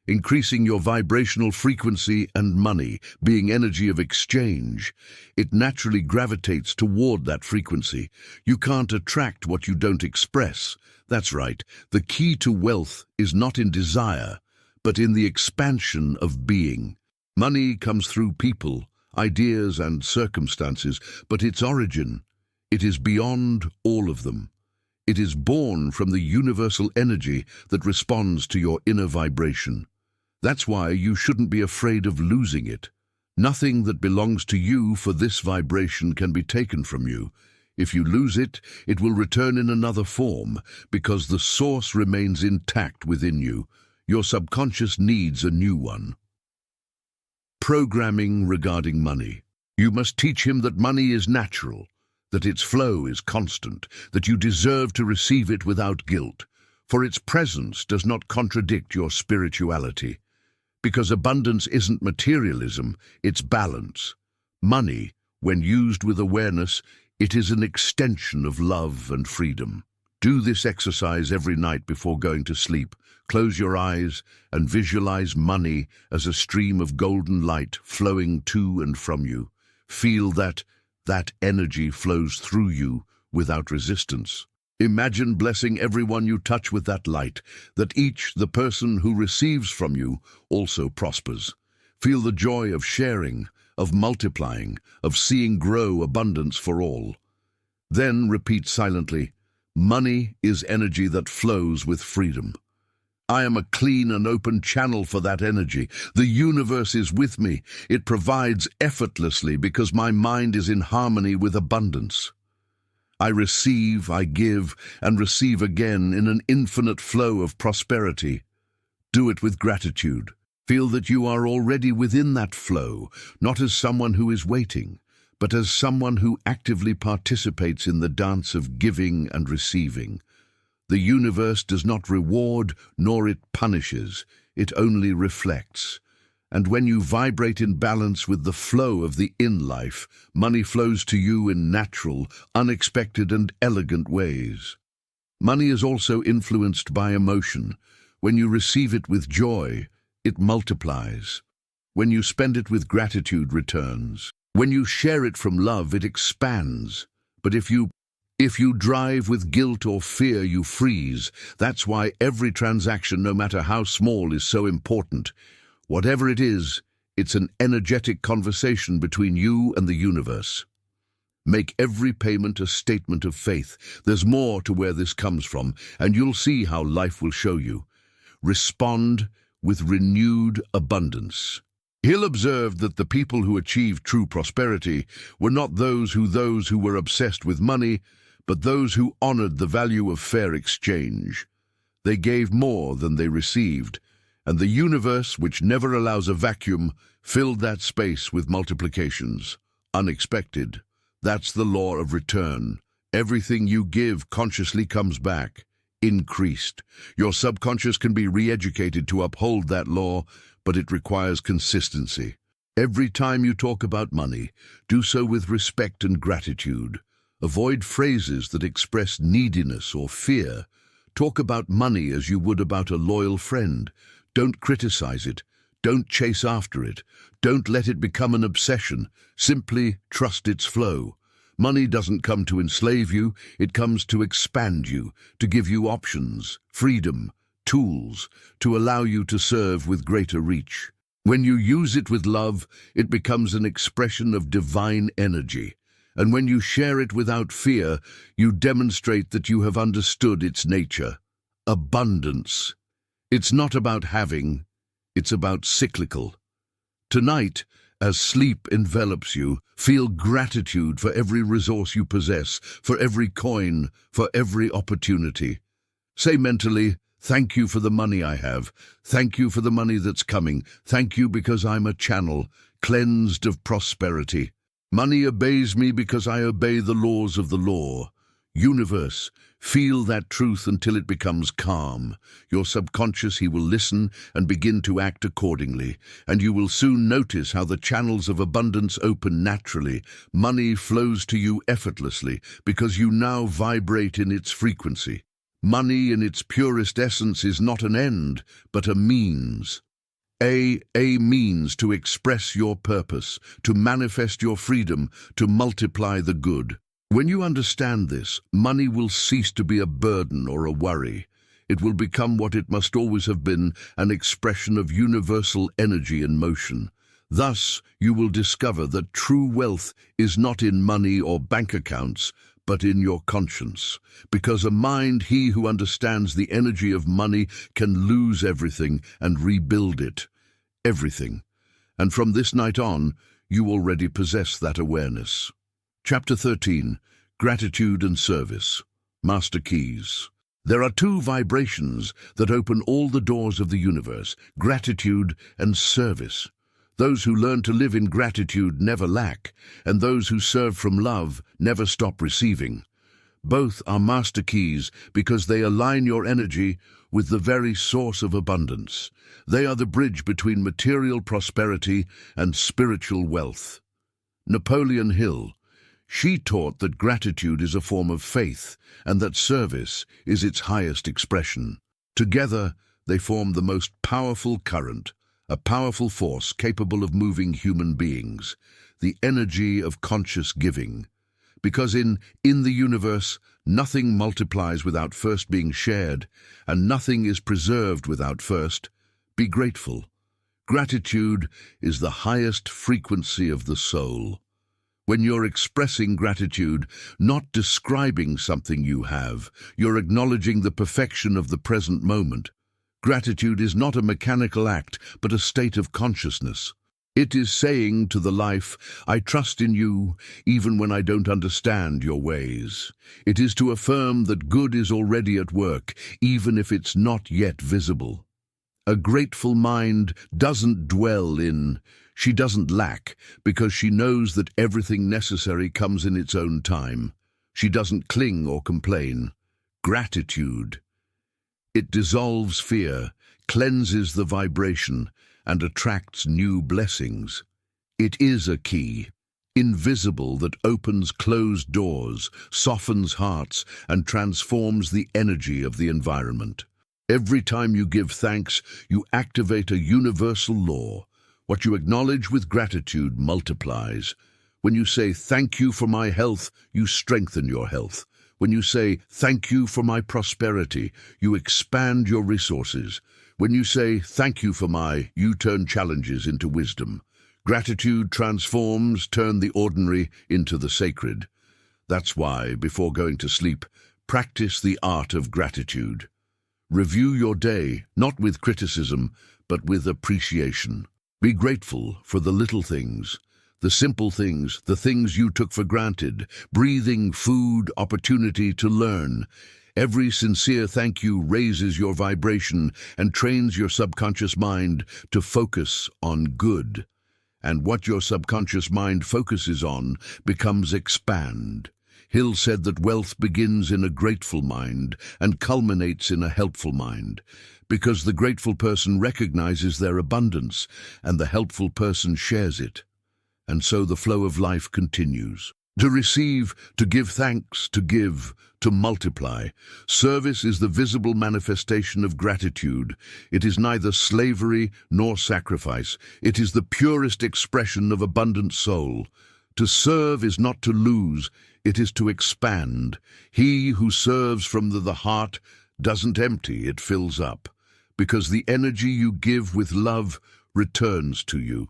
Increasing your vibrational frequency and money, being energy of exchange, it naturally gravitates toward that frequency. You can't attract what you don't express. That's right. The key to wealth is not in desire, but in the expansion of being. Money comes through people, ideas, and circumstances, but its origin, it is beyond all of them. It is born from the universal energy that responds to your inner vibration. That's why you shouldn't be afraid of losing it. Nothing that belongs to you for this vibration can be taken from you. If you lose it, it will return in another form, because the source remains intact within you. Your subconscious needs a new one. Programming regarding money. You must teach him that money is natural, that its flow is constant, that you deserve to receive it without guilt, for its presence does not contradict your spirituality. Because abundance isn't materialism, it's balance. Money, when used with awareness, it is an extension of love and freedom. Do this exercise every night before going to sleep. Close your eyes and visualize money as a stream of golden light flowing to and from you. Feel that energy flows through you without resistance. Imagine blessing everyone you touch with that light, that the person who receives from you, also prospers. Feel the joy of sharing, of multiplying, of seeing grow abundance for all. Then repeat silently, money is energy that flows with freedom. I am a clean and open channel for that energy. The universe is with me. It provides effortlessly because my mind is in harmony with abundance. I receive, I give, and receive again in an infinite flow of prosperity. Do it with gratitude. Feel that you are already within that flow, not as someone who is waiting, but as someone who actively participates in the dance of giving and receiving. The universe does not reward, nor it punishes, it only reflects. And when you vibrate in balance with the flow of the in-life, money flows to you in natural, unexpected and elegant ways. Money is also influenced by emotion. When you receive it with joy, it multiplies. When you spend it with gratitude, returns. When you share it from love, it expands. But if you drive with guilt or fear, you freeze. That's why every transaction, no matter how small, is so important. Whatever it is, it's an energetic conversation between you and the universe. Make every payment a statement of faith. There's more to where this comes from, and you'll see how life will show you. Respond with renewed abundance. Hill observed that the people who achieved true prosperity were not those who were obsessed with money, but those who honored the value of fair exchange. They gave more than they received, and the universe, which never allows a vacuum, filled that space with multiplications. Unexpected. That's the law of return. Everything you give consciously comes back, increased. Your subconscious can be re-educated to uphold that law, but it requires consistency. Every time you talk about money, do so with respect and gratitude. Avoid phrases that express neediness or fear. Talk about money as you would about a loyal friend. Don't criticize it. Don't chase after it. Don't let it become an obsession. Simply trust its flow. Money doesn't come to enslave you, it comes to expand you, to give you options, freedom, tools, to allow you to serve with greater reach. When you use it with love, it becomes an expression of divine energy. And when you share it without fear, you demonstrate that you have understood its nature. Abundance. It's not about having, it's about cyclical. Tonight, as sleep envelops you, feel gratitude for every resource you possess, for every coin, for every opportunity. Say mentally, thank you for the money I have. Thank you for the money that's coming. Thank you because I'm a channel, cleansed of prosperity. Money obeys me because I obey the laws of the law. Universe, feel that truth until it becomes calm. Your subconscious, he will listen and begin to act accordingly, and you will soon notice how the channels of abundance open naturally. Money flows to you effortlessly because you now vibrate in its frequency. Money in its purest essence is not an end, but a means. A means to express your purpose, to manifest your freedom, to multiply the good. When you understand this, money will cease to be a burden or a worry. It will become what it must always have been, an expression of universal energy and motion. Thus, you will discover that true wealth is not in money or bank accounts, but in your conscience. Because a mind, he who understands the energy of money, can lose everything and rebuild it. Everything. And from this night on, you already possess that awareness. Chapter 13. Gratitude and Service. Master Keys. There are two vibrations that open all the doors of the universe: gratitude and service. Those who learn to live in gratitude never lack, and those who serve from love never stop receiving. Both are master keys because they align your energy with the very source of abundance. They are the bridge between material prosperity and spiritual wealth. Napoleon Hill. She taught that gratitude is a form of faith and that service is its highest expression. Together, they form the most powerful current, a powerful force capable of moving human beings, the energy of conscious giving. Because in the universe, nothing multiplies without first being shared, and nothing is preserved without first. Be grateful. Gratitude is the highest frequency of the soul. When you're expressing gratitude, not describing something you have, you're acknowledging the perfection of the present moment. Gratitude is not a mechanical act, but a state of consciousness. It is saying to the life, I trust in you, even when I don't understand your ways. It is to affirm that good is already at work, even if it's not yet visible. A grateful mind doesn't dwell in, she doesn't lack, because she knows that everything necessary comes in its own time. She doesn't cling or complain. Gratitude. It dissolves fear, cleanses the vibration, and attracts new blessings. It is a key, invisible, that opens closed doors, softens hearts, and transforms the energy of the environment. Every time you give thanks, you activate a universal law. What you acknowledge with gratitude multiplies. When you say, "Thank you for my health," you strengthen your health. When you say, "Thank you for my prosperity," you expand your resources. When you say, "Thank you for my," you turn challenges into wisdom. Gratitude transforms, turn the ordinary into the sacred. That's why, before going to sleep, practice the art of gratitude. Review your day, not with criticism, but with appreciation. Be grateful for the little things, the simple things, the things you took for granted: breathing, food, opportunity to learn. Every sincere thank you raises your vibration and trains your subconscious mind to focus on good. And what your subconscious mind focuses on becomes expand. Hill said that wealth begins in a grateful mind and culminates in a helpful mind, because the grateful person recognizes their abundance and the helpful person shares it. And so the flow of life continues. To receive, to give thanks, to give, to multiply. Service is the visible manifestation of gratitude. It is neither slavery nor sacrifice. It is the purest expression of abundant soul. To serve is not to lose, it is to expand. He who serves from the heart doesn't empty, it fills up, because the energy you give with love returns to you,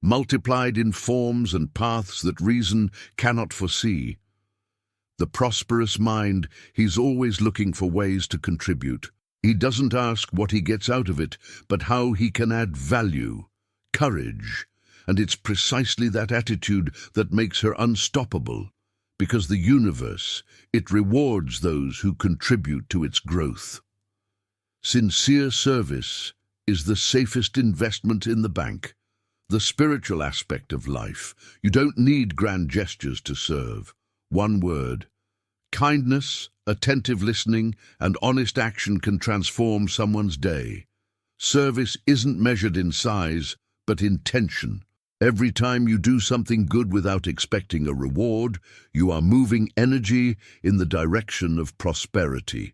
multiplied in forms and paths that reason cannot foresee. The prosperous mind, he's always looking for ways to contribute. He doesn't ask what he gets out of it, but how he can add value, courage. And it's precisely that attitude that makes her unstoppable, because the universe, it rewards those who contribute to its growth. Sincere service is the safest investment in the bank. The spiritual aspect of life. You don't need grand gestures to serve. One word. Kindness, attentive listening, and honest action can transform someone's day. Service isn't measured in size, but in intention. Every time you do something good without expecting a reward, you are moving energy in the direction of prosperity.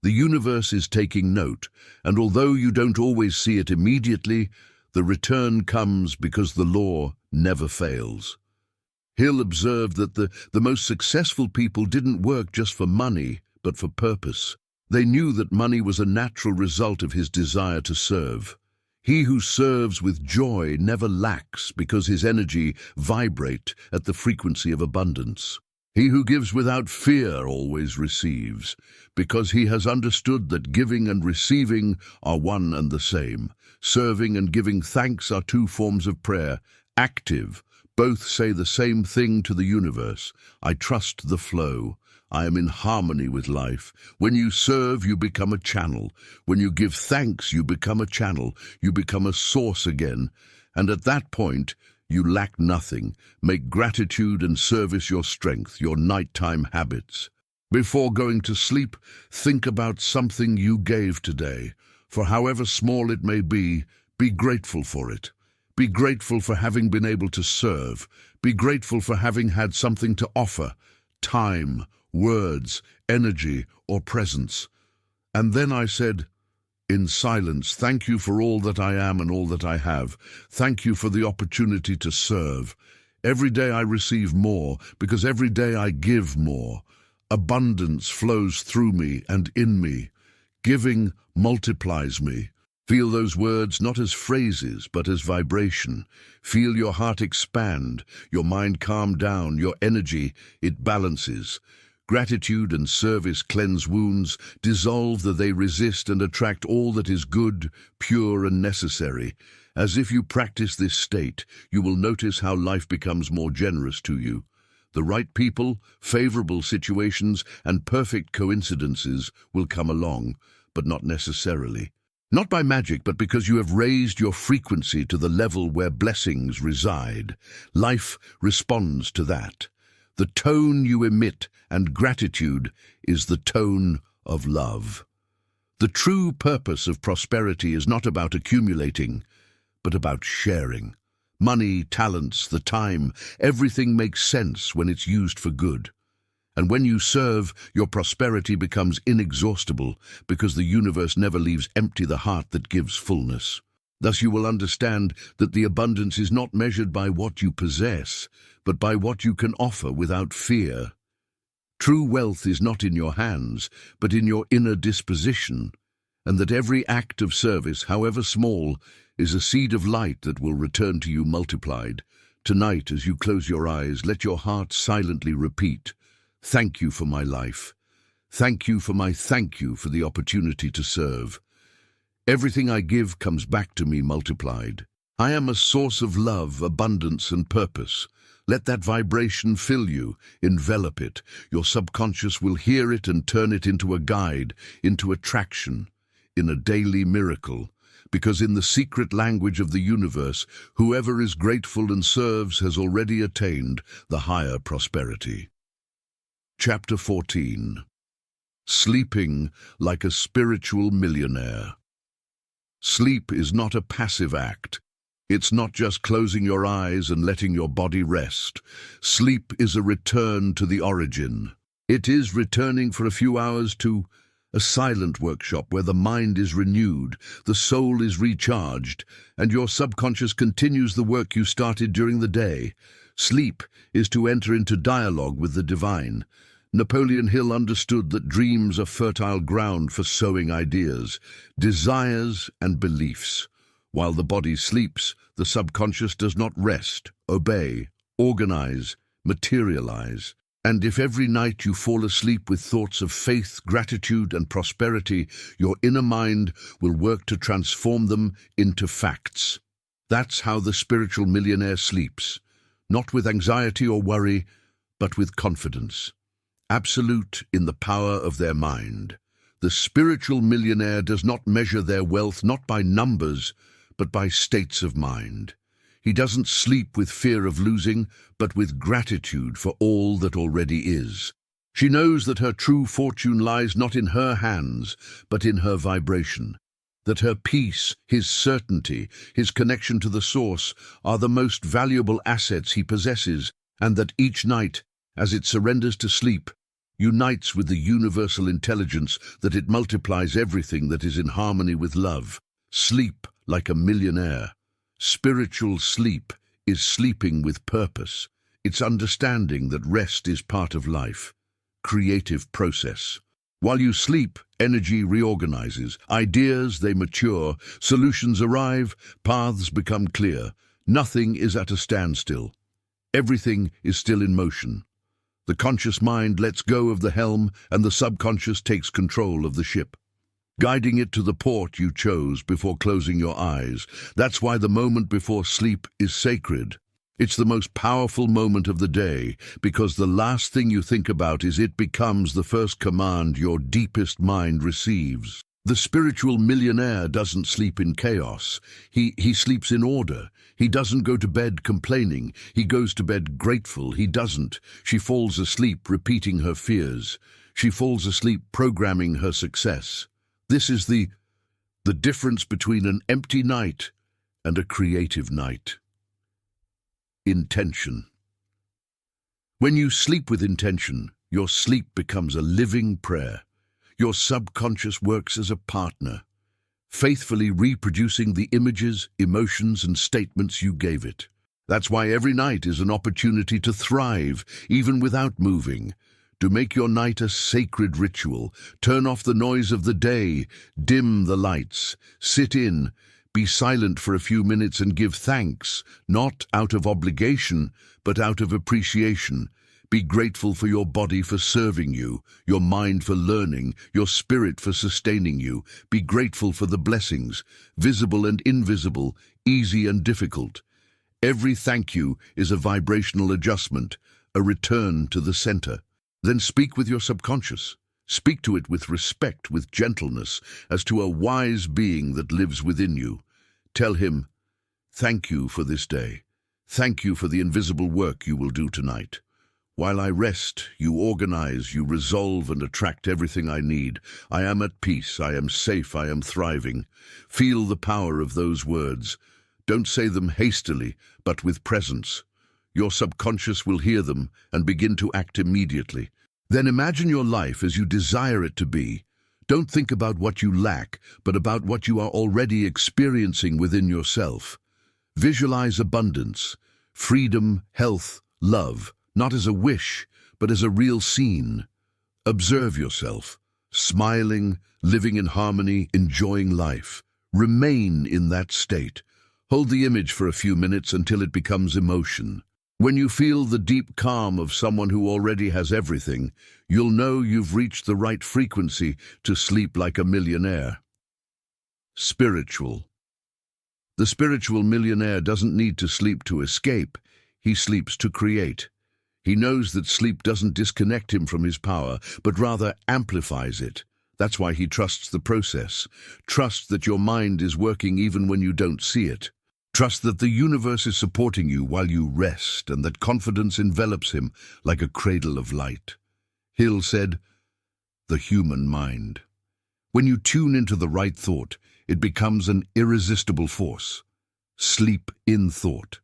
The universe is taking note, and although you don't always see it immediately, the return comes because the law never fails. Hill observed that the most successful people didn't work just for money, but for purpose. They knew that money was a natural result of his desire to serve. He who serves with joy never lacks because his energy vibrates at the frequency of abundance. He who gives without fear always receives, because he has understood that giving and receiving are one and the same. Serving and giving thanks are two forms of prayer, active. Both say the same thing to the universe. I trust the flow. I am in harmony with life. When you serve, you become a channel. When you give thanks, you become a channel. You become a source again. And at that point, you lack nothing. Make gratitude and service your strength, your nighttime habits. Before going to sleep, think about something you gave today. For however small it may be grateful for it. Be grateful for having been able to serve. Be grateful for having had something to offer. Time, words, energy, or presence. And then I said, in silence, thank you for all that I am and all that I have. Thank you for the opportunity to serve. Every day I receive more, because every day I give more. Abundance flows through me and in me. Giving multiplies me. Feel those words not as phrases, but as vibration. Feel your heart expand, your mind calm down, your energy, it balances. Gratitude and service cleanse wounds, dissolve that they resist, and attract all that is good, pure, and necessary. As if you practice this state, you will notice how life becomes more generous to you. The right people, favorable situations, and perfect coincidences will come along, but not necessarily. Not by magic, but because you have raised your frequency to the level where blessings reside. Life responds to that. The tone you emit and gratitude is the tone of love. The true purpose of prosperity is not about accumulating, but about sharing. Money, talents, the time, everything makes sense when it's used for good. And when you serve, your prosperity becomes inexhaustible because the universe never leaves empty the heart that gives fullness. Thus you will understand that the abundance is not measured by what you possess, but by what you can offer without fear. True wealth is not in your hands, but in your inner disposition, and that every act of service, however small, is a seed of light that will return to you multiplied. Tonight, as you close your eyes, let your heart silently repeat, "Thank you for my life. Thank you for the opportunity to serve. Everything I give comes back to me multiplied. I am a source of love, abundance, and purpose." Let that vibration fill you, envelop it. Your subconscious will hear it and turn it into a guide, into attraction, in a daily miracle. Because in the secret language of the universe, whoever is grateful and serves has already attained the higher prosperity. Chapter 14. Sleeping like a spiritual millionaire. Sleep is not a passive act. It's not just closing your eyes and letting your body rest. Sleep is a return to the origin. It is returning for a few hours to a silent workshop where the mind is renewed, the soul is recharged, and your subconscious continues the work you started during the day. Sleep is to enter into dialogue with the divine. Napoleon Hill understood that dreams are fertile ground for sowing ideas, desires, and beliefs. While the body sleeps, the subconscious does not rest, obey, organize, materialize. And if every night you fall asleep with thoughts of faith, gratitude, and prosperity, your inner mind will work to transform them into facts. That's how the spiritual millionaire sleeps, not with anxiety or worry, but with confidence. Absolute in the power of their mind. The spiritual millionaire does not measure their wealth not by numbers, but by states of mind. He doesn't sleep with fear of losing, but with gratitude for all that already is. She knows that her true fortune lies not in her hands, but in her vibration. That her peace, his certainty, his connection to the source are the most valuable assets he possesses, and that each night, as it surrenders to sleep, unites with the universal intelligence that it multiplies everything that is in harmony with love. Sleep like a millionaire. Spiritual sleep is sleeping with purpose. It's understanding that rest is part of life. Creative process. While you sleep, energy reorganizes. Ideas, they mature. Solutions arrive. Paths become clear. Nothing is at a standstill. Everything is still in motion. The conscious mind lets go of the helm, and the subconscious takes control of the ship, guiding it to the port you chose before closing your eyes. That's why the moment before sleep is sacred. It's the most powerful moment of the day, because the last thing you think about is it becomes the first command your deepest mind receives. The spiritual millionaire doesn't sleep in chaos. He sleeps in order. He doesn't go to bed complaining. He goes to bed grateful. He doesn't. She falls asleep repeating her fears. She falls asleep programming her success. This is the difference between an empty night and a creative night. Intention. When you sleep with intention, your sleep becomes a living prayer. Your subconscious works as a partner, faithfully reproducing the images, emotions, and statements you gave it. That's why every night is an opportunity to thrive, even without moving. To make your night a sacred ritual, turn off the noise of the day, dim the lights, sit in, be silent for a few minutes and give thanks, not out of obligation, but out of appreciation. Be grateful for your body for serving you, your mind for learning, your spirit for sustaining you. Be grateful for the blessings, visible and invisible, easy and difficult. Every thank you is a vibrational adjustment, a return to the center. Then speak with your subconscious. Speak to it with respect, with gentleness, as to a wise being that lives within you. Tell him, "Thank you for this day. Thank you for the invisible work you will do tonight. While I rest, you organize, you resolve and attract everything I need. I am at peace, I am safe, I am thriving." Feel the power of those words. Don't say them hastily, but with presence. Your subconscious will hear them and begin to act immediately. Then imagine your life as you desire it to be. Don't think about what you lack, but about what you are already experiencing within yourself. Visualize abundance, freedom, health, love, not as a wish, but as a real scene. Observe yourself, smiling, living in harmony, enjoying life. Remain in that state. Hold the image for a few minutes until it becomes emotion. When you feel the deep calm of someone who already has everything, you'll know you've reached the right frequency to sleep like a millionaire. Spiritual. The spiritual millionaire doesn't need to sleep to escape. He sleeps to create. He knows that sleep doesn't disconnect him from his power, but rather amplifies it. That's why he trusts the process. Trust that your mind is working even when you don't see it. Trust that the universe is supporting you while you rest, and that confidence envelops him like a cradle of light. Hill said, "The human mind. When you tune into the right thought, it becomes an irresistible force. Sleep in thought.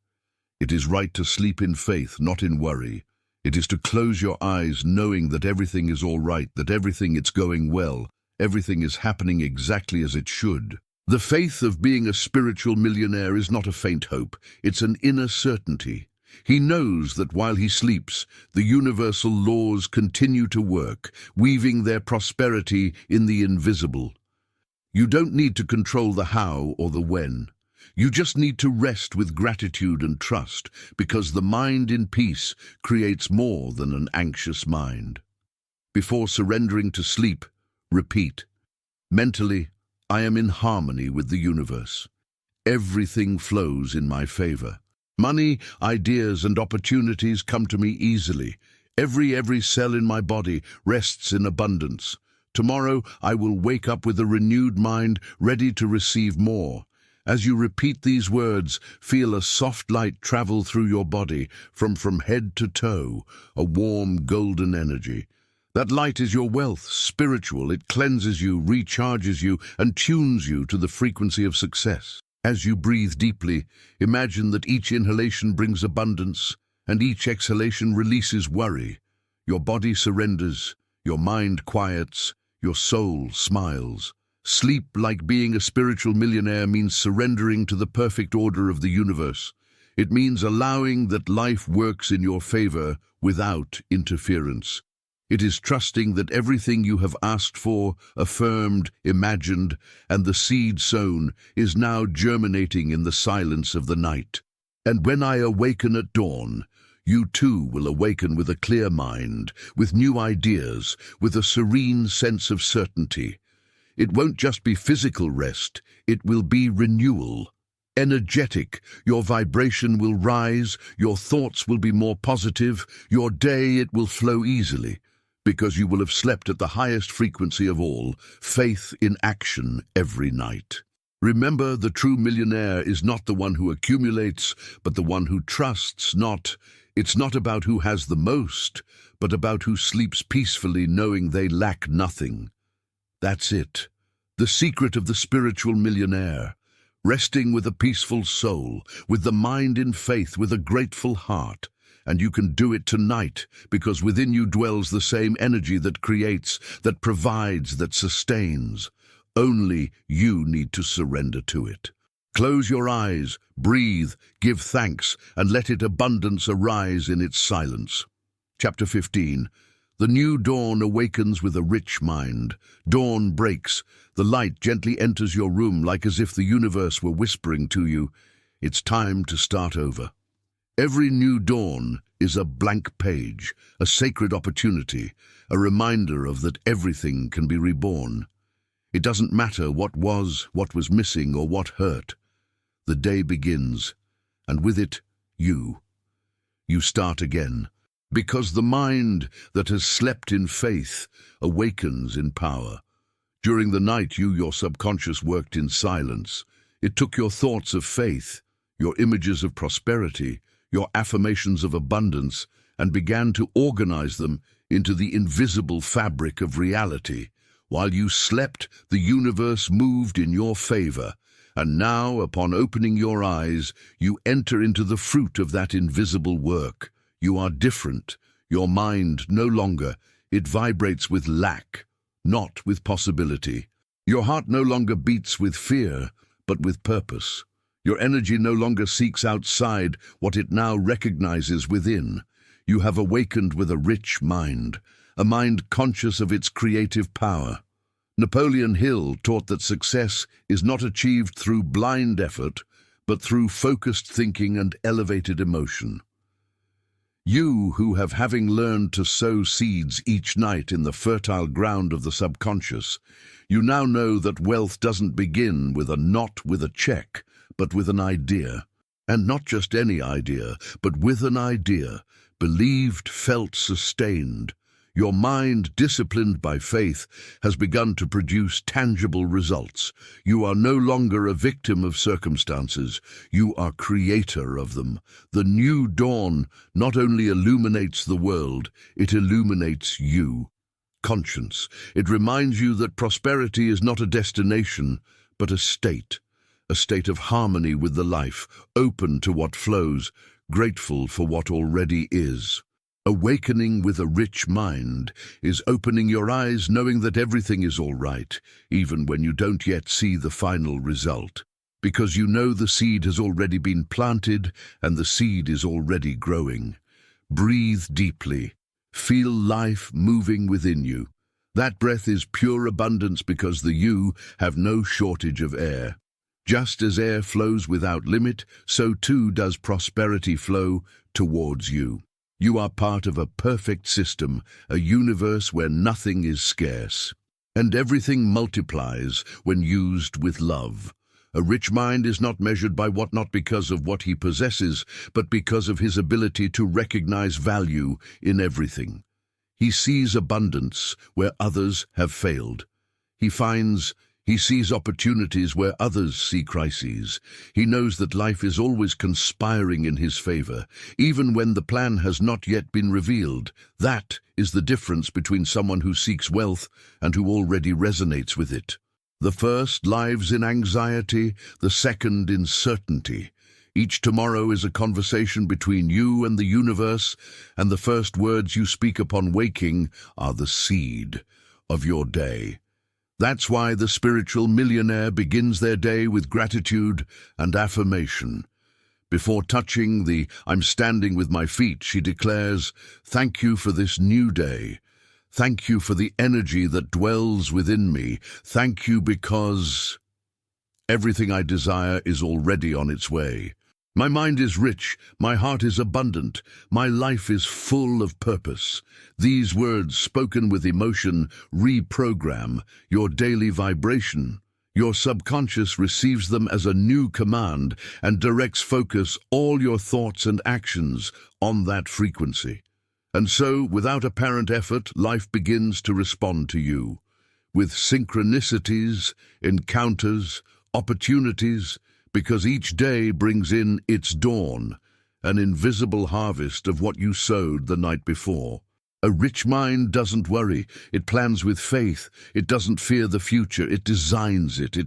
It is right to sleep in faith, not in worry. It is to close your eyes knowing that everything is all right, that everything is going well, everything is happening exactly as it should." The faith of being a spiritual millionaire is not a faint hope, it's an inner certainty. He knows that while he sleeps, the universal laws continue to work, weaving their prosperity in the invisible. You don't need to control the how or the when. You just need to rest with gratitude and trust, because the mind in peace creates more than an anxious mind. Before surrendering to sleep, repeat. Mentally, I am in harmony with the universe. Everything flows in my favor. Money, ideas, and opportunities come to me easily. Every cell in my body rests in abundance. Tomorrow I will wake up with a renewed mind, ready to receive more. As you repeat these words, feel a soft light travel through your body, from head to toe, a warm golden energy. That light is your wealth, spiritual. It cleanses you, recharges you, and tunes you to the frequency of success. As you breathe deeply, imagine that each inhalation brings abundance, and each exhalation releases worry. Your body surrenders, your mind quiets, your soul smiles. Sleep like being a spiritual millionaire means surrendering to the perfect order of the universe. It means allowing that life works in your favor without interference. It is trusting that everything you have asked for, affirmed, imagined, and the seed sown is now germinating in the silence of the night. And when I awaken at dawn, you too will awaken with a clear mind, with new ideas, with a serene sense of certainty. It won't just be physical rest, it will be renewal. Energetic, your vibration will rise, your thoughts will be more positive, your day it will flow easily. Because you will have slept at the highest frequency of all, faith in action every night. Remember, the true millionaire is not the one who accumulates, but the one who trusts. It's not about who has the most, but about who sleeps peacefully knowing they lack nothing. That's it. The secret of the spiritual millionaire. Resting with a peaceful soul, with the mind in faith, with a grateful heart. And you can do it tonight, because within you dwells the same energy that creates, that provides, that sustains. Only you need to surrender to it. Close your eyes, breathe, give thanks, and let its abundance arise in its silence. Chapter 15. The new dawn awakens with a rich mind. Dawn breaks. The light gently enters your room like as if the universe were whispering to you, it's time to start over. Every new dawn is a blank page, a sacred opportunity, a reminder of that everything can be reborn. It doesn't matter what was missing, or what hurt. The day begins, and with it, you. You start again, Because the mind that has slept in faith awakens in power. During the night, your subconscious worked in silence. It took your thoughts of faith, your images of prosperity, your affirmations of abundance, and began to organize them into the invisible fabric of reality. While you slept, the universe moved in your favor, and now, upon opening your eyes, you enter into the fruit of that invisible work. You are different. Your mind no longer. It vibrates with lack, not with possibility. Your heart no longer beats with fear, but with purpose. Your energy no longer seeks outside what it now recognizes within. You have awakened with a rich mind, a mind conscious of its creative power. Napoleon Hill taught that success is not achieved through blind effort, but through focused thinking and elevated emotion. You who have having learned to sow seeds each night in the fertile ground of the subconscious, you now know that wealth doesn't begin with a check, but with an idea. And not just any idea, but with an idea, believed, felt, sustained. Your mind, disciplined by faith, has begun to produce tangible results. You are no longer a victim of circumstances. You are creator of them. The new dawn not only illuminates the world, it illuminates you. Conscience. It reminds you that prosperity is not a destination, but a state of harmony with the life, open to what flows, grateful for what already is. Awakening with a rich mind is opening your eyes knowing that everything is all right, even when you don't yet see the final result. Because you know the seed has already been planted and the seed is already growing. Breathe deeply. Feel life moving within you. That breath is pure abundance because the you have no shortage of air. Just as air flows without limit, so too does prosperity flow towards you. You are part of a perfect system, a universe where nothing is scarce, and everything multiplies when used with love. A rich mind is not measured by not because of what he possesses, but because of his ability to recognize value in everything. He sees abundance where others have failed. He sees opportunities where others see crises. He knows that life is always conspiring in his favor, even when the plan has not yet been revealed. That is the difference between someone who seeks wealth and who already resonates with it. The first lives in anxiety, the second in certainty. Each tomorrow is a conversation between you and the universe, and the first words you speak upon waking are the seed of your day. That's why the spiritual millionaire begins their day with gratitude and affirmation. Before touching the "I'm standing with my feet," she declares, "Thank you for this new day. Thank you for the energy that dwells within me. Thank you because everything I desire is already on its way. My mind is rich, my heart is abundant, my life is full of purpose." These words, spoken with emotion, reprogram your daily vibration. Your subconscious receives them as a new command and directs focus all your thoughts and actions on that frequency. And so, without apparent effort, life begins to respond to you. With synchronicities, encounters, opportunities, because each day brings in its dawn, an invisible harvest of what you sowed the night before. A rich mind doesn't worry, it plans with faith, it doesn't fear the future, it designs it,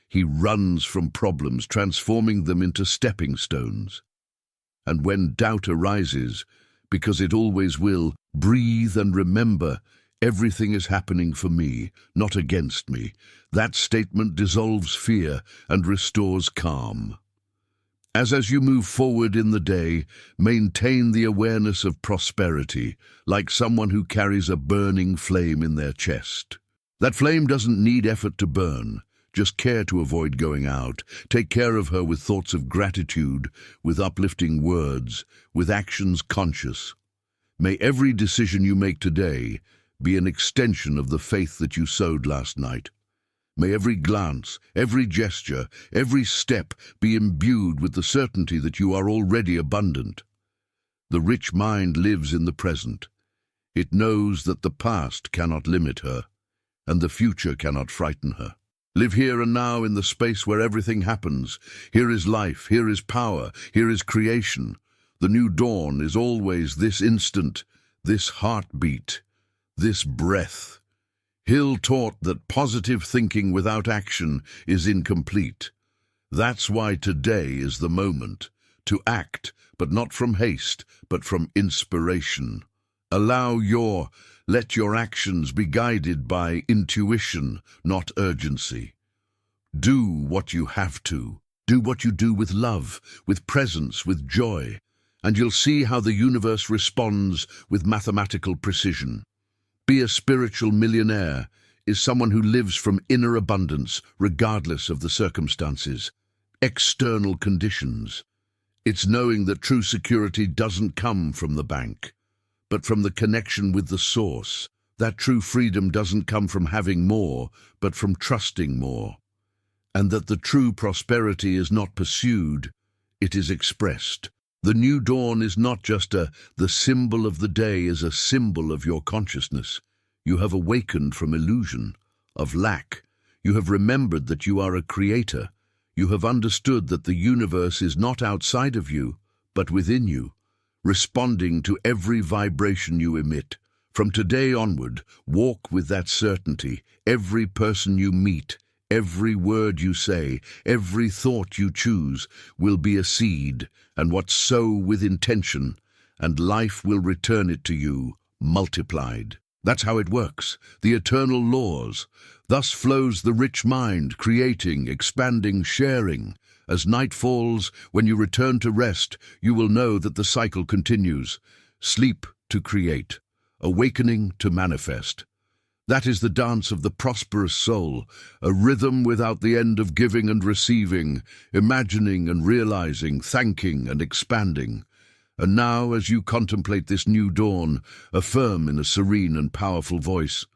he runs from problems, transforming them into stepping stones. And when doubt arises, because it always will, breathe and remember, everything is happening for me, not against me. That statement dissolves fear and restores calm. As you move forward in the day, maintain the awareness of prosperity, like someone who carries a burning flame in their chest. That flame doesn't need effort to burn, just care to avoid going out. Take care of her with thoughts of gratitude, with uplifting words, with actions conscious. May every decision you make today be an extension of the faith that you sowed last night. May every glance, every gesture, every step be imbued with the certainty that you are already abundant. The rich mind lives in the present. It knows that the past cannot limit her, and the future cannot frighten her. Live here and now in the space where everything happens. Here is life, here is power, here is creation. The new dawn is always this instant, this heartbeat, this breath. Hill taught that positive thinking without action is incomplete. That's why today is the moment to act, but not from haste, but from inspiration. Let your actions be guided by intuition, not urgency. Do what you have to. Do what you do with love, with presence, with joy, and you'll see how the universe responds with mathematical precision. Be a spiritual millionaire is someone who lives from inner abundance, regardless of the circumstances, external conditions. It's knowing that true security doesn't come from the bank, but from the connection with the source. That true freedom doesn't come from having more, but from trusting more. And that the true prosperity is not pursued, it is expressed. The new dawn is not just the symbol of the day is a symbol of your consciousness. You have awakened from illusion, of lack. You have remembered that you are a creator. You have understood that the universe is not outside of you, but within you, responding to every vibration you emit. From today onward, walk with that certainty. Every person you meet, every word you say, every thought you choose will be a seed, and what sow with intention, and life will return it to you, multiplied. That's how it works, the eternal laws. Thus flows the rich mind, creating, expanding, sharing. As night falls, when you return to rest, you will know that the cycle continues. Sleep to create, awakening to manifest. That is the dance of the prosperous soul, a rhythm without the end of giving and receiving, imagining and realizing, thanking and expanding. And now, as you contemplate this new dawn, affirm in a serene and powerful voice,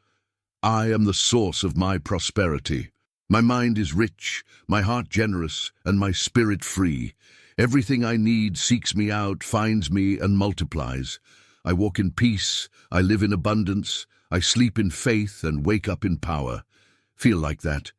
I am the source of my prosperity. My mind is rich, my heart generous, and my spirit free. Everything I need seeks me out, finds me, and multiplies. I walk in peace, I live in abundance, I sleep in faith and wake up in power. Feel like that.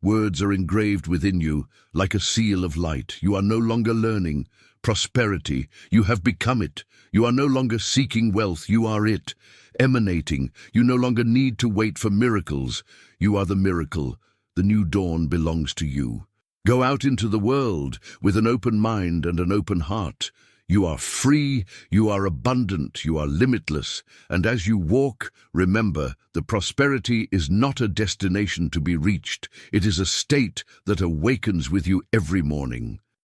Words are engraved within you, like a seal of light. You are no longer learning prosperity. You have become it. You are no longer seeking wealth. You are it. Emanating. You no longer need to wait for miracles. You are the miracle. The new dawn belongs to you. Go out into the world with an open mind and an open heart. You are free, you are abundant, you are limitless, and as you walk, remember, the prosperity is not a destination to be reached. It is a state that awakens with you every morning.